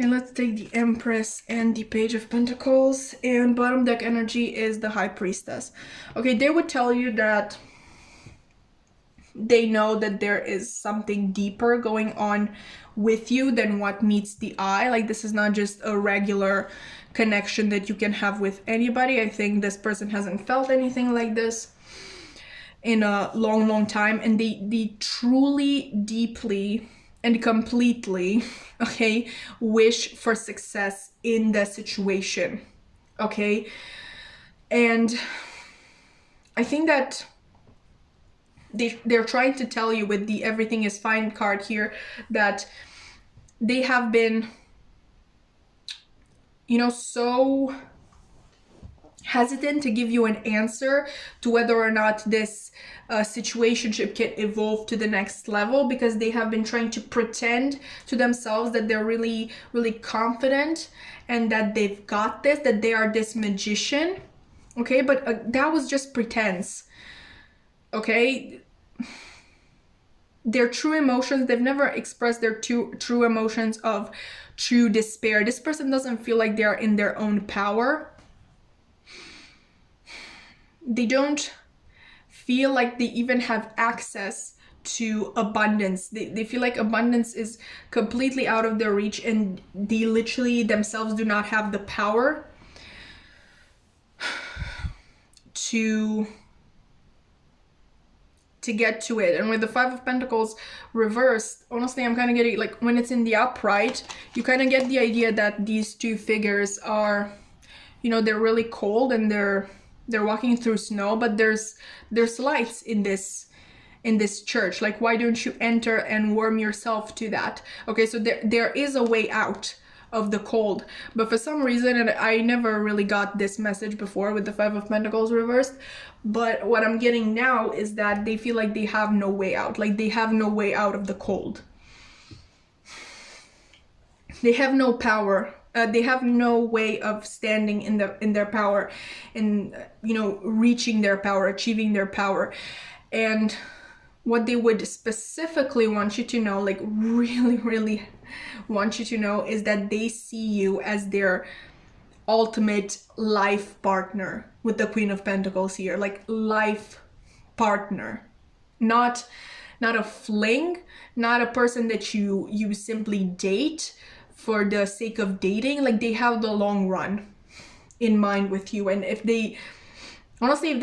Okay, let's take the Empress and the Page of Pentacles. And bottom deck energy is the High Priestess. Okay, they would tell you that They know that there is something deeper going on with you than what meets the eye. Like, this is not just a regular connection that you can have with anybody. I think this person hasn't felt anything like this in a long time, and they truly, deeply, and completely, okay, wish for success in the situation, okay? And I think that they're trying to tell you with the everything is fine card here that they have been, you know, so hesitant to give you an answer to whether or not this situationship can evolve to the next level, because they have been trying to pretend to themselves that they're really confident and that they've got this, that they are this magician, okay? But that was just pretense, okay? Their true emotions, they've never expressed their true emotions of true despair. This person doesn't feel like they're in their own power. They don't feel like they even have access to abundance. They feel like abundance is completely out of their reach, and they literally themselves do not have the power to get to it. And with the Five of Pentacles reversed, honestly, I'm kind of getting, like, when it's in the upright, you kind of get the idea that these two figures are, you know, they're really cold and they're walking through snow, but there's lights in this church. Like, why don't you enter and warm yourself to that? Okay, so there is a way out of the cold, but for some reason, and I never really got this message before with the Five of Pentacles reversed, but what I'm getting now is that they feel like they have no way out. Like, they have no way out of the cold. They have no power. They have no way of standing in their power, and, you know, reaching their power, achieving their power. And what they would specifically want you to know, like really want you to know, is that they see you as their ultimate life partner with the Queen of Pentacles here. Like, life partner, not a fling, not a person that you simply date for the sake of dating. Like, they have the long run in mind with you, and if they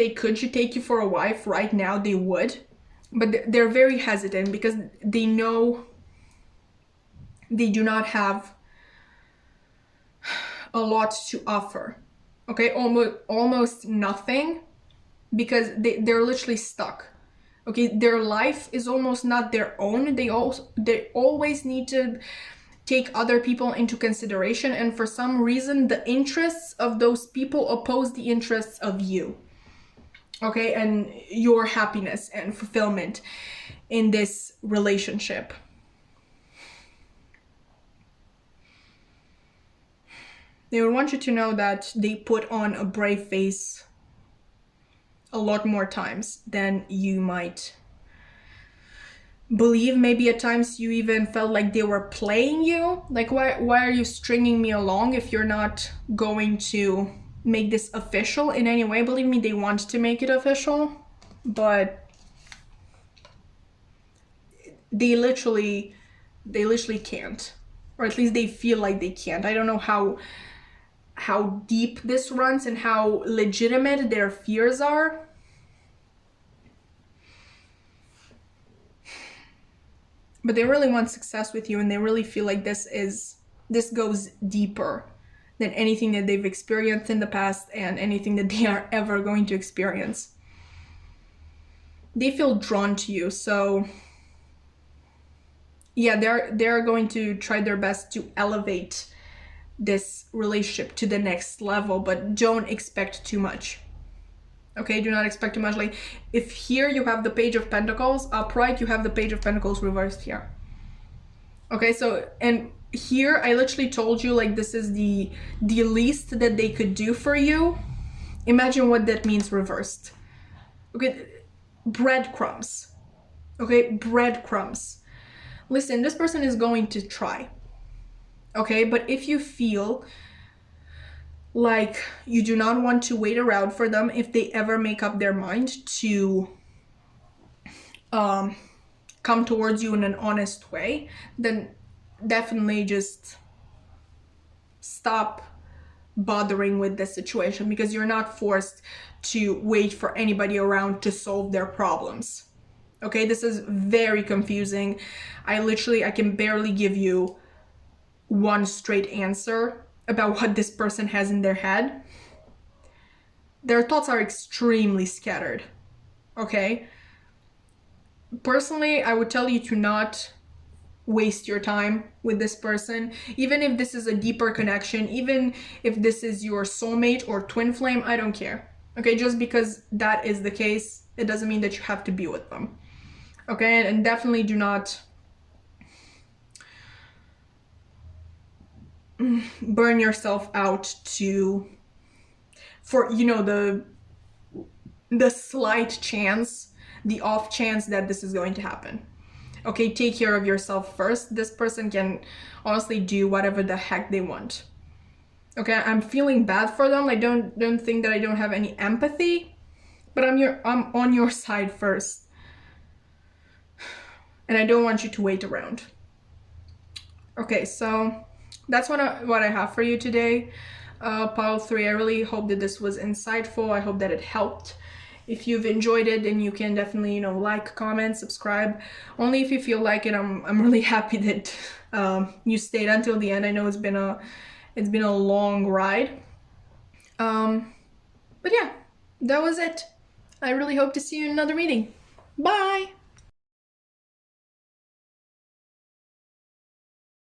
could take you for a wife right now, they would, but they're very hesitant because they know they do not have a lot to offer, okay? Almost nothing, because they're literally stuck, okay? Their life is almost not their own. They always need to take other people into consideration, and for some reason the interests of those people oppose the interests of you, okay, and your happiness and fulfillment in this relationship. They would want you to know that they put on a brave face a lot more times than you might believe. Maybe at times you even felt like they were playing you. Like, why are you stringing me along if you're not going to make this official in any way? Believe me, they want to make it official, but they literally can't, or at least they feel like they can't. I don't know how deep this runs and how legitimate their fears are. But they really want success with you, and they really feel like this goes deeper than anything that they've experienced in the past and anything that they are ever going to experience. They feel drawn to you, so yeah, they're going to try their best to elevate this relationship to the next level, but don't expect too much. Okay, do not expect too much. Like, if here you have the Page of Pentacles upright, you have the Page of Pentacles reversed here. Okay, so, and here I literally told you, like, this is the least that they could do for you. Imagine what that means reversed. Okay, breadcrumbs. Okay, breadcrumbs. Listen, this person is going to try. Okay, but if you feel like you do not want to wait around for them, if they ever make up their mind to come towards you in an honest way, then definitely just stop bothering with this situation, because you're not forced to wait for anybody around to solve their problems. Okay, this is very confusing. I can barely give you one straight answer about what this person has in their head. Their thoughts are extremely scattered. Okay? Personally, I would tell you to not waste your time with this person, even if this is a deeper connection, even if this is your soulmate or twin flame. I don't care. Okay, just because that is the case, it doesn't mean that you have to be with them. Okay, and definitely do not burn yourself out for the slight chance, the off chance that this is going to happen. Okay, take care of yourself first. This person can honestly do whatever the heck they want. Okay, I'm feeling bad for them. I don't think that I don't have any empathy, but I'm on your side first. And I don't want you to wait around. Okay, so that's what I have for you today. Pile 3, I really hope that this was insightful. I hope that it helped. If you've enjoyed it, then you can definitely, like, comment, subscribe. Only if you feel like it. I'm really happy that you stayed until the end. I know it's been a long ride. But yeah, that was it. I really hope to see you in another reading. Bye!